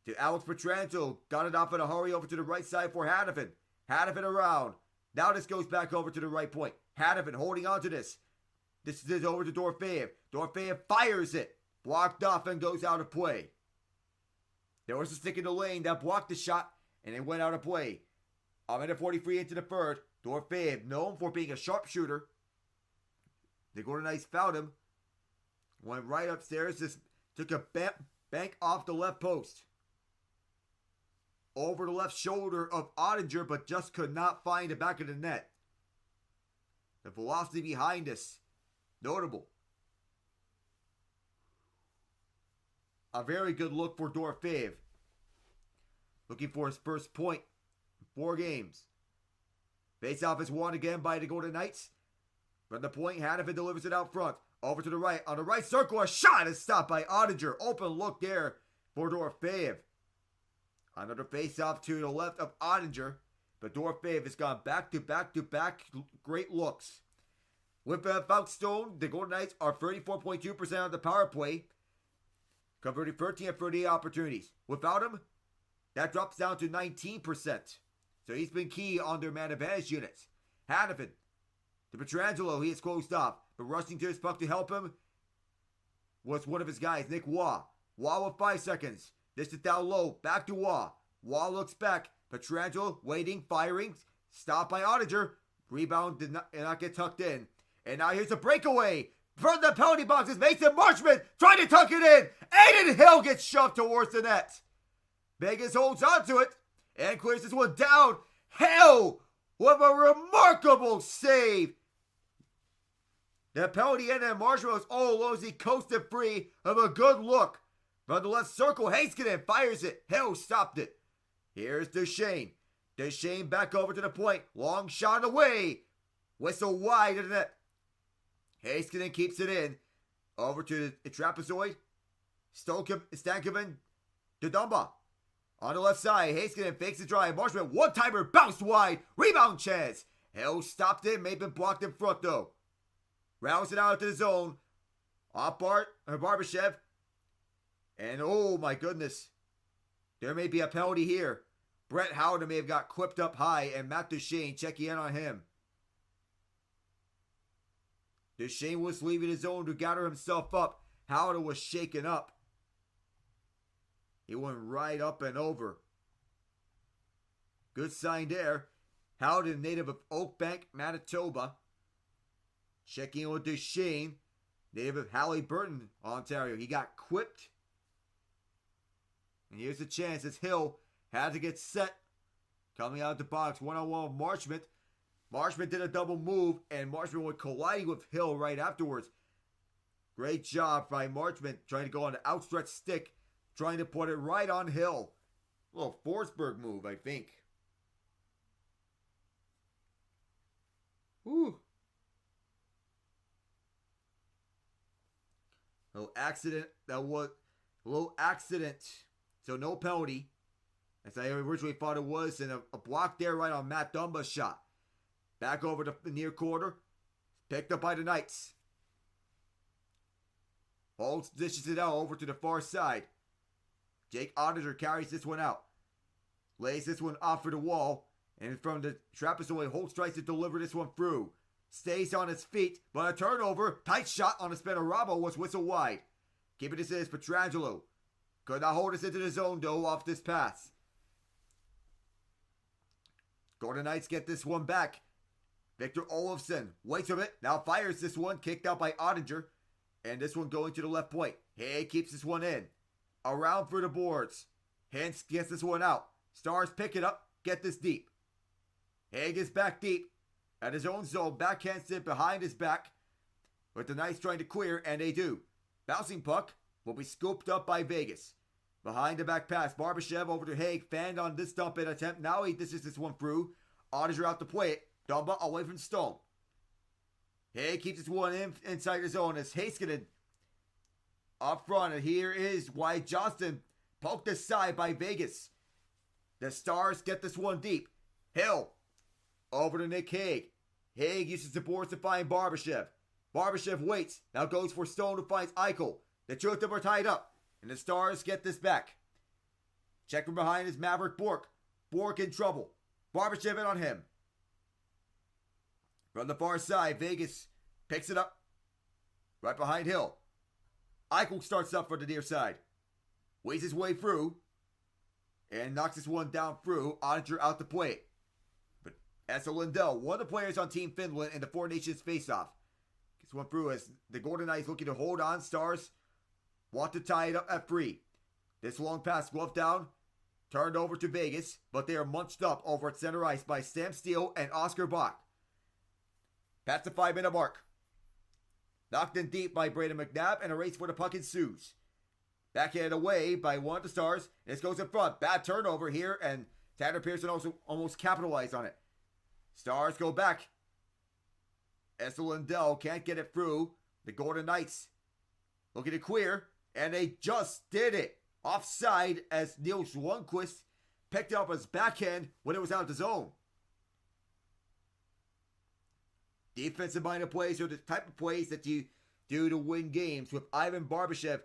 to Alex Pietrangelo. Got it off in a hurry over to the right side for Hanifin. Hanifin around. Now this goes back over to the right point. Hanifin holding on to this. This is over to Dorofeyev. Dorofeyev fires it. Blocked off and goes out of play. There was a stick in the lane that blocked the shot and it went out of play. A minute 43 into the third. Dorofeyev, known for being a sharpshooter. The Golden Knights found him. Went right upstairs. Just took a bank off the left post. Over the left shoulder of Ottinger, but just could not find the back of the net. The velocity behind us, notable. A very good look for Dorofeyev. Looking for his first point in 4 games. Face-off is won again by the Golden Knights. From the point, Hanifin delivers it out front. Over to the right. On the right circle, a shot is stopped by Ottinger. Open look there for Dorofeyev. Another face-off to the left of Ottinger. But Dorofeyev has gone back-to-back great looks. Without Stone, the Golden Knights are 34.2% of the power play, converting 13 of 38 opportunities. Without him, that drops down to 19%. So he's been key on their man advantage units. Hanifin to Pietrangelo, he is closed off. But rushing to his puck to help him was one of his guys, Nick Waugh. Waugh with 5 seconds. This is down low. Back to Waugh. Waugh looks back. Pietrangelo waiting, firing. Stopped by Ottinger. Rebound did not get tucked in. And now here's a breakaway. From the penalty box is Mason Marshman trying to tuck it in. Aiden Hill gets shoved towards the net. Vegas holds onto it and clears this one down. Hill with a remarkable save. The penalty ended and Marshman was all alone as he coasted free of a good look From the left circle, Heiskanen fires it. Hill stopped it. Here's Duchesne. Duchesne back over to the point. Long shot away. Whistle wide of the net. Heiskanen keeps it in. Over to the trapezoid. Stankoven to Dumba. On the left side, Heiskanen fakes the drive. Marshman, one-timer, bounced wide. Rebound chance. Hill stopped it, may have been blocked in front though. Rounds it out to the zone. Off Barbashev. And oh my goodness. There may be a penalty here. Brett Howden may have got clipped up high and Matt Duchesne checking in on him. Duchesne was leaving his zone to gather himself up. Howden was shaken up. He went right up and over. Good sign there. Howden, native of Oakbank, Manitoba. Checking in with Duchesne, native of Halliburton, Ontario. He got clipped. And here's the chance as Hill had to get set. Coming out of the box, one-on-one with Marchment. Marchment did a double move, and Marchment was colliding with Hill right afterwards. Great job by Marchment, trying to go on the outstretched stick, trying to put it right on Hill. A little Forsberg move, I think. Whew. Little accident. That was a little accident. So no penalty. As I originally thought it was. And a block there right on Matt Dumba's shot. Back over to the near corner. Picked up by the Knights. Holtz dishes it out over to the far side. Jake Ottinger carries this one out. Lays this one off for the wall. And from the trapezoid, Holtz tries to deliver this one through. Stays on his feet, but a turnover. Tight shot on a Spinorabo was whistle wide. Keeping this is Pietrangelo. Could not hold us into the zone though off this pass. Golden Knights get this one back. Victor Olofsson waits from it. Now fires this one. Kicked out by Ottinger. And this one going to the left point. Hay keeps this one in. Around for the boards. Hintz gets this one out. Stars pick it up. Get this deep. Hay gets back deep. At his own zone. Backhands it behind his back. With the Knights trying to clear. And they do. Bouncing puck will be scooped up by Vegas. Behind the back pass. Barbashev over to Haig. Fanned on this dump in attempt. Now he dishes this one through. Ottinger out to play it. Dumba away from Stone. Haig keeps this one inside his zone as Heiskanen up front. And here is Wyatt Johnston poked aside by Vegas. The Stars get this one deep. Hill over to Nick Haig. Haig uses the boards to find Barbashev. Barbashev waits. Now goes for Stone who finds Eichel. The two of them are tied up. And the Stars get this back. Check from behind is Maverick Bourque. Bourque in trouble. Barbashev in on him. From the far side, Vegas picks it up. Right behind Hill. Eichel starts up for the near side. Weighs his way through. And knocks this one down through. Ottinger out to play it. But Esa Lindell, one of the players on Team Finland in the Four Nations faceoff. Gets one through as the Golden Knights looking to hold on. Stars want to tie it up at 3. This long pass glove down. Turned over to Vegas. But they are munched up over at center ice by Sam Steele and Oscar Bach. Past the 5-minute mark. Knocked in deep by Braden McNabb and a race for the puck ensues. Backhanded away by one of the Stars. This goes in front. Bad turnover here and Tanner Pearson also almost capitalized on it. Stars go back. Esa Lindell can't get it through. The Golden Knights looking to clear and they just did it. Offside as Niels Lundqvist picked up his backhand when it was out of the zone. Defensive-minded plays are the type of plays that you do to win games, with Ivan Barbashev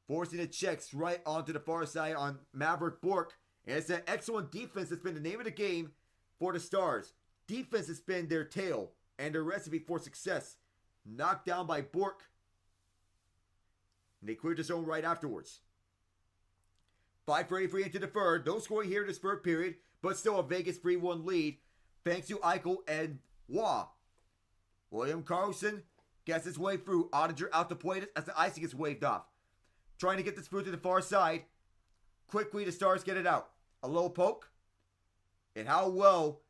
forcing the checks right onto the far side on Maverick Bourque. And it's an excellent defense that's been the name of the game for the Stars. Defense has been their tail and their recipe for success. Knocked down by Bourque. And they cleared the zone right afterwards. 5:33 into the third. No scoring here in this third period, but still a Vegas 3-1 lead. Thanks to Eichel and Waugh. William Karlsson gets his way through. Ottinger out to play it as the icing gets waved off. Trying to get this through to the far side. Quickly the Stars get it out. A low poke. And how well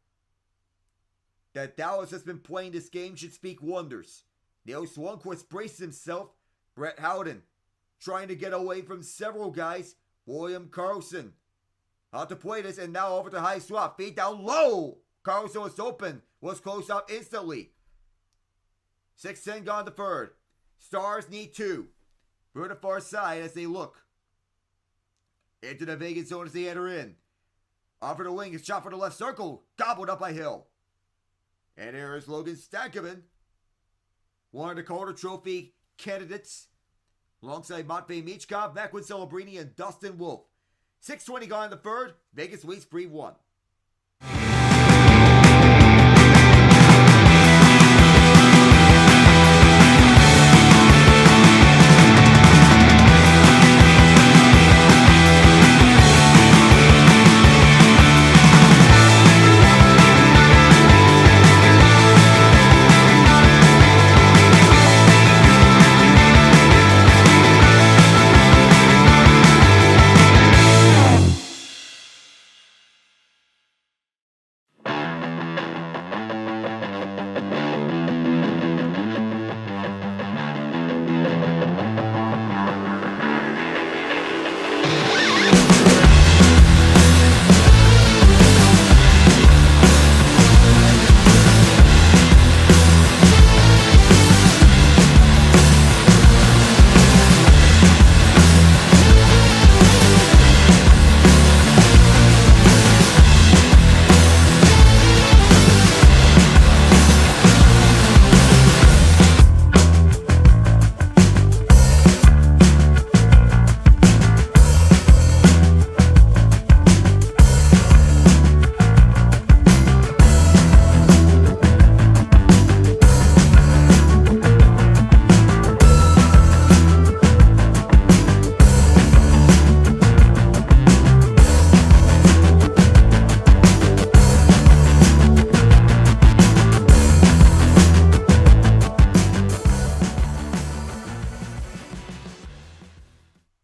that Dallas has been playing this game should speak wonders. Niels Lundqvist braces himself. Brett Howden trying to get away from several guys. William Karlsson out to play this, and now over to high swap. Feed down low. Karlsson was open. Was close out instantly. 6:10 gone to third. Stars need 2. We're to the far side as they look into the vacant zone as they enter in. Off for the wing, his shot for the left circle. Gobbled up by Hill. And there is Logan Stankoven, one of the Calder Trophy candidates, alongside Matvei Michkov, Macklin Celebrini, and Dustin Wolf. 6:20 gone in the third. Vegas leads 3-1.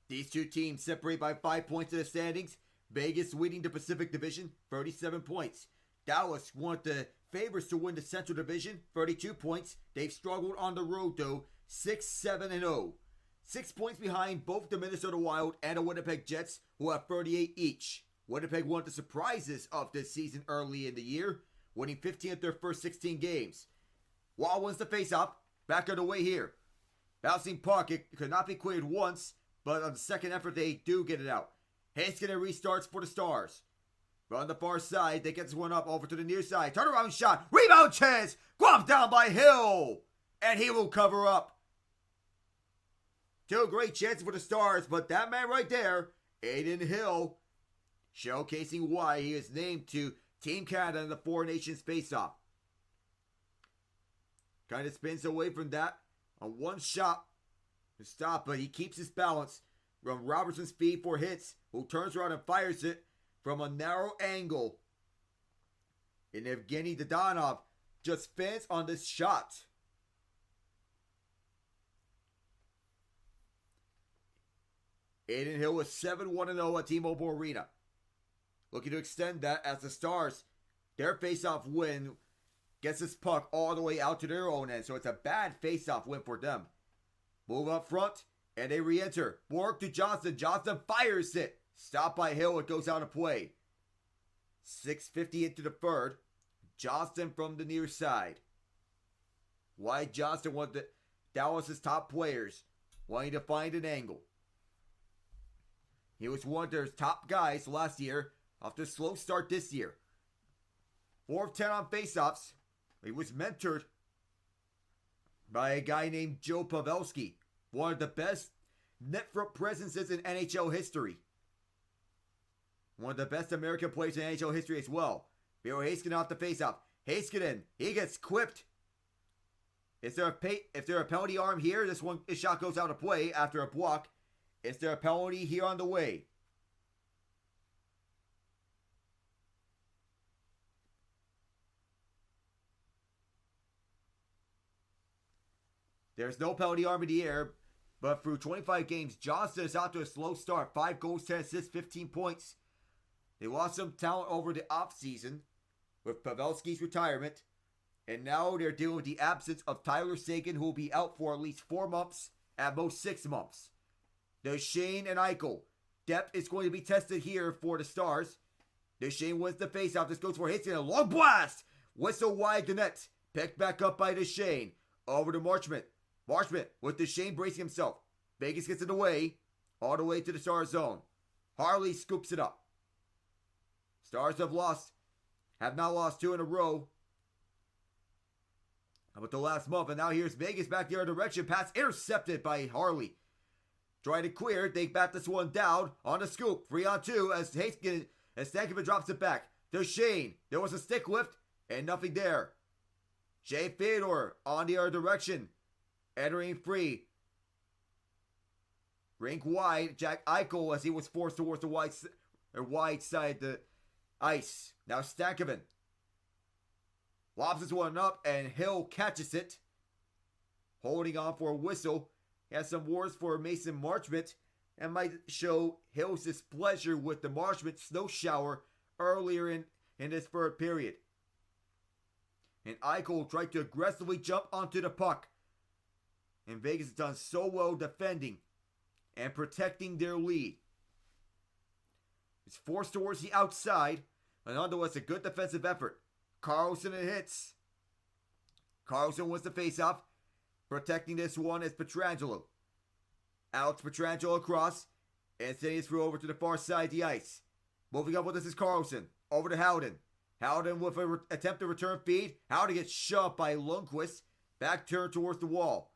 These two teams separate by 5 points in the standings. Vegas leading the Pacific Division, 37 points. Dallas, one of the favorites to win the Central Division, 32 points. They've struggled on the road though, 6-7-0. 6 points behind both the Minnesota Wild and the Winnipeg Jets, who have 38 each. Winnipeg one of the surprises of this season early in the year, winning 15 of their first 16 games. Wild wins the face-off, back on the way here. Bouncing puck, it could not be cleared once, but on the second effort they do get it out. Heiskanen restarts for the Stars. But on the far side, they get this one up over to the near side. Turnaround shot, rebound chance, globbed down by Hill, and he will cover up. Two great chances for the Stars, but that man right there, Aiden Hill, showcasing why he is named to Team Canada in the Four Nations Face-Off. Kind of spins away from that on one shot to stop, but he keeps his balance from Robertson's speed for hits, who turns around and fires it from a narrow angle. And Evgeny Dadonov just fans on this shot. Aiden Hill was 7-1-0 at T-Mobile Arena. Looking to extend that as the Stars, their face-off win gets this puck all the way out to their own end. So it's a bad face-off win for them. Move up front, and they re-enter. Bork to Johnson. Johnson fires it. Stopped by Hill. It goes out of play. 6:50 into the third. Johnston from the near side. Wyatt Johnston, one of the Dallas' top players, wanting to find an angle. He was one of their top guys last year, after a slow start this year. 4 of 10 on faceoffs. He was mentored by a guy named Joe Pavelski, one of the best net front presences in NHL history. One of the best American players in NHL history as well. Miro Heiskanen off the faceoff. Heiskanen, he gets quipped. Is there a penalty arm here? This shot goes out of play after a block. Is there a penalty here on the way? There's no penalty arm in the air, but through 25 games, Johnston is out to a slow start. 5 goals, 10 assists, 15 points. They lost some talent over the offseason with Pavelski's retirement, and now they're dealing with the absence of Tyler Seguin, who will be out for at least 4 months, at most 6 months. Duchesne and Eichel. Depth is going to be tested here for the Stars. Duchesne wins the faceoff. This goes for Haskin. A long blast. Whistle wide the net. Picked back up by Duchesne. Over to Marchment. Marchment with Duchesne bracing himself. Vegas gets it away. All the way to the Stars zone. Harley scoops it up. Stars have not lost 2 in a row. How about the last month? And now here's Vegas back the other direction. Pass intercepted by Harley. Trying to clear. They bat this one down on the scoop. 3-on-2 as Stankovic drops it back. Duchesne. There was a stick lift and nothing there. Jay Fedor on the other direction. Entering free. Rink wide. Jack Eichel as he was forced towards the wide side of the ice. Now Stankovic lobs this one up and Hill catches it. Holding on for a whistle. He has some words for Mason Marchment and might show Hill's displeasure with the Marchment snow shower earlier in this third period. And Eichel tried to aggressively jump onto the puck. And Vegas has done so well defending and protecting their lead. It's forced towards the outside, and nonetheless a good defensive effort. Carlson and hits. Carlson wins the faceoff. Protecting this one is Pietrangelo. Alex Pietrangelo across, and sending it through over to the far side of the ice. Moving up with this is Carlson. Over to Howden. Howden with an attempt to return feed. Howden gets shoved by Lundqvist. Back turn towards the wall.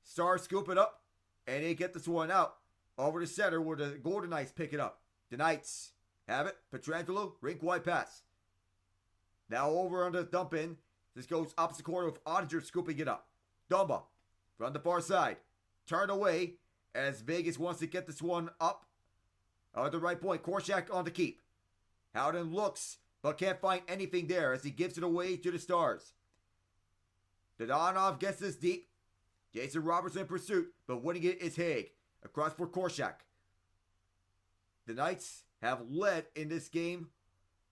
Stars scoop it up, and they get this one out. Over to center where the Golden Knights pick it up. The Knights have it. Pietrangelo, rink wide pass. Now over on the dump in. This goes opposite corner with Ottinger scooping it up. Dumba from the far side. Turned away as Vegas wants to get this one up. At the right point. Korshak on the keep. Howden looks but can't find anything there as he gives it away to the Stars. Dadonov gets this deep. Jason Robertson in pursuit, but winning it is Haig. Across for Korshak. The Knights have led in this game.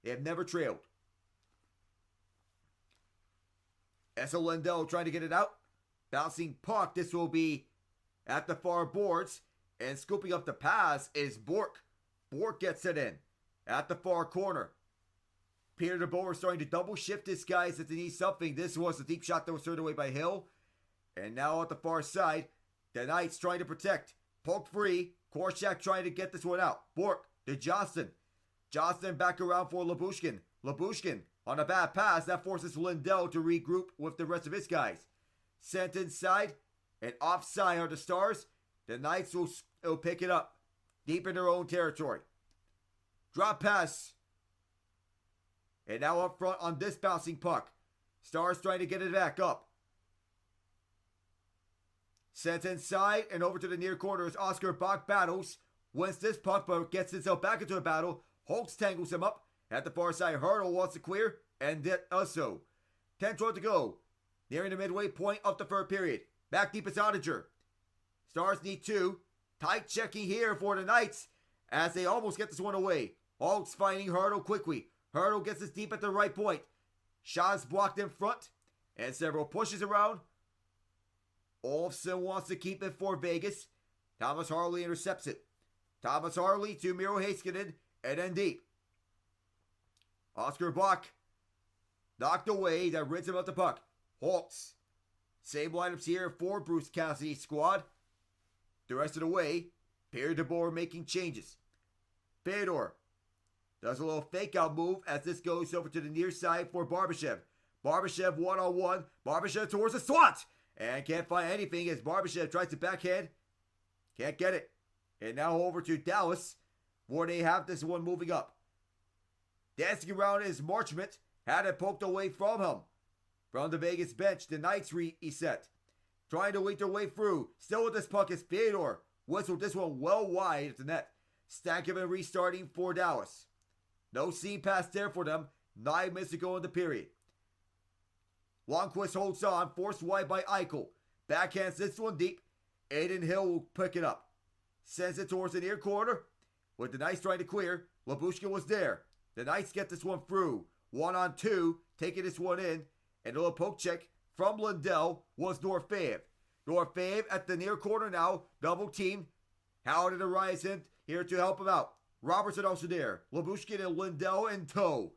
They have never trailed. Esa Lindell trying to get it out. Bouncing puck. This will be at the far boards. And scooping up the pass is Bork. Bork gets it in. At the far corner. Peter DeBoer starting to double shift his guys if they need something. This was a deep shot that was turned away by Hill. And now at the far side, the Knights trying to protect. Poke free. Korshak trying to get this one out. Bork to Johnston. Johnston back around for Labushkin. Labushkin on a bad pass. That forces Lindell to regroup with the rest of his guys. Sent inside. And offside are the Stars. The Knights will pick it up. Deep in their own territory. Drop pass. And now up front on this bouncing puck. Stars trying to get it back up. Sent inside and over to the near corner as Oscar Bach battles. Wins this puck but gets himself back into a battle. Holtz tangles him up. At the far side, Hurdle wants to clear and does so. 10-12 to go. Nearing the midway point of the third period. Back deep is Ottinger. Stars need 2. Tight checking here for the Knights as they almost get this one away. Holtz finding Hurdle quickly. Hurdle gets this deep at the right point. Shots blocked in front and several pushes around. Olofsson wants to keep it for Vegas. Thomas Harley intercepts it. Thomas Harley to Miro Heiskanen and then deep. Oscar Bach knocked away. That rids him out the puck. Holtz. Same lineups here for Bruce Cassidy's squad. The rest of the way, Pierre DeBoer making changes. Fedor does a little fake out move as this goes over to the near side for Barbashev. Barbashev one-on-one. Barbashev towards the slot. And can't find anything as Barbashev tries to backhand. Can't get it. And now over to Dallas, where they have this one moving up. Dancing around is Marchment. Had it poked away from him. From the Vegas bench, the Knights reset. Trying to lead their way through. Still with this puck is Fedor. Whistled this one well wide at the net. Stankovic restarting for Dallas. No seam pass there for them. 9 minutes to go in the period. Lundqvist holds on, forced wide by Eichel. Backhands this one deep. Aiden Hill will pick it up. Sends it towards the near corner. With the Knights trying to clear, Labushkin was there. The Knights get this one through. 1-on-2, taking this one in. And a little poke check from Lindell was Norfeev. Your fave at the near corner now. Double team. Howard and Arias here to help him out. Robertson also there. Labushkin and Lindell in tow.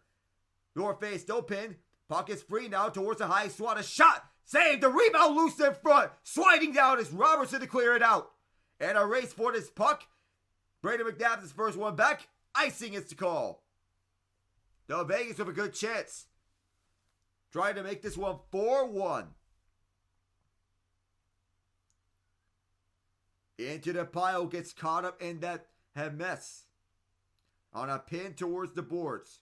Your face still pinned. Puck is free now towards the high swat. A shot. Save. The rebound loose in front. Sliding down is Robertson to clear it out. And a race for this puck. Brandon McNabb, his first one back. Icing is the call. The Vegas with a good chance. Trying to make this one 4-1. Into the pile, gets caught up in that mess. On a pin towards the boards.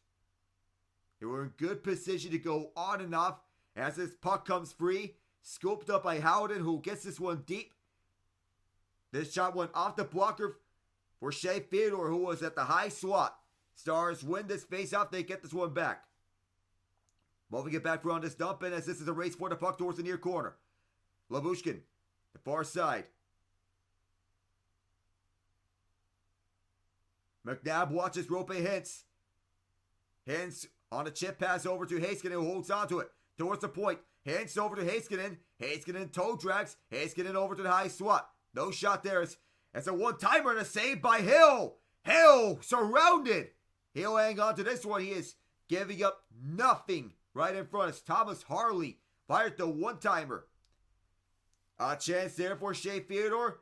They were in good position to go on and off as this puck comes free. Scooped up by Howden, who gets this one deep. This shot went off the blocker for Shea Theodore, who was at the high slot. Stars win this face-off. They get this one back. Moving it back around this dump, and as this is a race for the puck towards the near corner. Labushkin, the far side. McNabb watches Rope Hintz. Hintz on a chip pass over to Heiskanen, who holds onto it. Towards the point. Hintz over to Heiskanen. Heiskanen toe drags. Heiskanen over to the high swat. No shot there. It's a one-timer and a save by Hill. Hill surrounded. He'll hang on to this one. He is giving up nothing right in front as Thomas Harley fired the one-timer. A chance there for Shea Theodore.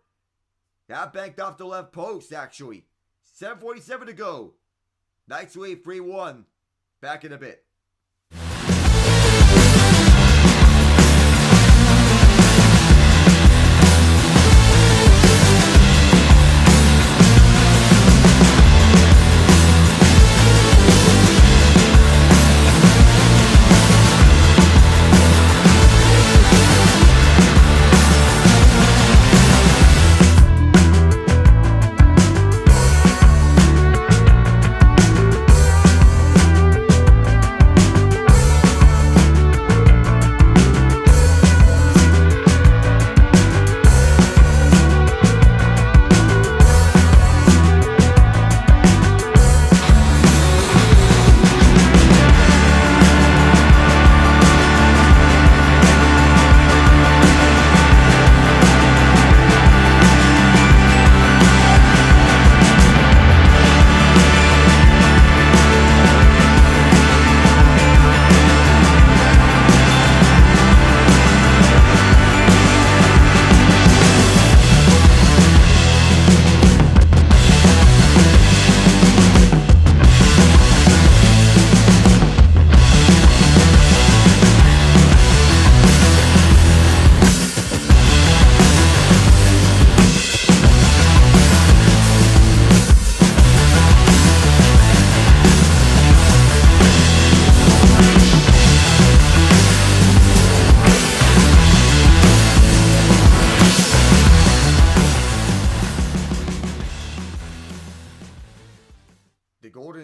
That banked off the left post, actually. 7:47 to go. Knights lead 3-1. Back in a bit.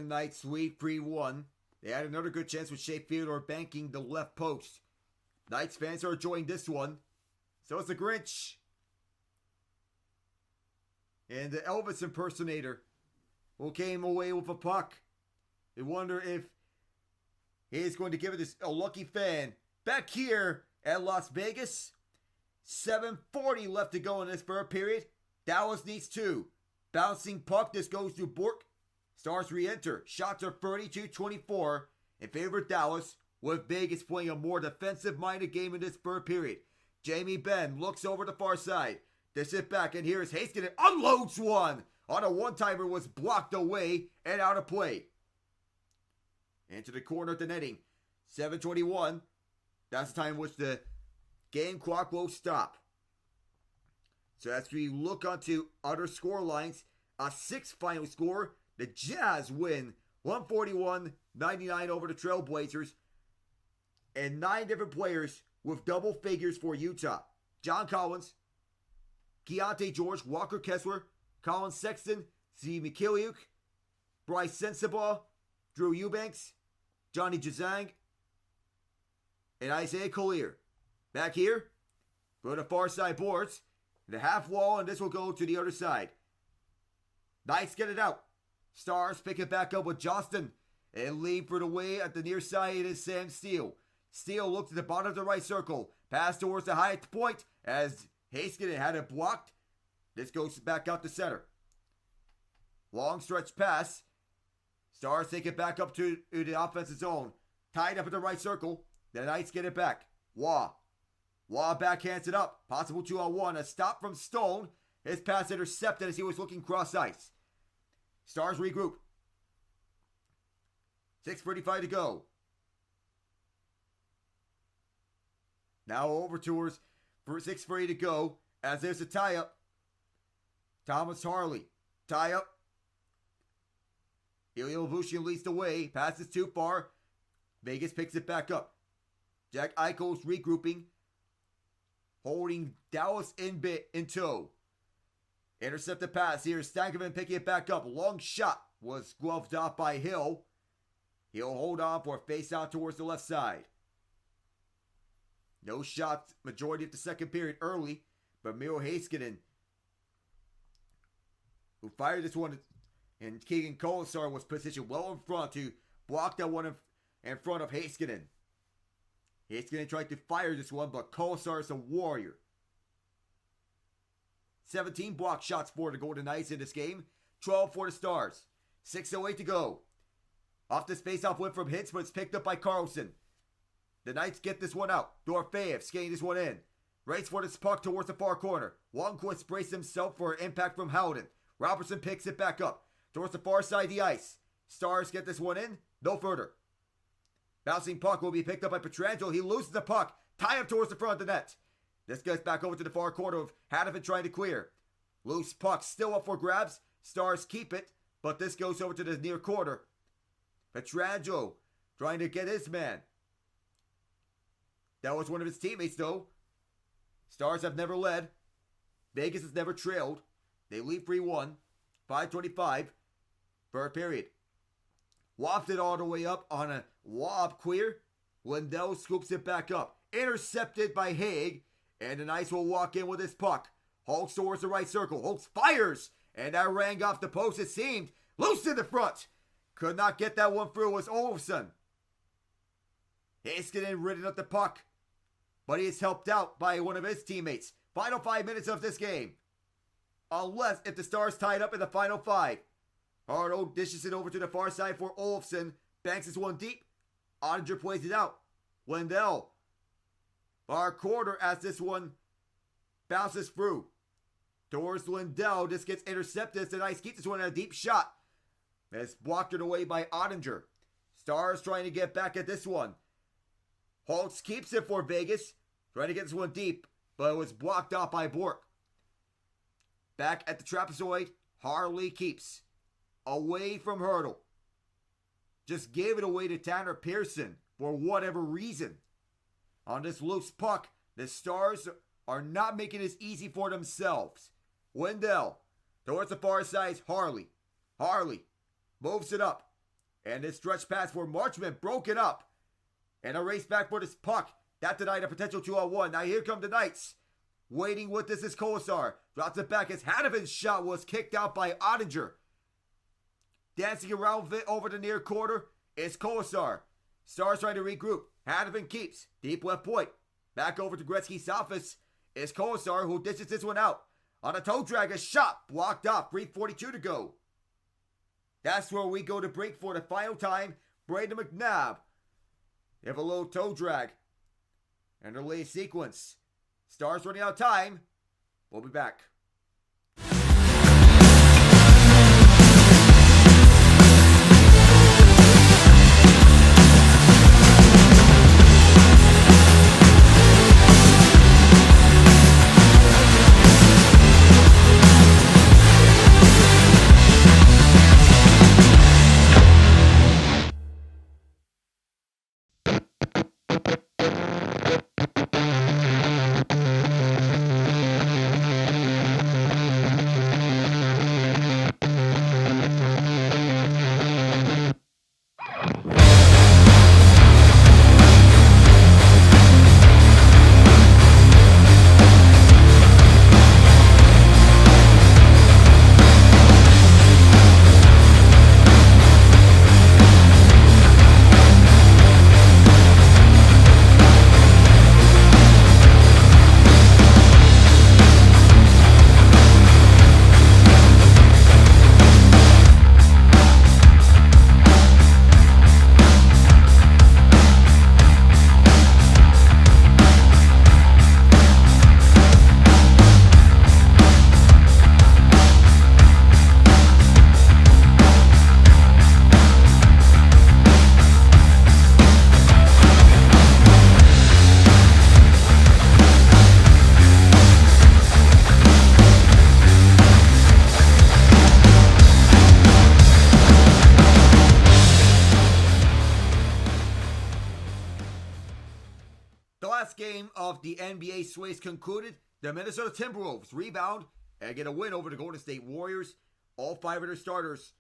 Knights lead 3-1. They had another good chance with Shea Theodore banking the left post. Knights fans are enjoying this one. So is the Grinch. And the Elvis impersonator who came away with a puck. They wonder if he's going to give it a lucky fan. Back here at Las Vegas. 7:40 left to go in this third period. Dallas needs 2. Bouncing puck. This goes to Bork. Stars re-enter. Shots are 32-24 in favor of Dallas, with Vegas playing a more defensive-minded game in this third period. Jamie Benn looks over the far side. They sit back, and here's Heiskanen unloads one on a one-timer, was blocked away and out of play. Into the corner at the netting. 7:21. That's the time in which the game clock will stop. So as we look onto other score lines, a 6th final score. The Jazz win 141-99 over the Trailblazers. And 9 different players with double figures for Utah. John Collins, Keontae George, Walker Kessler, Colin Sexton, Z. Mikiliuk, Bryce Sensabaugh, Drew Eubanks, Johnny Jazang, and Isaiah Collier. Back here, go to far side boards. The half wall, and this will go to the other side. Knights get it out. Stars pick it back up with Johnston. And lead for the way at the near side is Sam Steele. Steele looks at the bottom of the right circle. Pass towards the high point as Heiskanen had it blocked. This goes back out to center. Long stretch pass. Stars take it back up to the offensive zone. Tied up in the right circle. The Knights get it back. Waugh backhands it up. Possible 2-on-1. A stop from Stone. His pass intercepted as he was looking cross ice. Stars regroup. 6:35 to go. Now overtures for 6:30 to go as there's a tie-up. Thomas Harley. Tie-up. Ilya Lavushin leads the way. Passes too far. Vegas picks it back up. Jack Eichel's regrouping. Holding Dallas in tow. Intercepted pass here. Stankoven picking it back up. Long shot was gloved off by Hill. He'll hold on for a face out towards the left side. No shots majority of the second period early, but Miro Heiskanen, who fired this one, and Keegan Kolesar was positioned well in front to block that one in front of Heiskanen. Heiskanen tried to fire this one, but Kolesar is a warrior. 17 block shots for the Golden Knights in this game, 12 for the Stars. 6:08 to go. Off this face-off win from Hitz, but it's picked up by Carlson. The Knights get this one out. Dorofeyev skating this one in. Race for this puck towards the far corner. Lundqvist braces himself for an impact from Howden. Robertson picks it back up towards the far side of the ice. Stars get this one in. No further. Bouncing puck will be picked up by Pietrangelo. He loses the puck. Tie up towards the front of the net. This gets back over to the far corner of Hanifin trying to clear. Loose puck still up for grabs. Stars keep it, but this goes over to the near corner. Pietrangelo trying to get his man. That was one of his teammates, though. Stars have never led. Vegas has never trailed. They lead 3-1. 5:25 for a period. Wafted all the way up on a lob clear. Lindell scoops it back up. Intercepted by Haig. And the Knights will walk in with his puck. Holtz towards the right circle. Holtz fires. And that rang off the post, it seemed. Loose in the front. Could not get that one through. It was Olofsson. Heiskanen ridden up the puck. But he is helped out by one of his teammates. Final 5 minutes of this game. Unless if the Stars tied up in the final 5. Hardo dishes it over to the far side for Olofsson. Banks this one deep. Ottinger plays it out. Lindell. Far corner as this one bounces through. Towards Lindell. This gets intercepted. The Knights keep this one at a deep shot. It's blocked away by Ottinger. Stars trying to get back at this one. Holtz keeps it for Vegas. Trying to get this one deep. But it was blocked off by Bork. Back at the trapezoid. Harley keeps. Away from Hurdle. Just gave it away to Tanner Pearson. For whatever reason. On this loose puck. The Stars are not making this easy for themselves. Lindell. Towards the far side. Harley. Harley. Moves it up. And this stretch pass for Marchment broken up. And a race back for this puck. That denied a potential 2-on-1. Now here come the Knights. Waiting with this is Kolesar. Drops it back as Hanovin's shot was kicked out by Ottinger. Dancing around it over the near corner is Kolesar. Stars trying to regroup. Hanovin keeps. Deep left point. Back over to Gretzky's office is Kolesar who dishes this one out. On a toe drag, a shot blocked off. 3:42 to go. That's where we go to break for the final time. Braden McNabb. They have a little toe drag. And a late sequence. Stars running out of time. We'll be back. last game of the NBA slate concluded. The Minnesota Timberwolves rebound and get a win over the Golden State Warriors. All 5 of their starters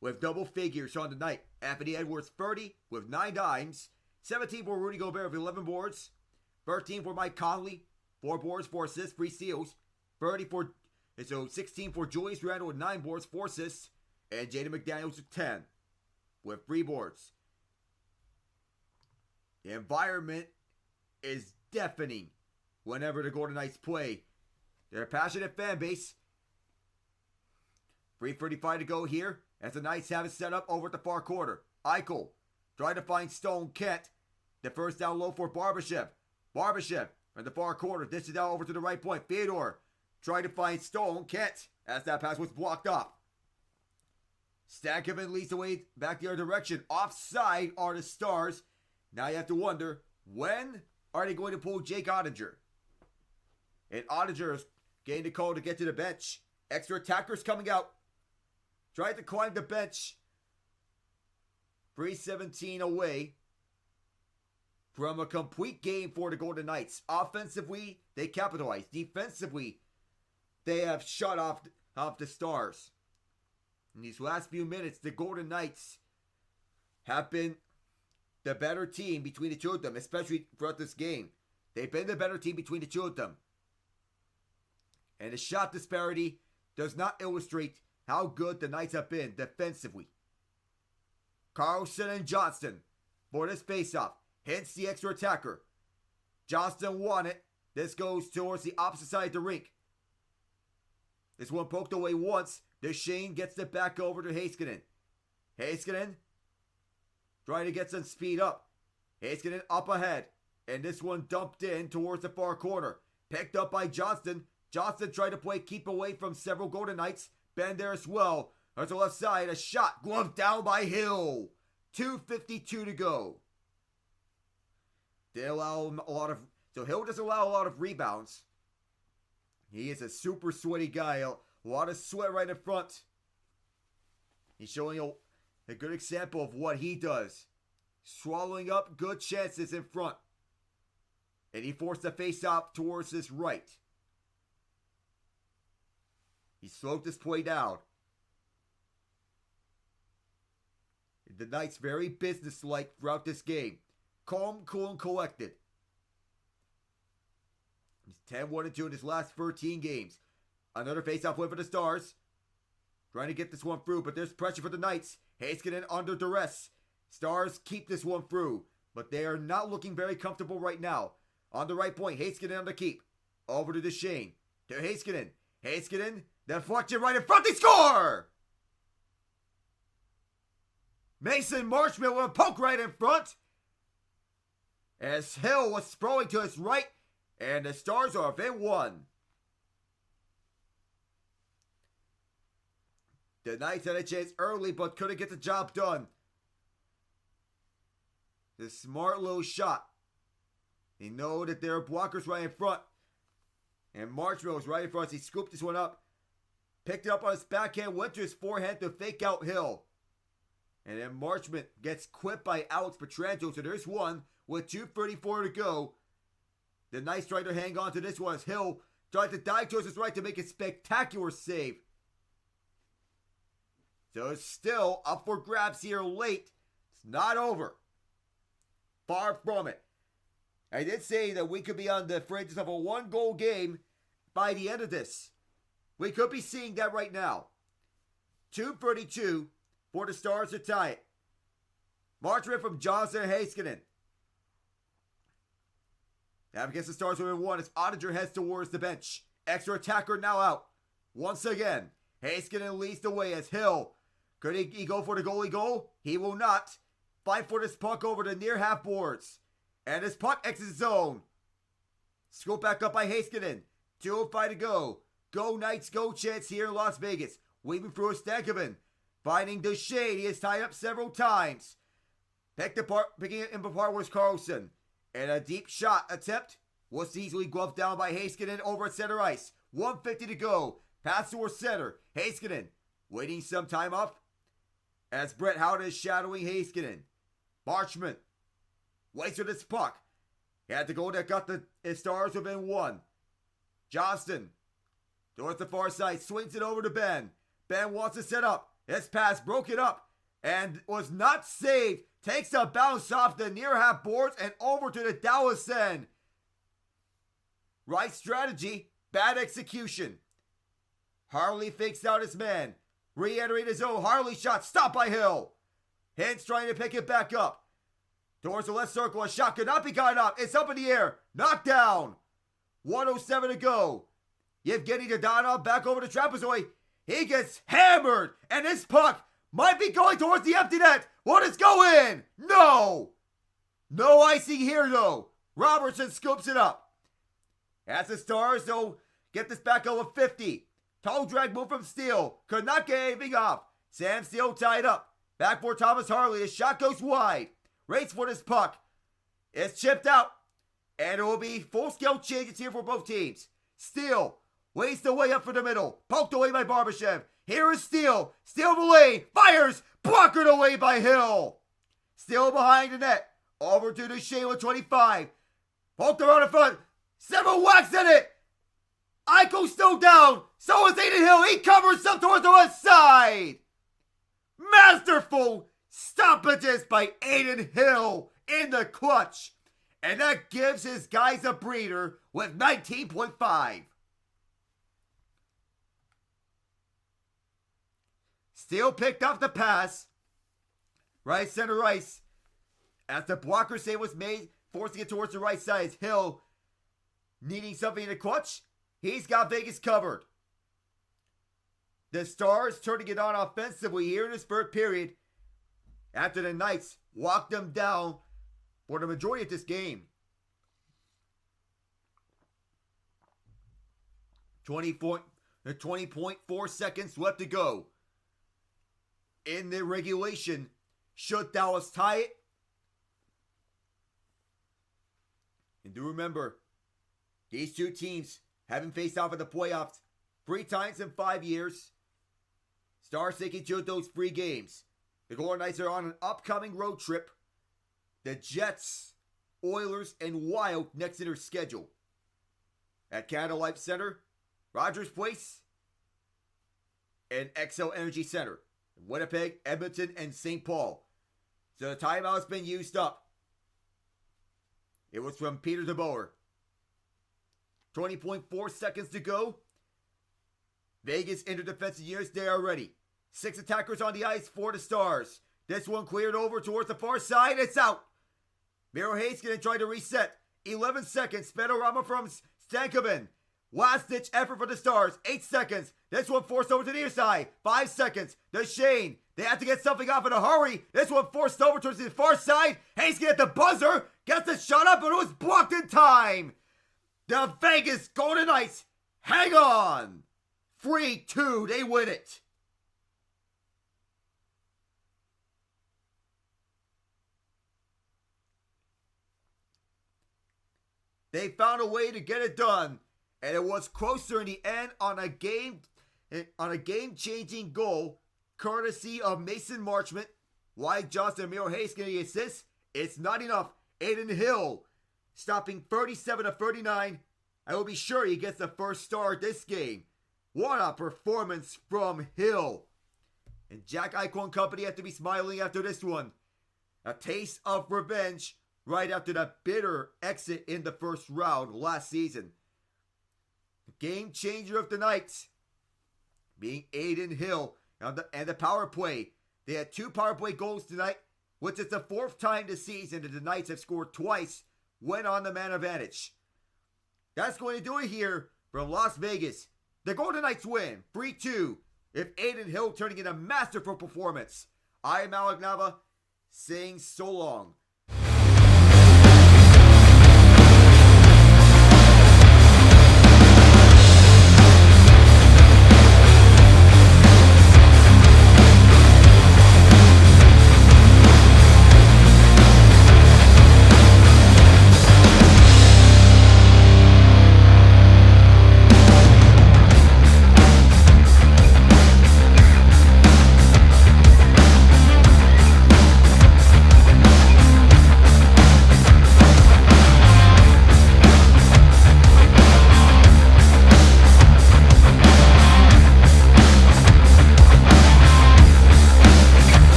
with double figures on the night. Anthony Edwards 30 with 9 dimes. 17 for Rudy Gobert with 11 boards. 13 for Mike Conley, 4 boards, 4 assists, 3 steals. 16 for Julius Randle with 9 boards, 4 assists. And Jaden McDaniels with 10 with 3 boards. The environment is deafening whenever the Golden Knights play. They're a passionate fan base. 3:35 to go here as the Knights have it set up over at the far corner. Eichel trying to find Stone Kent. The first down low for Barbashev. Barbashev in the far corner. Dishes out over to the right point. Theodore trying to find Stone Kent as that pass was blocked off. Stankoven leads the way back the other direction. Offside are the Stars. Now you have to wonder, when are they going to pull Jake Ottinger? And Ottinger is getting the call to get to the bench. Extra attackers coming out. Trying to climb the bench. 3:17 away from a complete game for the Golden Knights. Offensively, they capitalize. Defensively, they have shut off the Stars. In these last few minutes, the Golden Knights have been the better team between the two of them, especially throughout this game. They've been the better team between the two of them. And the shot disparity does not illustrate how good the Knights have been defensively. Carlson and Johnston for this faceoff. Hits the extra attacker. Johnston won it. This goes towards the opposite side of the rink. This one poked away once. Duchesne gets it back over to Heiskanen. Heiskanen trying to get some speed up. Heiskanen up ahead. And this one dumped in towards the far corner. Picked up by Johnston. Johnston tried to play keep away from several Golden Knights. Ben there as well. On the left side, a shot gloved down by Hill. 2:52 to go. They allow him a lot of... So Hill doesn't allow a lot of rebounds. He is a super sweaty guy. A lot of sweat right in front. He's showing a good example of what he does. Swallowing up good chances in front. And he forced the face-off towards his right. He slowed this play down. The Knights very businesslike throughout this game. Calm, cool, and collected. He's 10-1-2 in his last 13 games. Another face-off win for the Stars. Trying to get this one through, but there's pressure for the Knights. Heiskanen under duress. Stars keep this one through, but they are not looking very comfortable right now. On the right point, Heiskanen on the keep. Over to Duchesne. To Heiskanen. Heiskanen, deflection right in front, they score! Mason Marchment with a poke right in front. As Hill was sprawling to his right, and the Stars are within 1. The Knights had a chance early, but couldn't get the job done. The smart little shot. They know that there are blockers right in front. And Marchment was right in front. He scooped this one up. Picked it up on his backhand. Went to his forehand to fake out Hill. And then Marchment gets clipped by Alex Pietrangelo. So there's one with 2:34 to go. The Knights tried to hang on to this one as Hill tried to dive towards his right to make a spectacular save. So it's still up for grabs here late. It's not over. Far from it. I did say that we could be on the fringes of a 1-goal game by the end of this. We could be seeing that right now. 2:32 for the Stars to tie it. Marchment from Johnson and Heiskanen. Now against the Stars within 1 as Ottinger heads towards the bench. Extra attacker now out. Once again, Heiskanen leads the way as Hill. Could he go for the goalie goal? He will not. Fight for this puck over the near half boards. And this puck exits zone. Scooped back up by Heiskanen. 2:05 to go. Go Knights, go chance here in Las Vegas. Weaving through a Stankoven. Finding Duchesne. He is tied up several times. Picking it in apart was Carlson. And a deep shot attempt was easily gloved down by Heiskanen over at center ice. 1:50 to go. Pass towards center. Heiskanen waiting some time off as Brett Howard is shadowing Heiskanen. Marchment waits for this puck. He had the goal that got the Stars within one. Johnston, towards the far side, swings it over to Ben. Ben wants to set up. His pass broke it up and was not saved. Takes a bounce off the near half boards and over to the Dallas end. Right strategy, bad execution. Harley fakes out his man. Re-entering his own. Harley shot stopped by Hill. Hintz trying to pick it back up. Towards the left circle. A shot could not be gotten up. It's up in the air. Knocked down. 1:07 to go. Yevgeny Dadonov back over to Trapezoid. He gets hammered. And this puck might be going towards the empty net. Will it go in? No. No icing here though. Robertson scoops it up. As the Stars though get this back over 50. Toe drag move from Steele. Could not get anything off. Sam Steele tied up. Back for Thomas Harley. His shot goes wide. Rates for this puck. It's chipped out. And it will be full-scale changes here for both teams. Steele waits the way up for the middle. Poked away by Barbashev. Here is Steele. Steele the lane. Fires. Blockered away by Hill. Steele behind the net. Over to Duchesne with 25. Poked around in front. Several whacks in it. Eichel's still down. So is Aiden Hill. He covers some towards the west side. Masterful stoppages by Aiden Hill in the clutch. And that gives his guys a breather with 19.5. Steele picked up the pass. Right center ice. As the blocker save was made, forcing it towards the right side. Hill needing something in the clutch. He's got Vegas covered. The Stars turning it on offensively here in this third period after the Knights walked them down for the majority of this game. 20.4 seconds left to go. In the regulation, should Dallas tie it? And do remember, these two teams haven't faced off in the playoffs 3 times in 5 years. Stars taking 2 of those 3 games. The Golden Knights are on an upcoming road trip. The Jets, Oilers, and Wild next in their schedule. At Canada Life Center, Rogers Place, and XL Energy Center. Winnipeg, Edmonton, and St. Paul. So the timeout's been used up. It was from Peter DeBoer. 20.4 seconds to go. Vegas into defensive units. They are ready. 6 attackers on the ice for the Stars. This one cleared over towards the far side. It's out. Miro Hayes going to try to reset. 11 seconds. Spenorama from Stankoven. Last ditch effort for the Stars. 8 seconds. This one forced over to the near side. 5 seconds. Duchesne. They have to get something off in a hurry. This one forced over towards the far side. Hayes get the buzzer. Gets the shot up, but it was blocked in time. The Vegas Golden Knights hang on. 3-2. They win it. They found a way to get it done. And it was closer in the end on a game-changing goal, courtesy of Mason Marchment. Wyatt Johnston and Miro Hayes getting the assist. It's not enough. Aiden Hill stopping 37 of 39. I will be sure he gets the first star this game. What a performance from Hill. And Jack Eichel and company have to be smiling after this one. A taste of revenge right after that bitter exit in the first round last season. The game changer of the Knights being Aiden Hill and the power play. They had 2 power play goals tonight, which is the 4th time this season that the Knights have scored twice when on the man advantage. That's going to do it here from Las Vegas. The Golden Knights win 3-2 if Aiden Hill turning in a masterful performance. I am Alec Nava saying so long.